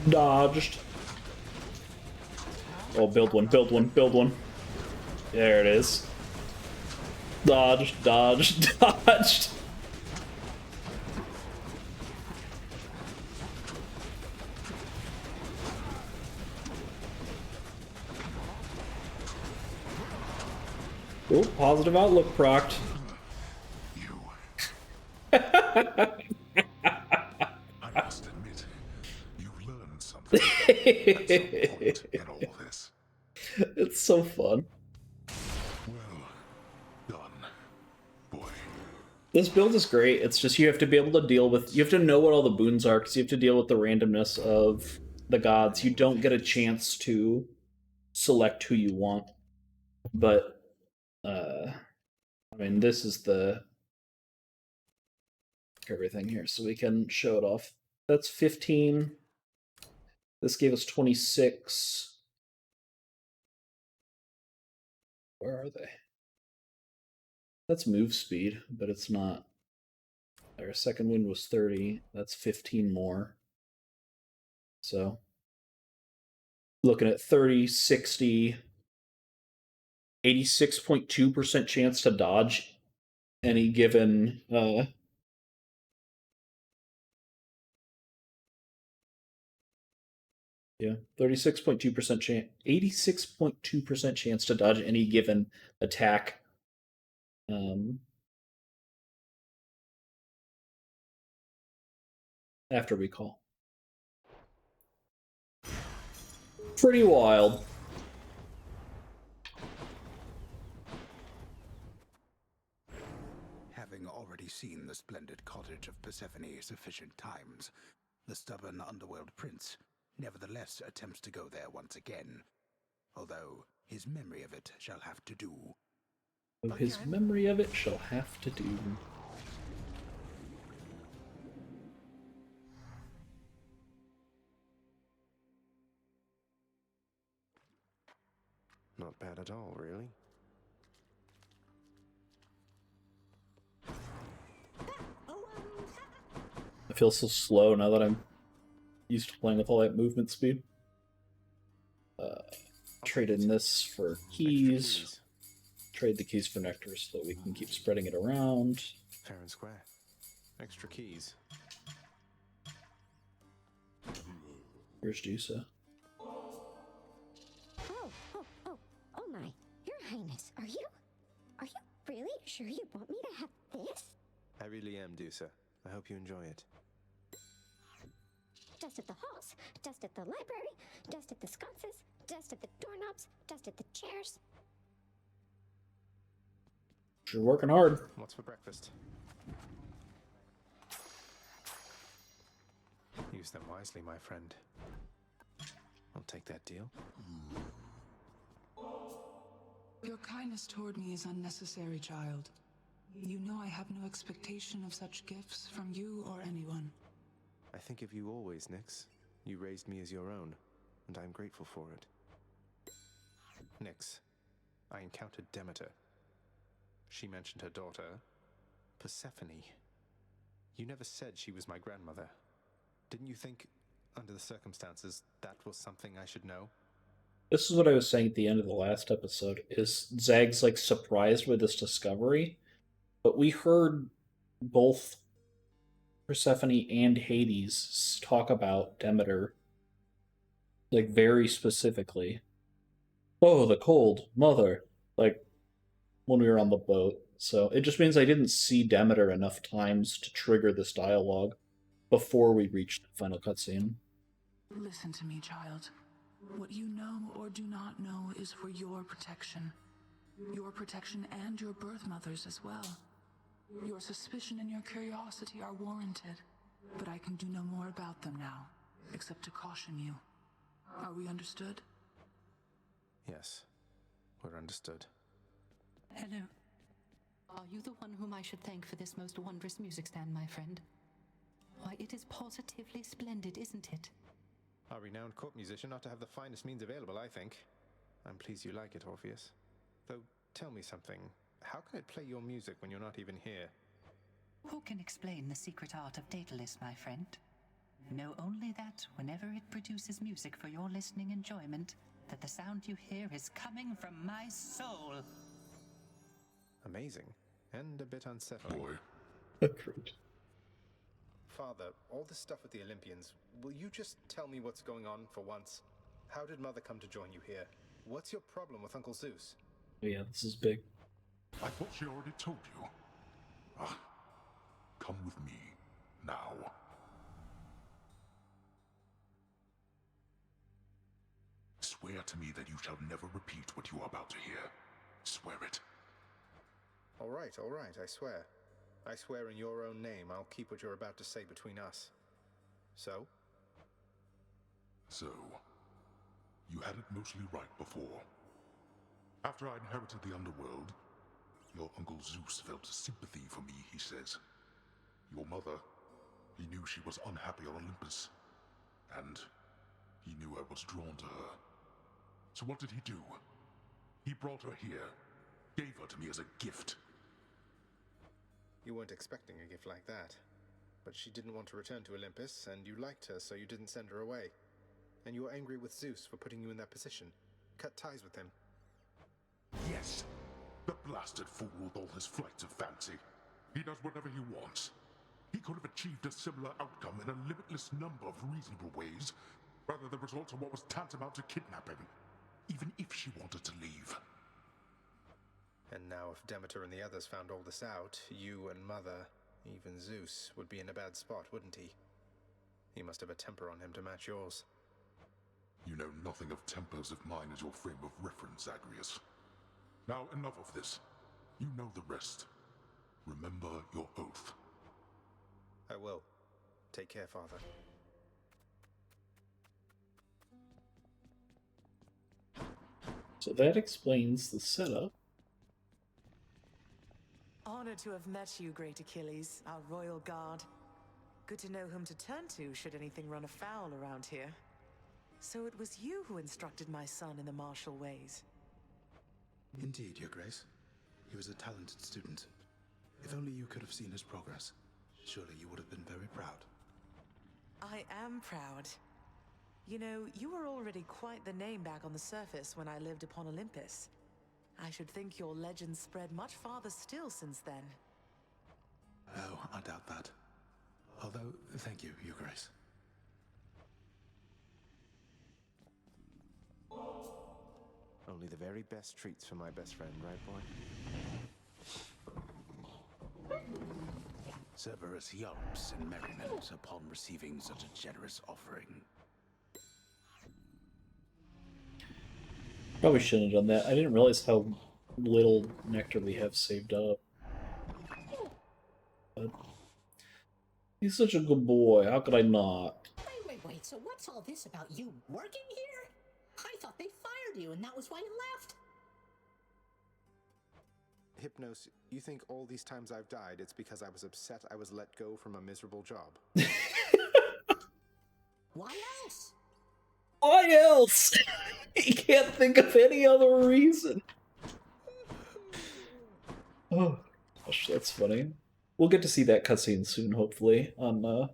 [SPEAKER 1] Dodged. Oh, build one, build one, build one. There it is. Dodged, dodged, dodged. Oh, positive outlook procced.
[SPEAKER 4] I must admit, you've learned something at some point in all this.
[SPEAKER 1] It's so fun.
[SPEAKER 4] Well done, boy.
[SPEAKER 1] This build is great. It's just you have to be able to deal with... You have to know what all the boons are, because you have to deal with the randomness of the gods. You don't get a chance to select who you want. But, I mean, this is the... everything here, so we can show it off. That's 15. This gave us 26. Where are they? That's move speed, but it's not. Our second wind was 30. That's 15 more. So, looking at 30, 60, 86.2% chance to dodge any given yeah, 36.2% chance, 86.2% chance to dodge any given attack. After recall. Pretty wild.
[SPEAKER 11] Having already seen the splendid cottage of Persephone sufficient times, the stubborn underworld prince nevertheless attempts to go there once again, although his memory of it shall have to do.
[SPEAKER 1] His memory of it shall have to do.
[SPEAKER 3] Not bad at all, really.
[SPEAKER 1] I feel so slow now that I'm used to playing with all that movement speed. Trade in this for keys. Trade the keys for nectar so that we can keep spreading it around.
[SPEAKER 3] Fair and square. Extra keys.
[SPEAKER 1] Here's Jusa.
[SPEAKER 12] Oh my. Your Highness, are you really sure you want me to have this?
[SPEAKER 3] I really am, Dusa. I hope you enjoy it.
[SPEAKER 12] Dust at the halls, dust at the library, dust at the sconces, dust at the doorknobs, dust at the chairs.
[SPEAKER 1] You're working hard.
[SPEAKER 3] What's for breakfast? Use them wisely, my friend. I'll take that deal.
[SPEAKER 13] Your kindness toward me is unnecessary, child. You know I have no expectation of such gifts from you or anyone.
[SPEAKER 3] I think of you always, Nyx. You raised me as your own, and I'm grateful for it. Nyx, I encountered Demeter. She mentioned her daughter, Persephone. You never said she was my grandmother. Didn't you think, under the circumstances, that was something I should know?
[SPEAKER 1] This is what I was saying at the end of the last episode, is Zag's like surprised with this discovery, but we heard both Persephone and Hades talk about Demeter like very specifically. Oh, the cold mother, like when we were on the boat. So it just means I didn't see Demeter enough times to trigger this dialogue before we reached the final cutscene.
[SPEAKER 13] Listen to me, child. What you know or do not know is for your protection. Your protection and your birth mother's as well. Your suspicion and your curiosity are warranted, but I can do no more about them now, except to caution you. Are we understood?
[SPEAKER 3] Yes, we're understood.
[SPEAKER 14] Hello. Are you the one whom I should thank for this most wondrous music stand, my friend? Why, it is positively splendid, isn't it?
[SPEAKER 3] Our renowned court musician ought to have the finest means available, I think. I'm pleased you like it, Orpheus. Though, tell me something. How can it play your music when you're not even here?
[SPEAKER 14] Who can explain the secret art of Daedalus, my friend? Know only that whenever it produces produces music for your listening enjoyment, that the sound you hear is coming from my soul.
[SPEAKER 3] Amazing. And a bit unsettling.
[SPEAKER 1] Agreed.
[SPEAKER 3] Father, all this stuff with the Olympians, will you just tell me what's going on for once? How did Mother come to join you here? What's your problem with Uncle Zeus?
[SPEAKER 1] Oh yeah, this is big.
[SPEAKER 4] I thought she already told you. Ah, come with me, now. Swear to me that you shall never repeat what you are about to hear. Swear it.
[SPEAKER 3] All right, I swear. I swear in your own name I'll keep what you're about to say between us. So?
[SPEAKER 4] So, you had it mostly right before. After I inherited the underworld, your Uncle Zeus felt sympathy for me, he says. Your mother, he knew she was unhappy on Olympus, and he knew I was drawn to her. So what did he do? He brought her here, gave her to me as a gift.
[SPEAKER 3] You weren't expecting a gift like that. But she didn't want to return to Olympus, and you liked her, so you didn't send her away. And you were angry with Zeus for putting you in that position. Cut ties with him.
[SPEAKER 4] Yes, the blasted fool with all his flights of fancy. He does whatever he wants. He could have achieved a similar outcome in a limitless number of reasonable ways, rather the result of what was tantamount to kidnapping, even if she wanted to leave.
[SPEAKER 3] And now if Demeter and the others found all this out, you and Mother, even Zeus, would be in a bad spot, wouldn't he? He must have a temper on him to match yours.
[SPEAKER 4] You know nothing of tempers if mine is your frame of reference, Zagreus. Now enough of this. You know the rest. Remember your oath.
[SPEAKER 3] I will. Take care, Father.
[SPEAKER 1] So that explains the setup.
[SPEAKER 16] Honored to have met you, great Achilles, our royal guard. Good to know whom to turn to should anything run afoul around here. So it was you who instructed my son in the martial ways.
[SPEAKER 11] Indeed, Your Grace. He was a talented student. If only you could have seen his progress, surely you would have been very proud.
[SPEAKER 16] I am proud. You know, you were already quite the name back on the surface when I lived upon Olympus. I should think your legend spread much farther still since then.
[SPEAKER 11] Oh, I doubt that. Although, thank you, Your Grace.
[SPEAKER 3] Only the very best treats for my best friend, right, boy?
[SPEAKER 11] Cerberus yelps in merriment upon receiving such a generous offering.
[SPEAKER 1] Probably shouldn't have done that. I didn't realize how little nectar we have saved up. But he's such a good boy. How could I not?
[SPEAKER 15] Wait. So what's all this about you working here? I thought they fired you and that was why you left.
[SPEAKER 3] Hypnos, you think all these times I've died, it's because I was upset I was let go from a miserable job?
[SPEAKER 15] Why else?
[SPEAKER 1] Why else? He can't think of any other reason. Oh, gosh, that's funny. We'll get to see that cutscene soon, hopefully, on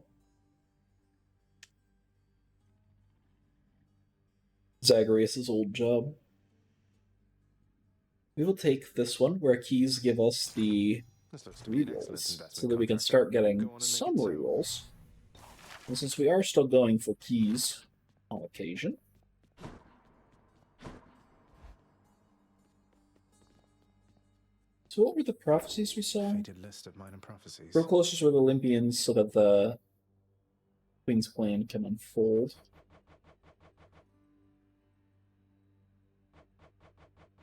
[SPEAKER 1] Zagreus' old job. We will take this one, where keys give us the rerolls, so that we can start getting some rerolls. And since we are still going for keys on occasion, so what were the prophecies we saw?
[SPEAKER 3] Fated list of minor prophecies.
[SPEAKER 1] Grow closer to the Olympians so that the Queen's plan can unfold.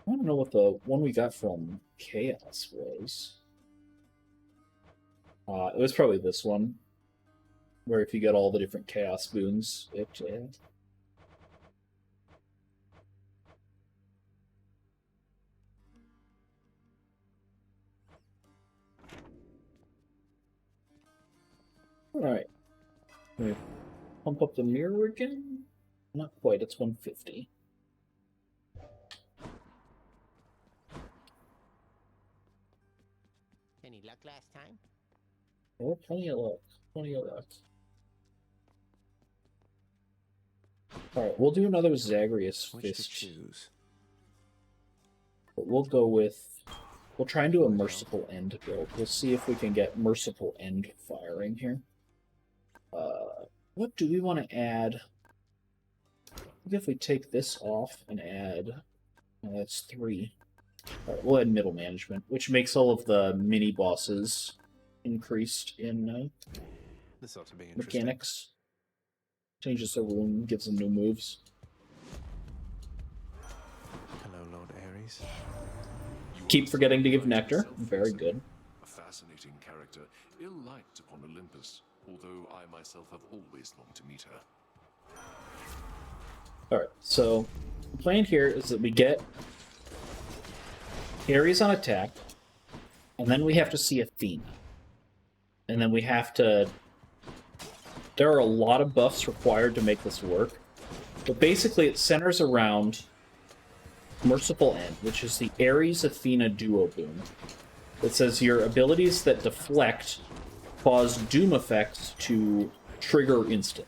[SPEAKER 1] I don't know what the one we got from Chaos was. It was probably this one, where if you get all the different Chaos boons, it Alright. Pump up the mirror again? Not quite, it's 150.
[SPEAKER 2] Any luck last time?
[SPEAKER 1] Oh, plenty of luck. Plenty of luck. Alright, we'll do another Zagreus
[SPEAKER 3] Which to
[SPEAKER 1] Fist.
[SPEAKER 3] choose?
[SPEAKER 1] But we'll go with... We'll try and do a Merciful End build. We'll see if we can get Merciful End firing here. What do we want to add? I think if we take this off and add... Oh, that's 3. Alright, we'll add Middle Management, which makes all of the mini-bosses increased in
[SPEAKER 3] This ought to be interesting.
[SPEAKER 1] mechanics. Changes the room, gives them new moves.
[SPEAKER 3] Hello, Lord Ares.
[SPEAKER 1] Keep forgetting to give Nectar. Very good.
[SPEAKER 5] A fascinating character, ill-liked upon Olympus, although I myself have always longed to meet her.
[SPEAKER 1] Alright, so the plan here is that we get Ares on attack, and then we have to see Athena. And then we have to... There are a lot of buffs required to make this work, but basically it centers around Merciful End, which is the Ares-Athena duo boom. It says your abilities that deflect cause doom effects to trigger instantly.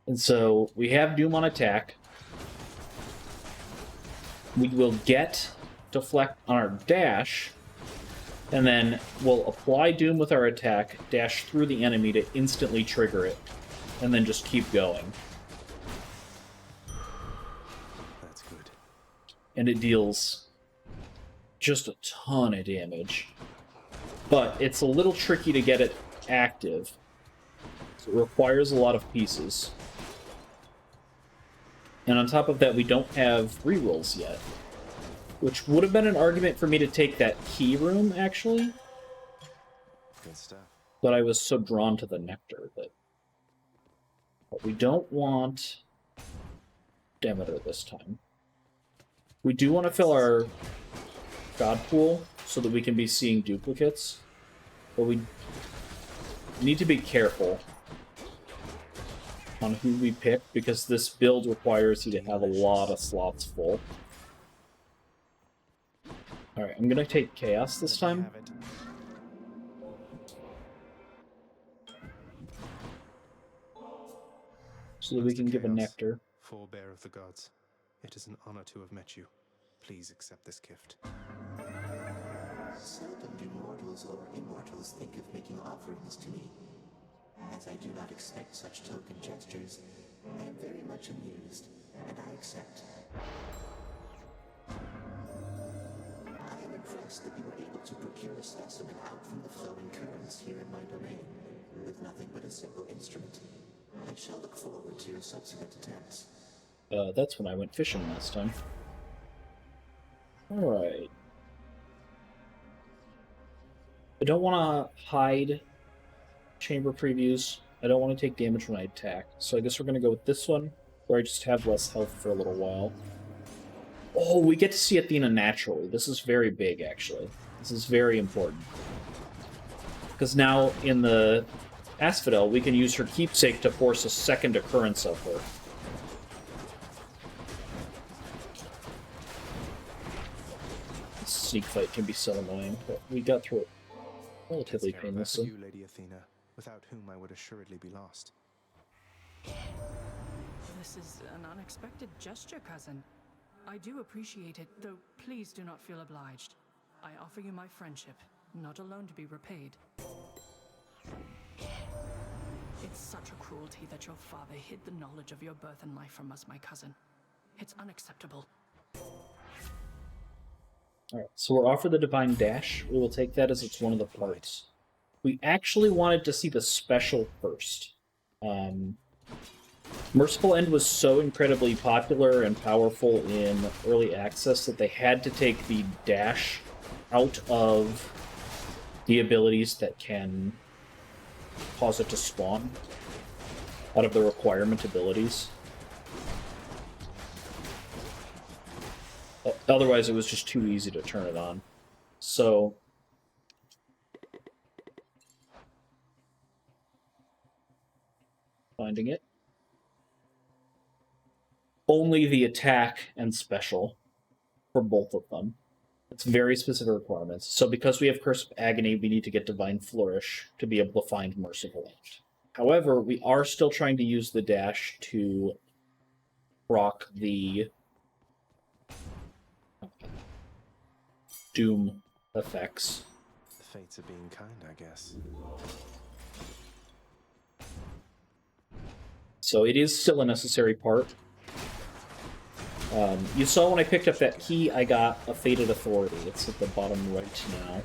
[SPEAKER 1] And so we have Doom on attack. We will get deflect on our dash, and then we'll apply Doom with our attack, dash through the enemy to instantly trigger it, and then just keep going.
[SPEAKER 3] That's good.
[SPEAKER 1] And it deals just a ton of damage. But it's a little tricky to get it active. So it requires a lot of pieces. And on top of that, we don't have rerolls yet. Which would have been an argument for me to take that key room, actually.
[SPEAKER 3] Good stuff.
[SPEAKER 1] But I was so drawn to the nectar that... But we don't want Demeter this time. We do want to fill our God pool so that we can be seeing duplicates. But we need to be careful on who we pick, because this build requires you to have a lot of slots full. Alright, I'm gonna take Chaos this time. So that we can give a Nectar.
[SPEAKER 3] Forebear of the gods, it is an honor to have met you. Please accept this gift.
[SPEAKER 17] Seldom do mortals or immortals think of making offerings to me. As I do not expect such token gestures, I am very much amused, and I accept. I am impressed that you were able to procure a specimen out from the flowing currents here in my domain, with nothing but a simple instrument. I shall look forward to your subsequent attempts.
[SPEAKER 1] That's when I went fishing last time. Alright. I don't want to hide chamber previews. I don't want to take damage when I attack. So I guess we're going to go with this one, where I just have less health for a little while. Oh, we get to see Athena naturally. This is very big, actually. This is very important. Because now, in the Asphodel, we can use her keepsake to force a second occurrence of her. This sneak fight can be so annoying, but we got through it relatively painlessly.
[SPEAKER 3] You, Lady Athena, without whom I would assuredly be lost.
[SPEAKER 13] This is an unexpected gesture, cousin. I do appreciate it, though please do not feel obliged. I offer you my friendship, not alone to be repaid. It's such a cruelty that your father hid the knowledge of your birth and life from us, my cousin. It's unacceptable.
[SPEAKER 1] Alright, so we're offered the Divine Dash. We will take that as it's one of the parts. We actually wanted to see the special first. Merciful End was so incredibly popular and powerful in early access that they had to take the dash out of the abilities that can cause it to spawn, out of the requirement abilities. Otherwise, it was just too easy to turn it on. So finding it. Only the attack and special for both of them. It's very specific requirements. So because we have Curse of Agony, we need to get Divine Flourish to be able to find Merciful End. However, we are still trying to use the dash to proc the Doom effects.
[SPEAKER 3] The fates are being kind, I guess.
[SPEAKER 1] So it is still a necessary part. You saw when I picked up that key, I got a Fated Authority. It's at the bottom right now.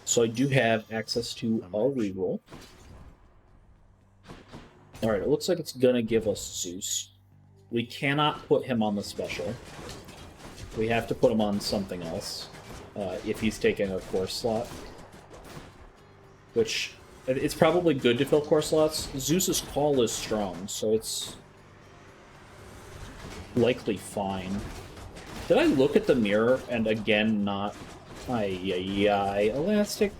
[SPEAKER 1] So I do have access to a reroll. Alright, it looks like it's gonna give us Zeus. We cannot put him on the special. We have to put him on something else. If he's taking a core slot. Which, it's probably good to fill core slots. Zeus's call is strong, so it's likely fine. Did I look at the mirror and again not... Elastic?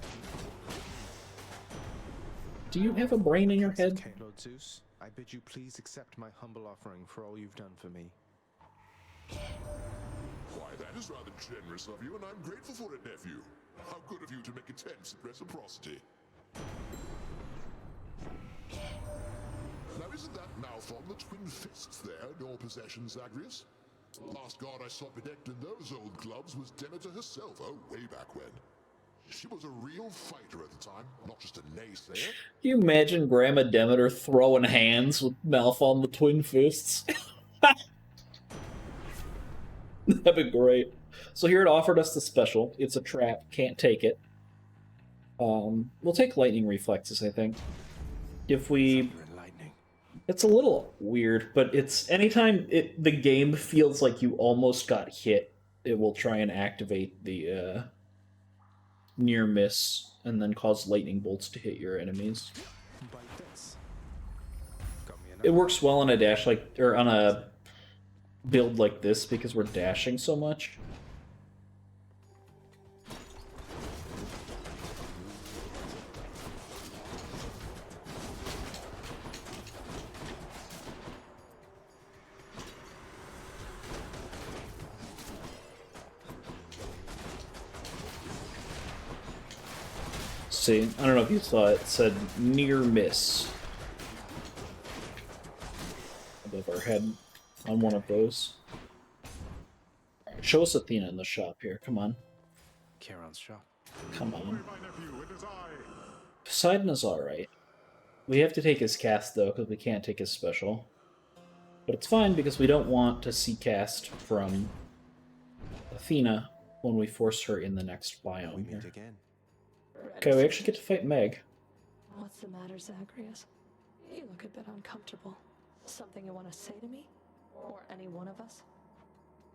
[SPEAKER 1] Do you have a brain in your head?
[SPEAKER 3] Lord Zeus, I bid you please accept my humble offering for all you've done for me.
[SPEAKER 4] Why, that is rather generous of you, and I'm grateful for it, nephew. How good of you to make attempts at reciprocity. Now, isn't that mouth on the twin fists there in your possession, Zagreus? Last god I saw bedecked in those old clubs was Demeter herself, oh, way back when. She was a real fighter at the time, not just a naysayer.
[SPEAKER 1] Can you imagine Grandma Demeter throwing hands with Malphon the twin fists? That'd be great. So here it offered us the special. It's a trap. Can't take it. We'll take lightning reflexes, I think. If we... It's a little weird, but it's... Anytime the game feels like you almost got hit, it will try and activate the near miss and then cause lightning bolts to hit your enemies. It works well on a dash or on a build like this because we're dashing so much. See, I don't know if you saw it, it said near miss above our head on one of those. Right, show us Athena in the shop here, come on.
[SPEAKER 3] Charon's shop.
[SPEAKER 1] Come on. Poseidon is alright. We have to take his cast though, because we can't take his special. But it's fine because we don't want to see cast from Athena when we force her in the next biome here. Okay, we actually get to fight Meg.
[SPEAKER 20] What's the matter, Zagreus? You look a bit uncomfortable. Something you want to say to me? Or any one of us?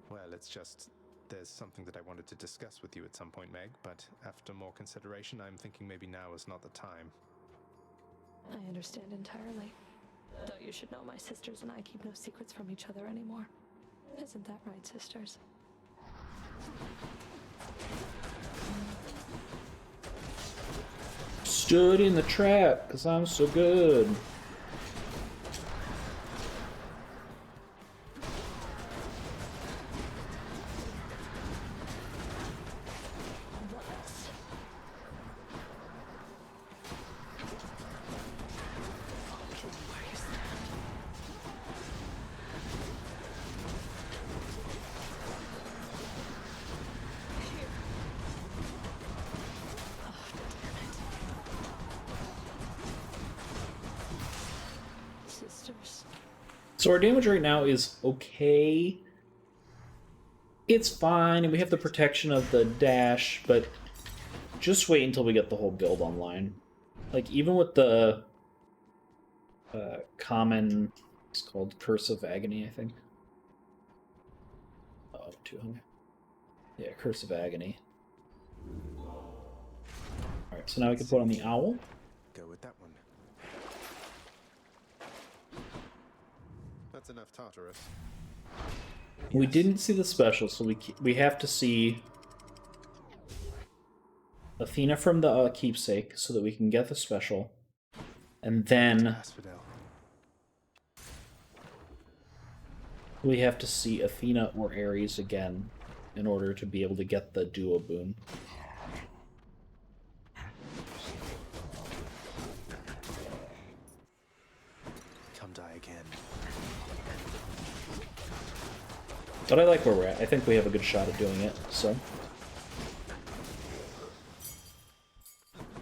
[SPEAKER 3] Well, it's just... There's something that I wanted to discuss with you at some point, Meg, but after more consideration, I'm thinking maybe now is not the time.
[SPEAKER 20] I understand entirely. Though you should know my sisters and I keep no secrets from each other anymore. Isn't that right, sisters?
[SPEAKER 1] Stood in the trap, because I'm so good. So our damage right now is okay. It's fine, and we have the protection of the dash, but just wait until we get the whole build online. Like, even with the common... It's called Curse of Agony, I think. Oh, 200. Yeah, Curse of Agony. Alright, so now we can put on the Owl.
[SPEAKER 3] Go with that one. That's enough Tartarus.
[SPEAKER 1] We didn't see the special, so we have to see Athena from the keepsake so that we can get the special. And then we have to see Athena or Ares again in order to be able to get the duo boon. But I like where we're at. I think we have a good shot at doing it, so.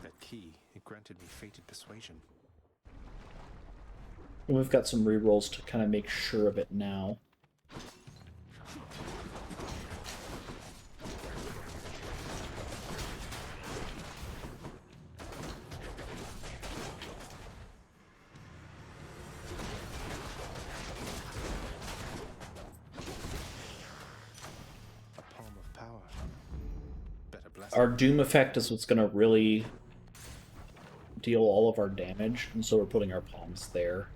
[SPEAKER 3] That key, it granted me fated persuasion.
[SPEAKER 1] And we've got some rerolls to kind of make sure of it now. Our Doom effect is what's going to really deal all of our damage, and so we're putting our palms there.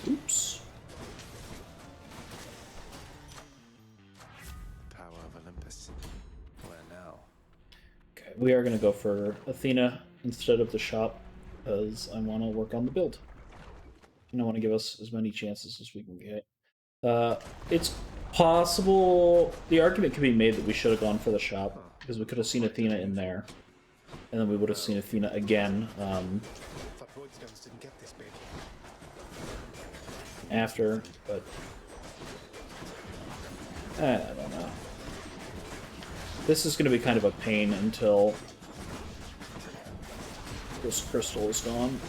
[SPEAKER 1] Oops.
[SPEAKER 3] The power of Olympus. Where now?
[SPEAKER 1] Okay, we are going to go for Athena instead of the shop, because I want to work on the build. And I want to give us as many chances as we can get. It's possible... The argument could be made that we should have gone for the shop, because we could have seen Athena in there. And then we would have seen Athena again. After, but I don't know. This is going to be kind of a pain until this crystal is gone.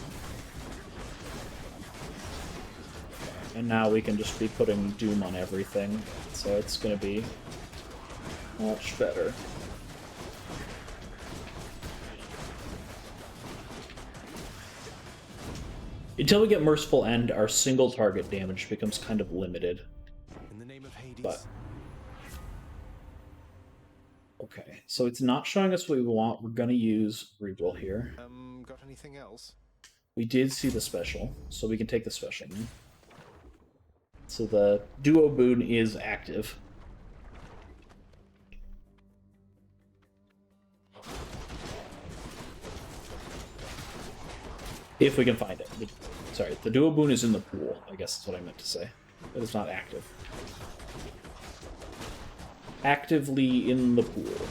[SPEAKER 1] And now we can just be putting Doom on everything, so it's going to be much better. Until we get Merciful End, our single target damage becomes kind of limited.
[SPEAKER 3] In the name of Hades.
[SPEAKER 1] But okay, so it's not showing us what we want. We're gonna use Reroll here.
[SPEAKER 3] Got anything else?
[SPEAKER 1] We did see the special, so we can take the special now. So the Duo Boon is active. If we can find it. Sorry, the Duo Boon is in the pool, I guess is what I meant to say. But it's not active. Actively in the pool.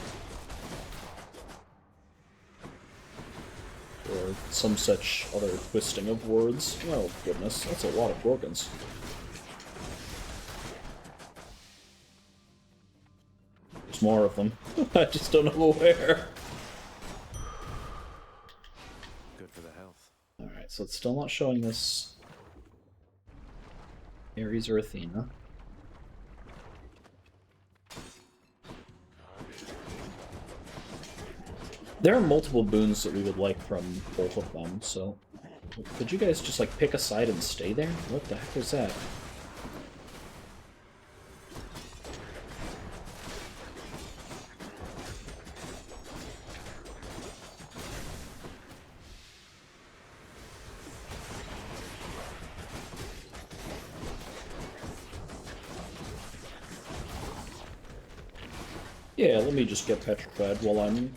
[SPEAKER 1] Or some such other twisting of words. Oh, goodness, that's a lot of Gorgons. There's more of them. I just don't know where.
[SPEAKER 3] Good for the health.
[SPEAKER 1] Alright, so it's still not showing us Ares or Athena. There are multiple boons that we would like from both of them, so could you guys just like pick a side and stay there? What the heck was that? Yeah, let me just get petrified while I'm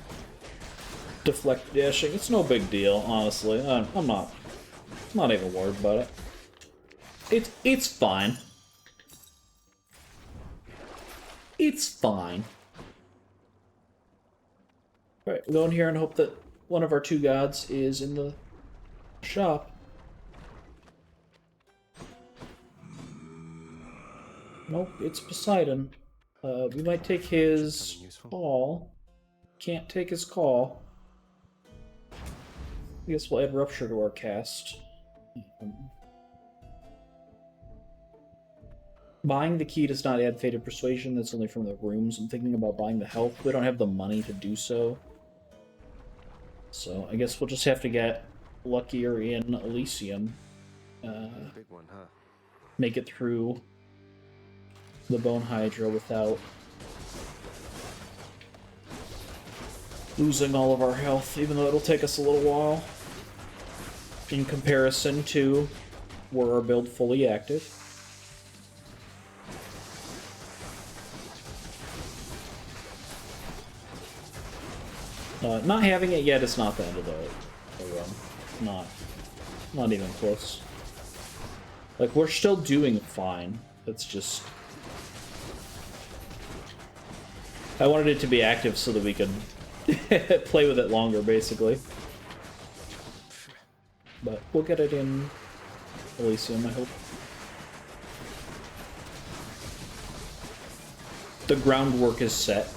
[SPEAKER 1] deflect dashing. It's no big deal, honestly. I'm not even worried about it. It's fine. It's fine. Alright, we'll go in here and hope that one of our two gods is in the shop. Nope, it's Poseidon. We might take his call. Can't take his call. I guess we'll add Rupture to our cast. Buying the key does not add Fated Persuasion, that's only from the rooms. I'm thinking about buying the health. We don't have the money to do so. So I guess we'll just have to get luckier in Elysium.
[SPEAKER 3] Big one, huh?
[SPEAKER 1] Make it through the Bone Hydra without losing all of our health, even though it'll take us a little while in comparison to were our build fully active. Not having it yet is not the end of the run. Not even close. Like, we're still doing fine. It's just... I wanted it to be active so that we could play with it longer, basically. But we'll get it in Elysium, I hope. The groundwork is set.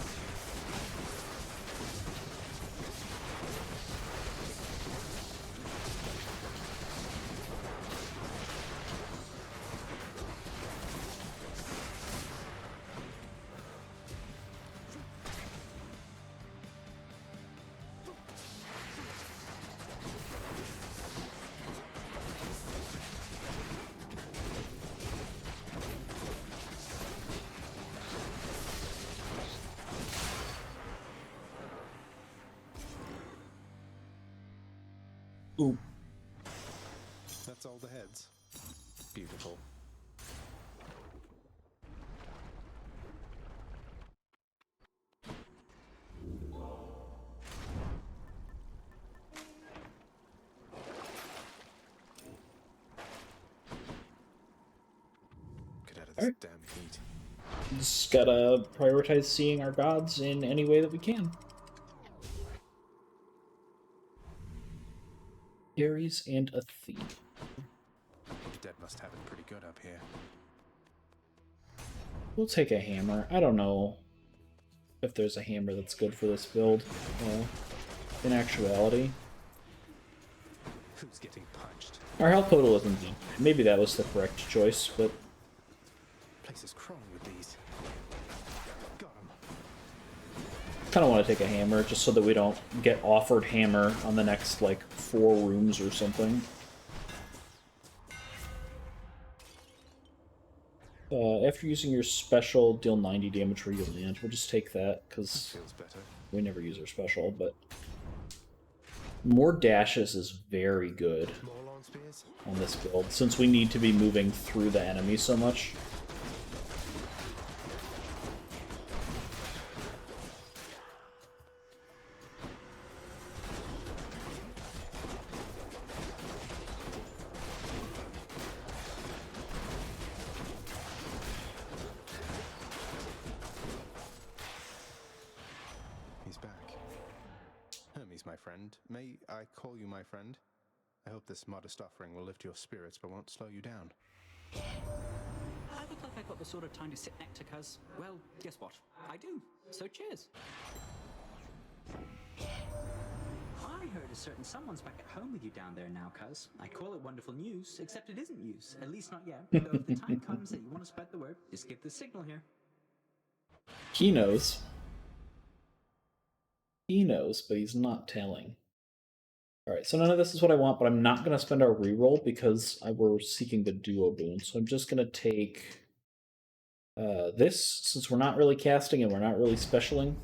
[SPEAKER 1] Ooh.
[SPEAKER 3] That's all the heads. Beautiful. Get out of this damn heat.
[SPEAKER 1] Just gotta prioritize seeing our gods in any way that we can. Ares and a thief.
[SPEAKER 3] The dead must have it pretty good up here.
[SPEAKER 1] We'll take a hammer. I don't know if there's a hammer that's good for this build, in actuality.
[SPEAKER 3] Who's getting punched?
[SPEAKER 1] Our health total isn't good. Maybe that was the correct choice, but...
[SPEAKER 3] Place is crawling with these. Got him.
[SPEAKER 1] Kind of want to take a hammer, just so that we don't get offered hammer on the next, like, 4 rooms or something. After using your special, deal 90 damage where you land. We'll just take that, because we never use our special, but... More dashes is very good on this build, since we need to be moving through the enemy so much.
[SPEAKER 3] May I call you my friend? I hope this modest offering will lift your spirits but won't slow you down.
[SPEAKER 8] I look like I've got the sort of time to sit next to Cuz. Well, guess what? I do. So cheers. I heard a certain someone's back at home with you down there now, Cuz. I call it wonderful news, except it isn't news. At least not yet. So if the time comes that you want to spread the word, just give the signal here.
[SPEAKER 1] He knows. He knows, but he's not telling. Alright, so none of this is what I want, but I'm not going to spend our reroll because we're seeking the duo boon. So I'm just going to take this, since we're not really casting and we're not really specialing,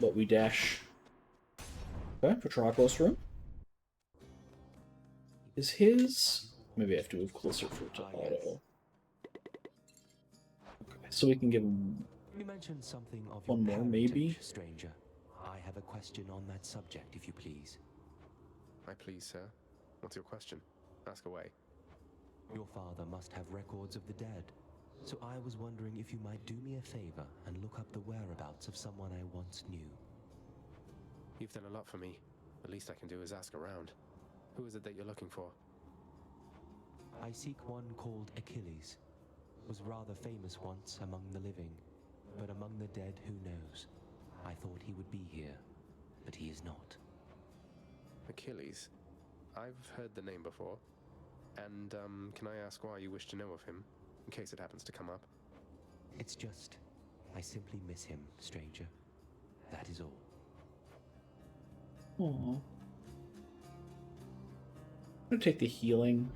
[SPEAKER 1] but we dash. Okay, Patroclus room. Is his... Maybe I have to move closer for it to auto. Okay, so we can give him
[SPEAKER 19] you mentioned something of
[SPEAKER 1] one more, maybe?
[SPEAKER 19] Stranger. I have a question on that subject, if you please.
[SPEAKER 3] I please, sir. What's your question? Ask away.
[SPEAKER 19] Your father must have records of the dead, so I was wondering if you might do me a favor and look up the whereabouts of someone I once knew.
[SPEAKER 3] You've done a lot for me. The least I can do is ask around. Who is it that you're looking for?
[SPEAKER 19] I seek one called Achilles. Was rather famous once among the living, but among the dead, who knows? I thought he would be here, but he is not.
[SPEAKER 3] Achilles? I've heard the name before. And, can I ask why you wish to know of him, in case it happens to come up?
[SPEAKER 19] It's just, I simply miss him, stranger. That is all.
[SPEAKER 1] Aww. I'm gonna take the healing.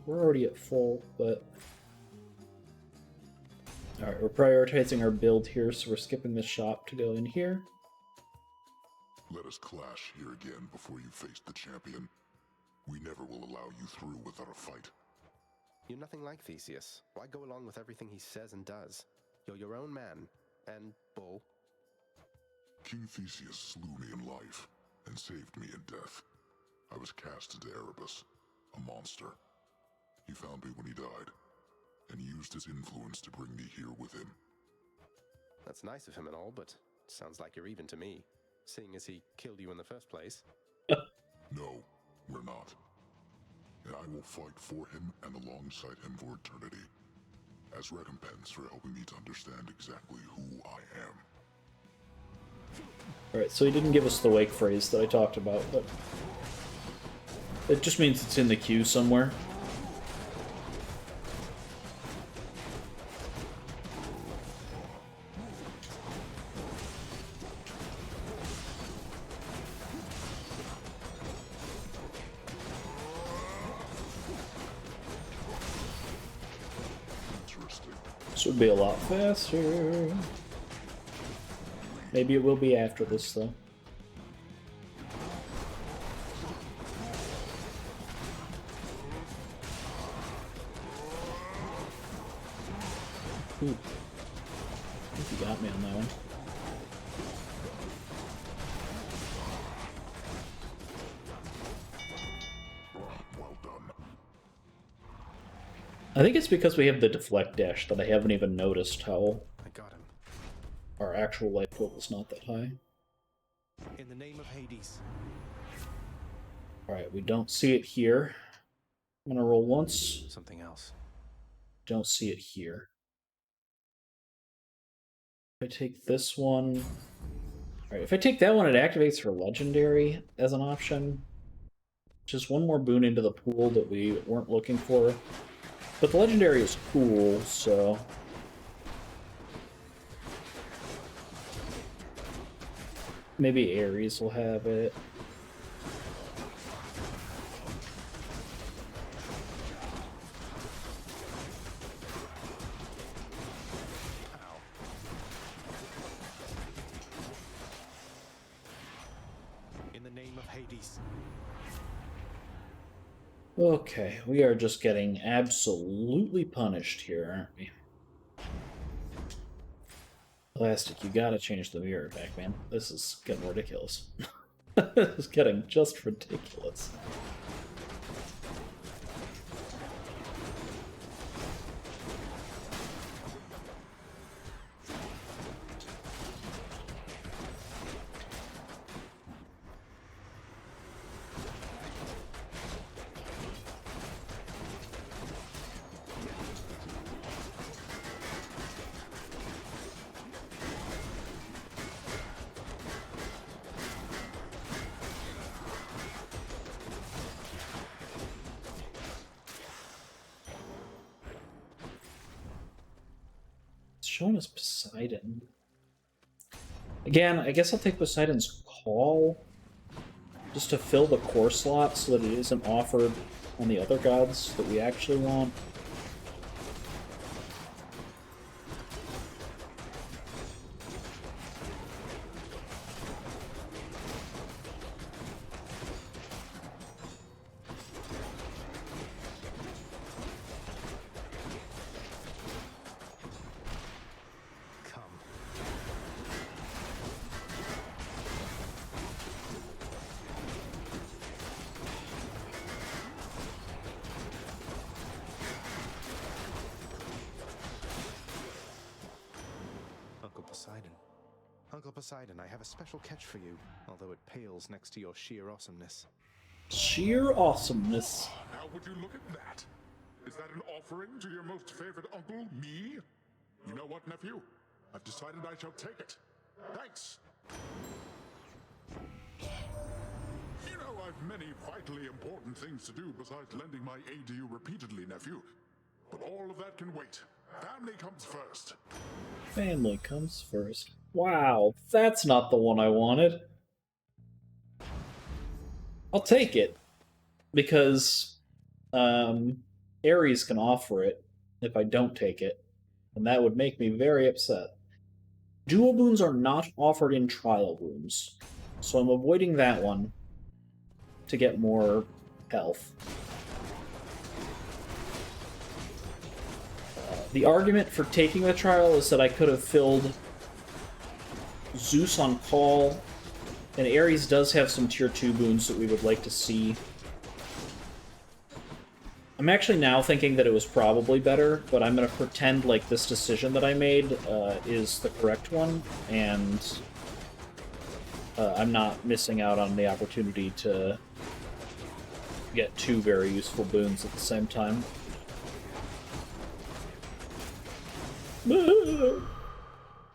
[SPEAKER 1] We're already at full, but... Alright, we're prioritizing our build here, so we're skipping the shop to go in here.
[SPEAKER 4] Let us clash here again before you face the champion. We never will allow you through without a fight.
[SPEAKER 21] You're nothing like Theseus. Why go along with everything he says and does? You're your own man. And bull.
[SPEAKER 4] King Theseus slew me in life and saved me in death. I was cast into Erebus, a monster. He found me when he died, and used his influence to bring me here with him.
[SPEAKER 21] That's nice of him and all, but sounds like you're even to me, seeing as he killed you in the first place.
[SPEAKER 4] No, we're not. And I will fight for him and alongside him for eternity, as recompense for helping me to understand exactly who I am.
[SPEAKER 1] Alright, so he didn't give us the wake phrase that I talked about, but it just means it's in the queue somewhere. This would be a lot faster. Maybe it will be after this, though. Ooh. I think you got me on that one.
[SPEAKER 4] Well done.
[SPEAKER 1] I think it's because we have the deflect dash that I haven't even noticed how
[SPEAKER 21] I got him.
[SPEAKER 1] Our actual life level is not that high.
[SPEAKER 21] In the name of Hades.
[SPEAKER 1] Alright, we don't see it here. I'm gonna roll once.
[SPEAKER 21] Something else.
[SPEAKER 1] Don't see it here. If I take this one... Alright, if I take that one, it activates for Legendary as an option. Just one more boon into the pool that we weren't looking for. But the Legendary is cool, so... Maybe Ares will have it.
[SPEAKER 21] In the name of Hades.
[SPEAKER 1] Okay, we are just getting absolutely punished here, aren't we? Elastic, you gotta change the mirror back, man. This is getting ridiculous. This is getting just ridiculous. Showing us Poseidon. Again, I guess I'll take Poseidon's Call just to fill the core slot so that it isn't offered on the other gods that we actually want.
[SPEAKER 21] Uncle Poseidon, I have a special catch for you, although it pales next to your sheer awesomeness.
[SPEAKER 1] Sheer awesomeness.
[SPEAKER 4] Now would you look at that? Is that an offering to your most favorite uncle, me? You know what, nephew? I've decided I shall take it. Thanks. You know I've many vitally important things to do besides lending my aid to you repeatedly, nephew. But all of that can wait. Family comes first.
[SPEAKER 1] Family comes first. Wow, that's not the one I wanted. I'll take it. Because Ares can offer it if I don't take it. And that would make me very upset. Dual boons are not offered in trial rooms. So I'm avoiding that one to get more health. The argument for taking the trial is that I could have filled Zeus on call, and Ares does have some tier 2 boons that we would like to see. I'm actually now thinking that it was probably better, but I'm going to pretend like this decision that I made is the correct one, and I'm not missing out on the opportunity to get 2 very useful boons at the same time.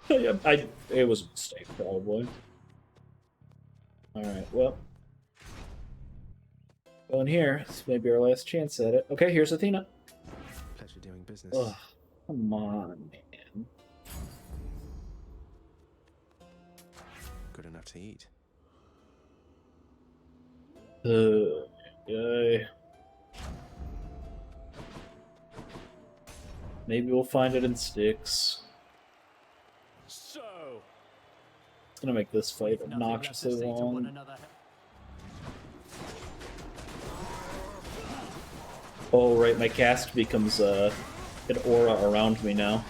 [SPEAKER 1] It was a mistake, probably. Alright, well. Go in here. This may be our last chance at it. Okay, here's Athena.
[SPEAKER 3] Pleasure doing business.
[SPEAKER 1] Ugh, come on, man.
[SPEAKER 3] Good enough to eat.
[SPEAKER 1] Maybe we'll find it in Styx.
[SPEAKER 10] So,
[SPEAKER 1] It's gonna make this fight obnoxiously long. Oh, right, my cast becomes an aura around me now.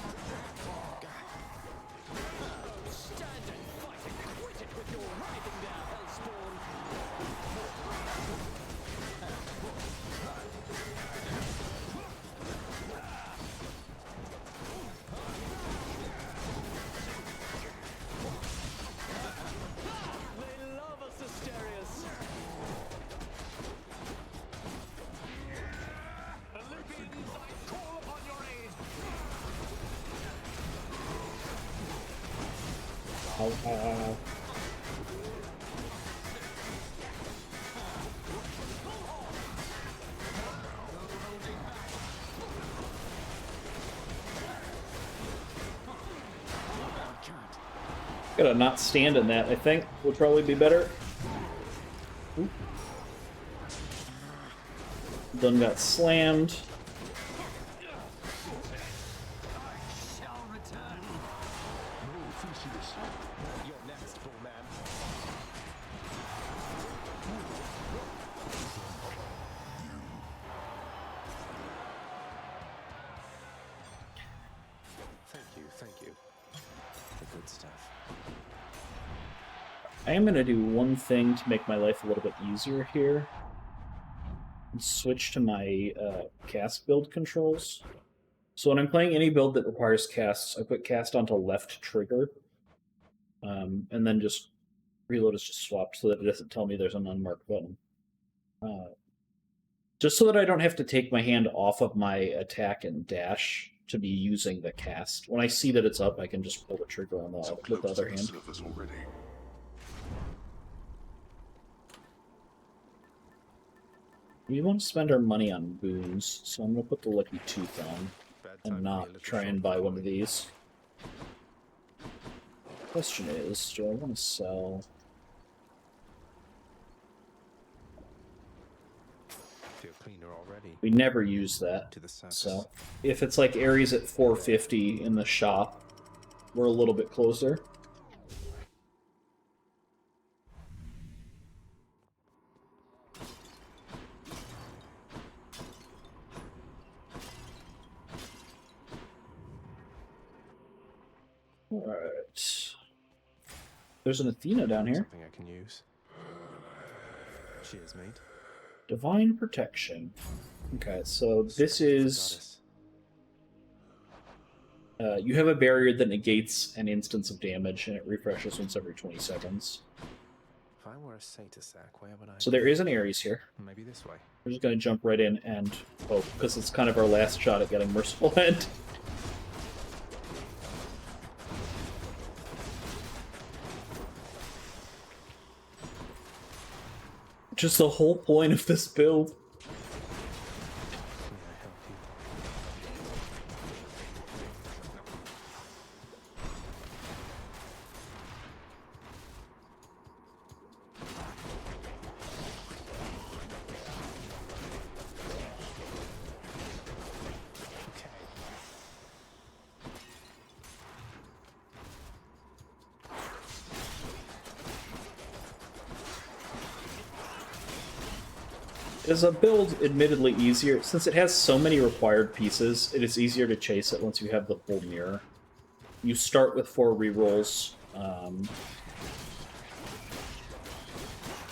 [SPEAKER 1] Gotta not stand in that, I think, would probably be better. Oop. Done got slammed.
[SPEAKER 3] Thank you. The good stuff.
[SPEAKER 1] I am gonna do one thing to make my life a little bit easier here. And switch to my cast build controls. So when I'm playing any build that requires casts, I put cast onto left trigger. And then just reload is just swapped so that it doesn't tell me there's an unmarked button. Just so that I don't have to take my hand off of my attack and dash to be using the cast. When I see that it's up, I can just pull the trigger on with the other hand. We want to spend our money on boons, so I'm going to put the Lucky Tooth on and not try and buy one of these. Question is, do I want to sell?
[SPEAKER 3] Feel cleaner already.
[SPEAKER 1] We never use that, so if it's like Ares at 450 in the shop, we're a little bit closer. Alright. There's an Athena down here.
[SPEAKER 3] Something I can use. Cheers, mate.
[SPEAKER 1] Divine Protection. Okay, so this is... you have a barrier that negates an instance of damage, and it refreshes once every 20 seconds.
[SPEAKER 3] If I were a Satysack, where would I...
[SPEAKER 1] So there is an Ares here.
[SPEAKER 3] Maybe this way.
[SPEAKER 1] We're just going to jump right in and hope, because it's kind of our last shot at getting Merciful End. Just the whole point of this build. is a build admittedly easier. Since it has so many required pieces, it is easier to chase it once you have the full mirror. You start with 4 rerolls.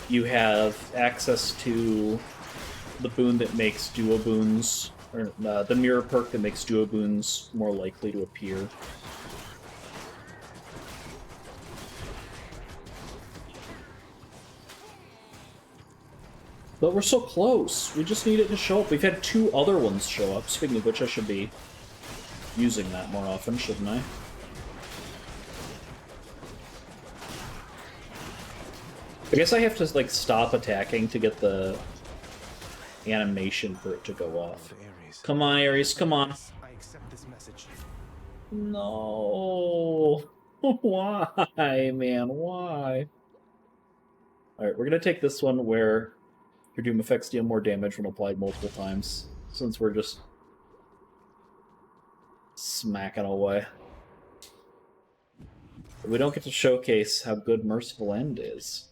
[SPEAKER 1] You have access to the boon that makes duo boons, or the mirror perk that makes duo boons more likely to appear. But we're so close. We just need it to show up. We've had 2 other ones show up. Speaking of which, I should be using that more often, shouldn't I? I guess I have to, like, stop attacking to get the animation for it to go off. Come on, Ares, come on.
[SPEAKER 3] I accept this message.
[SPEAKER 1] No. Why, man? Why? Alright, we're gonna take this one where your Doom effects deal more damage when applied multiple times, since we're just smacking away. But we don't get to showcase how good Merciful End is.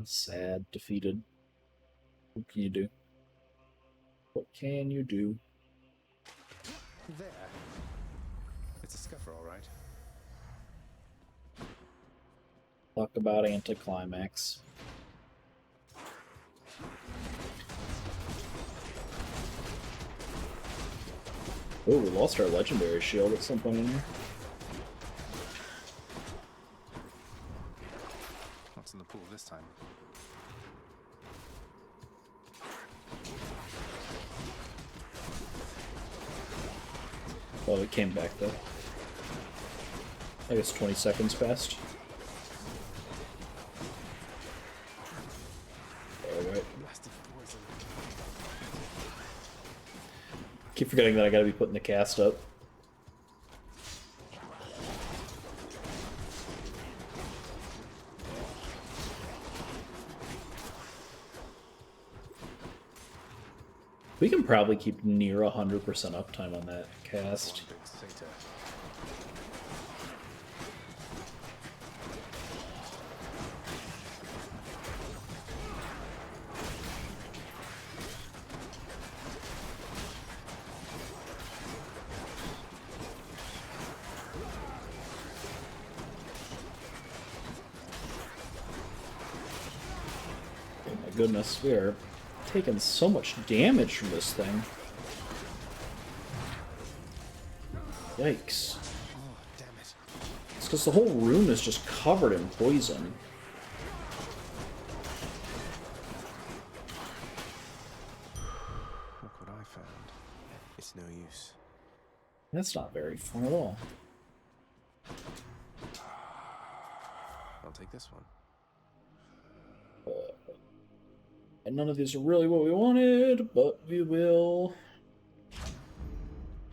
[SPEAKER 1] Sad, defeated. What can you do? What can you do?
[SPEAKER 3] There. It's a scuffer, all right.
[SPEAKER 1] Talk about anticlimax. Oh, we lost our legendary shield at some point in here.
[SPEAKER 3] What's in the pool this time?
[SPEAKER 1] Oh, it came back though. I guess 20 seconds passed. Alright. Keep forgetting that I gotta be putting the cast up. We can probably keep near 100% uptime on that cast. Oh my goodness, we are taking so much damage from this thing. Yikes.
[SPEAKER 3] Oh, damn it.
[SPEAKER 1] It's because the whole room is just covered in poison.
[SPEAKER 3] Look what I found. It's no use.
[SPEAKER 1] That's not very fun at all.
[SPEAKER 3] I'll take this one.
[SPEAKER 1] And none of these are really what we wanted, but we will...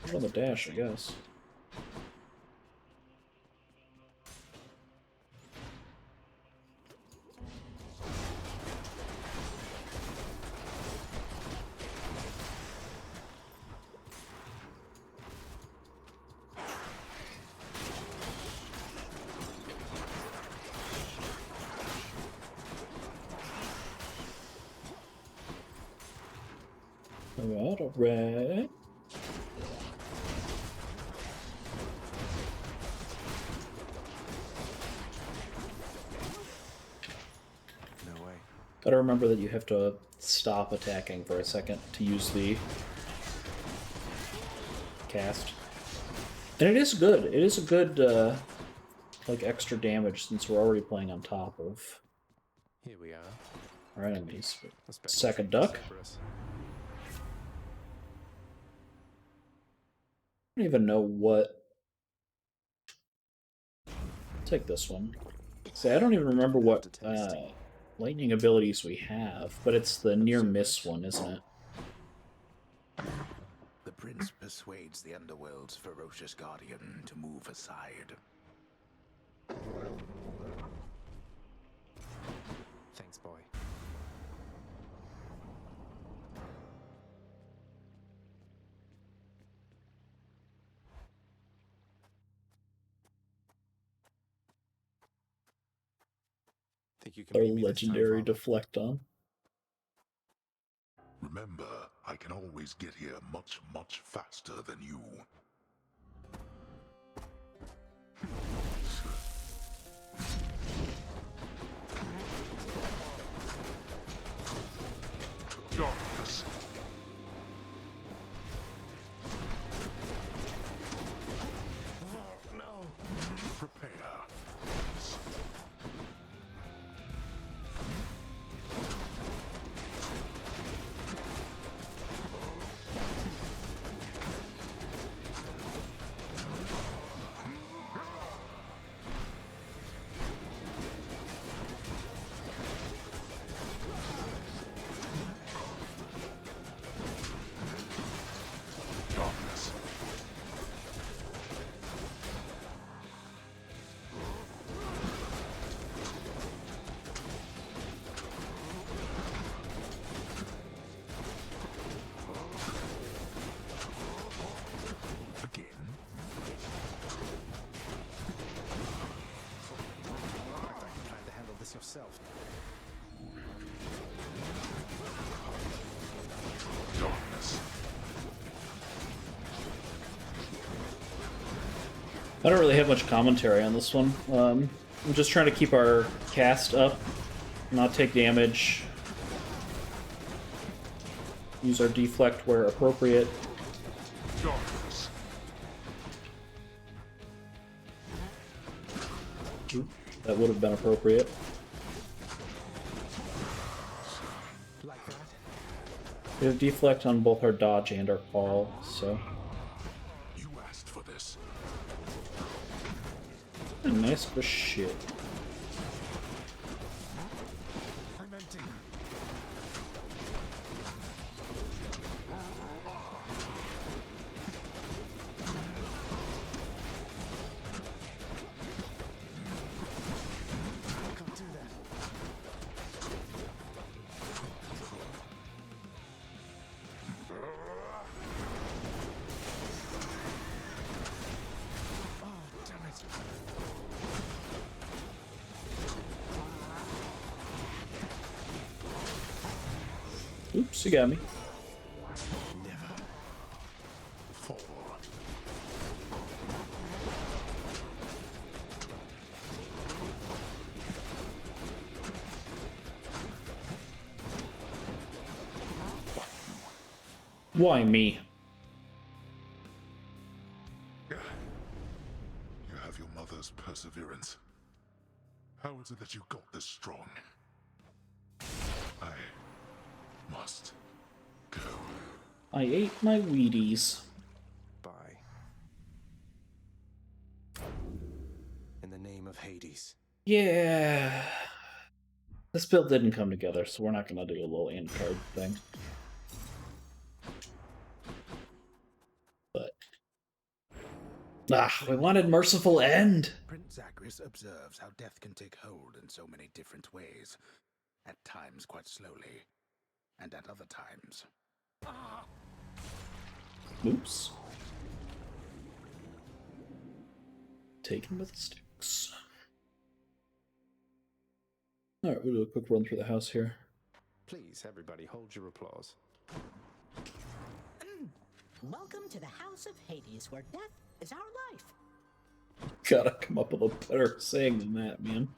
[SPEAKER 1] Put on the dash, I guess. Alright.
[SPEAKER 3] No way.
[SPEAKER 1] Gotta remember that you have to stop attacking for a second to use the cast. And it is good. It is a good, like, extra damage since we're already playing on top of
[SPEAKER 3] Here we are.
[SPEAKER 1] our enemies. Second duck. I don't even know what... Take this one. See, I don't even remember what lightning abilities we have, but it's the near miss one, isn't it?
[SPEAKER 11] The prince persuades the underworld's ferocious guardian to move aside.
[SPEAKER 3] Thanks, boy. Think you can
[SPEAKER 1] Our
[SPEAKER 3] beat me this time,
[SPEAKER 1] legendary
[SPEAKER 3] Father?
[SPEAKER 1] deflect on.
[SPEAKER 4] Remember, I can always get here much, much faster than you. Darkness.
[SPEAKER 10] Oh, no.
[SPEAKER 4] Prepare. Darkness. Again.
[SPEAKER 3] I thought you planned to handle this yourself.
[SPEAKER 4] Darkness.
[SPEAKER 1] I don't really have much commentary on this one. I'm just trying to keep our cast up, not take damage, use our deflect where appropriate.
[SPEAKER 4] Darkness.
[SPEAKER 1] Oop, that would have been appropriate.
[SPEAKER 3] Like that?
[SPEAKER 1] We have deflect on both our dodge and our call, so
[SPEAKER 4] You asked for this.
[SPEAKER 1] nice for shit.
[SPEAKER 3] I'm empty. Can't do that. Oh, damn it.
[SPEAKER 1] Oops, you got me.
[SPEAKER 3] Never.
[SPEAKER 4] Fall.
[SPEAKER 1] Why me?
[SPEAKER 4] You have your mother's perseverance. How is it that you got this strong? I must go.
[SPEAKER 1] I ate my Wheaties.
[SPEAKER 3] Bye. In the name of Hades.
[SPEAKER 1] Yeah. This build didn't come together, so we're not gonna do a little end card thing. But we wanted merciful end.
[SPEAKER 11] Prince Zagreus observes how death can take hold in so many different ways. At times quite slowly, and at other times.
[SPEAKER 1] Oops. Taken with sticks. Alright, we'll do a quick run through the house here.
[SPEAKER 3] Please, everybody, hold your applause.
[SPEAKER 15] Welcome to the House of Hades, where death is our life.
[SPEAKER 1] Gotta come up with a better saying than that, man.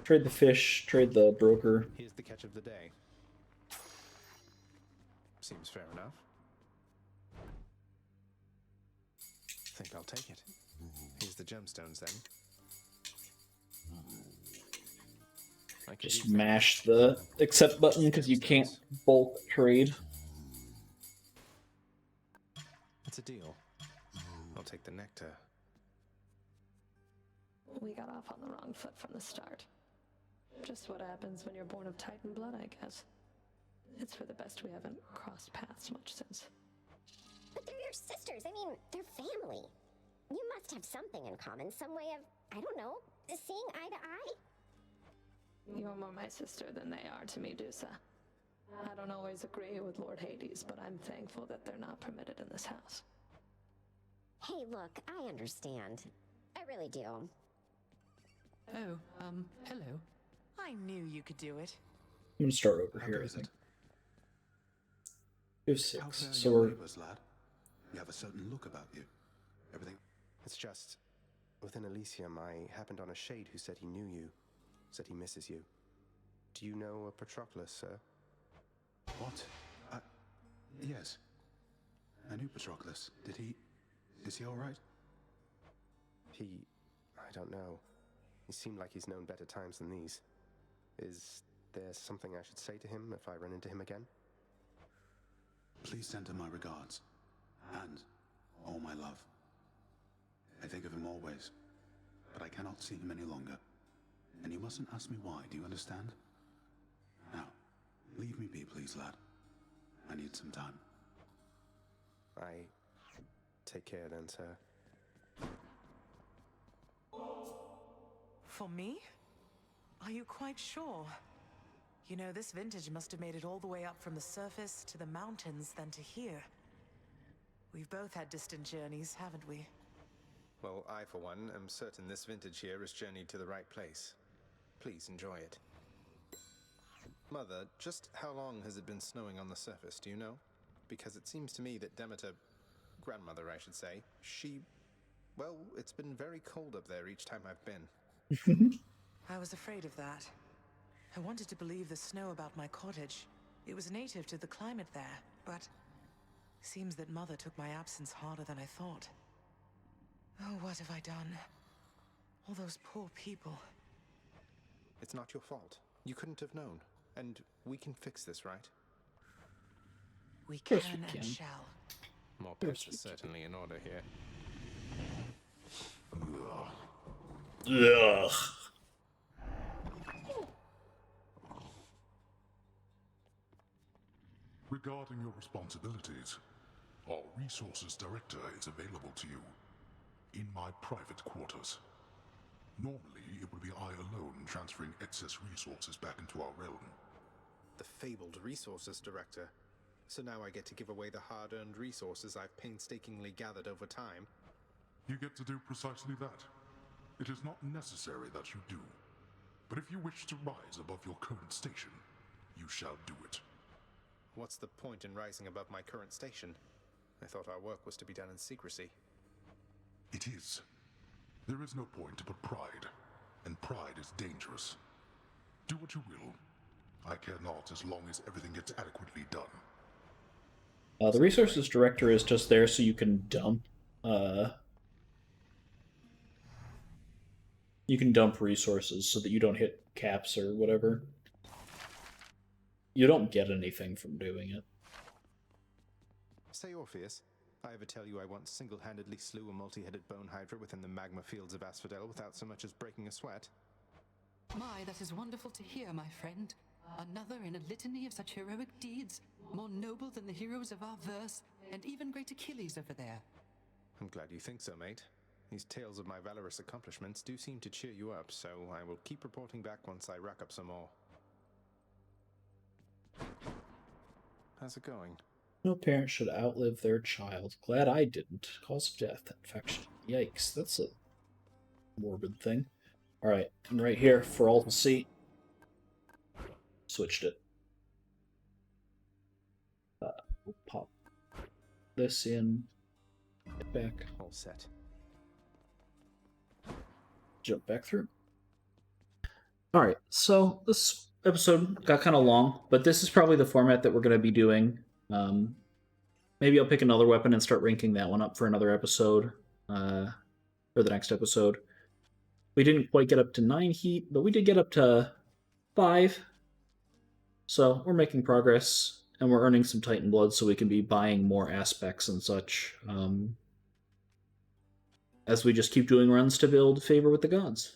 [SPEAKER 1] Trade the fish, trade the broker.
[SPEAKER 3] Here's the catch of the day. Seems fair enough. Think I'll take it. Here's the gemstones then. I could
[SPEAKER 1] Just
[SPEAKER 3] use that.
[SPEAKER 1] mash the accept button because you can't bulk trade.
[SPEAKER 3] It's a deal. I'll take the nectar.
[SPEAKER 20] We got off on the wrong foot from the start. Just what happens when you're born of Titan blood, I guess. It's for the best we haven't crossed paths much since.
[SPEAKER 12] But they're your sisters. I mean, they're family. You must have something in common, some way of, I don't know, seeing eye to eye?
[SPEAKER 20] You're more my sister than they are to me, Dusa. I don't always agree with Lord Hades, but I'm thankful that they're not permitted in this house.
[SPEAKER 12] Hey, look, I understand. I really do.
[SPEAKER 14] Oh, hello.
[SPEAKER 16] I knew you could do it.
[SPEAKER 1] I'm gonna start over
[SPEAKER 11] How
[SPEAKER 1] here, I
[SPEAKER 11] goes
[SPEAKER 1] think.
[SPEAKER 11] it?
[SPEAKER 1] We have
[SPEAKER 11] How
[SPEAKER 1] 6.
[SPEAKER 11] fare
[SPEAKER 1] So
[SPEAKER 11] your
[SPEAKER 1] we're
[SPEAKER 11] neighbors, lad? You have a certain look about you. Everything.
[SPEAKER 3] It's just, within Elysium, I happened on a shade who said he knew you, said he misses you. Do you know a Patroclus, sir?
[SPEAKER 11] What? Yes. I knew Patroclus. Is he alright?
[SPEAKER 3] I don't know. He seemed like he's known better times than these. Is there something I should say to him if I run into him again?
[SPEAKER 11] Please send him my regards. And all my love. I think of him always. But I cannot see him any longer. And you mustn't ask me why, do you understand? Now, leave me be, please, lad. I need some time.
[SPEAKER 3] Take care then, sir.
[SPEAKER 16] For me? Are you quite sure? You know, this vintage must have made it all the way up from the surface to the mountains than to here. We've both had distant journeys, haven't we?
[SPEAKER 3] Well, I, for one, am certain this vintage here has journeyed to the right place. Please enjoy it. Mother, just how long has it been snowing on the surface, do you know? Because it seems to me that Demeter, grandmother I should say, well, it's been very cold up there each time I've been.
[SPEAKER 16] I was afraid of that. I wanted to believe the snow about my cottage. It was native to the climate there, but seems that Mother took my absence harder than I thought. Oh, what have I done? All those poor people.
[SPEAKER 3] It's not your fault. You couldn't have known. And we can fix this, right?
[SPEAKER 16] We
[SPEAKER 1] Of course
[SPEAKER 16] can
[SPEAKER 1] we
[SPEAKER 16] and
[SPEAKER 1] can.
[SPEAKER 16] shall.
[SPEAKER 3] More
[SPEAKER 1] course
[SPEAKER 3] pets
[SPEAKER 1] we
[SPEAKER 3] is certainly in order here.
[SPEAKER 1] Ugh.
[SPEAKER 4] Regarding your responsibilities, our resources director is available to you in my private quarters. Normally, it would be I alone transferring excess resources back into our realm.
[SPEAKER 3] The fabled resources director. So now I get to give away the hard-earned resources I've painstakingly gathered over time.
[SPEAKER 4] You get to do precisely that. It is not necessary that you do. But if you wish to rise above your current station, you shall do it.
[SPEAKER 3] What's the point in rising above my current station? I thought our work was to be done in secrecy.
[SPEAKER 4] It is. There is no point but pride, and pride is dangerous. Do what you will. I care not as long as everything gets adequately done.
[SPEAKER 1] The resources director is just there so you can dump resources so that you don't hit caps or whatever. You don't get anything from doing it.
[SPEAKER 3] Say, Orpheus, I ever tell you I once single-handedly slew a multi-headed bone hydra within the magma fields of Asphodel without so much as breaking a sweat?
[SPEAKER 14] My, that is wonderful to hear, my friend. Another in a litany of such heroic deeds, more noble than the heroes of our verse, and even great Achilles over there.
[SPEAKER 3] I'm glad you think so, mate. These tales of my valorous accomplishments do seem to cheer you up, so I will keep reporting back once I rack up some more. How's it going?
[SPEAKER 1] No parent should outlive their child. Glad I didn't. Cause of death, infection. Yikes, that's a morbid thing. Alright, and right here for all to see. Switched it. We'll pop this in. Get back.
[SPEAKER 3] All set.
[SPEAKER 1] Jump back through. Alright, so this episode got kind of long, but this is probably the format that we're going to be doing. Maybe I'll pick another weapon and start ranking that one up for another episode, for the next episode. We didn't quite get up to 9 heat, but we did get up to 5. So we're making progress, and we're earning some Titan blood so we can be buying more aspects and such, as we just keep doing runs to build favor with the gods.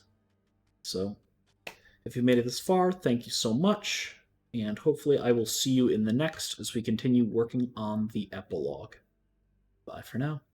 [SPEAKER 1] So, if you've made it this far, thank you so much, and hopefully I will see you in the next as we continue working on the epilogue. Bye for now.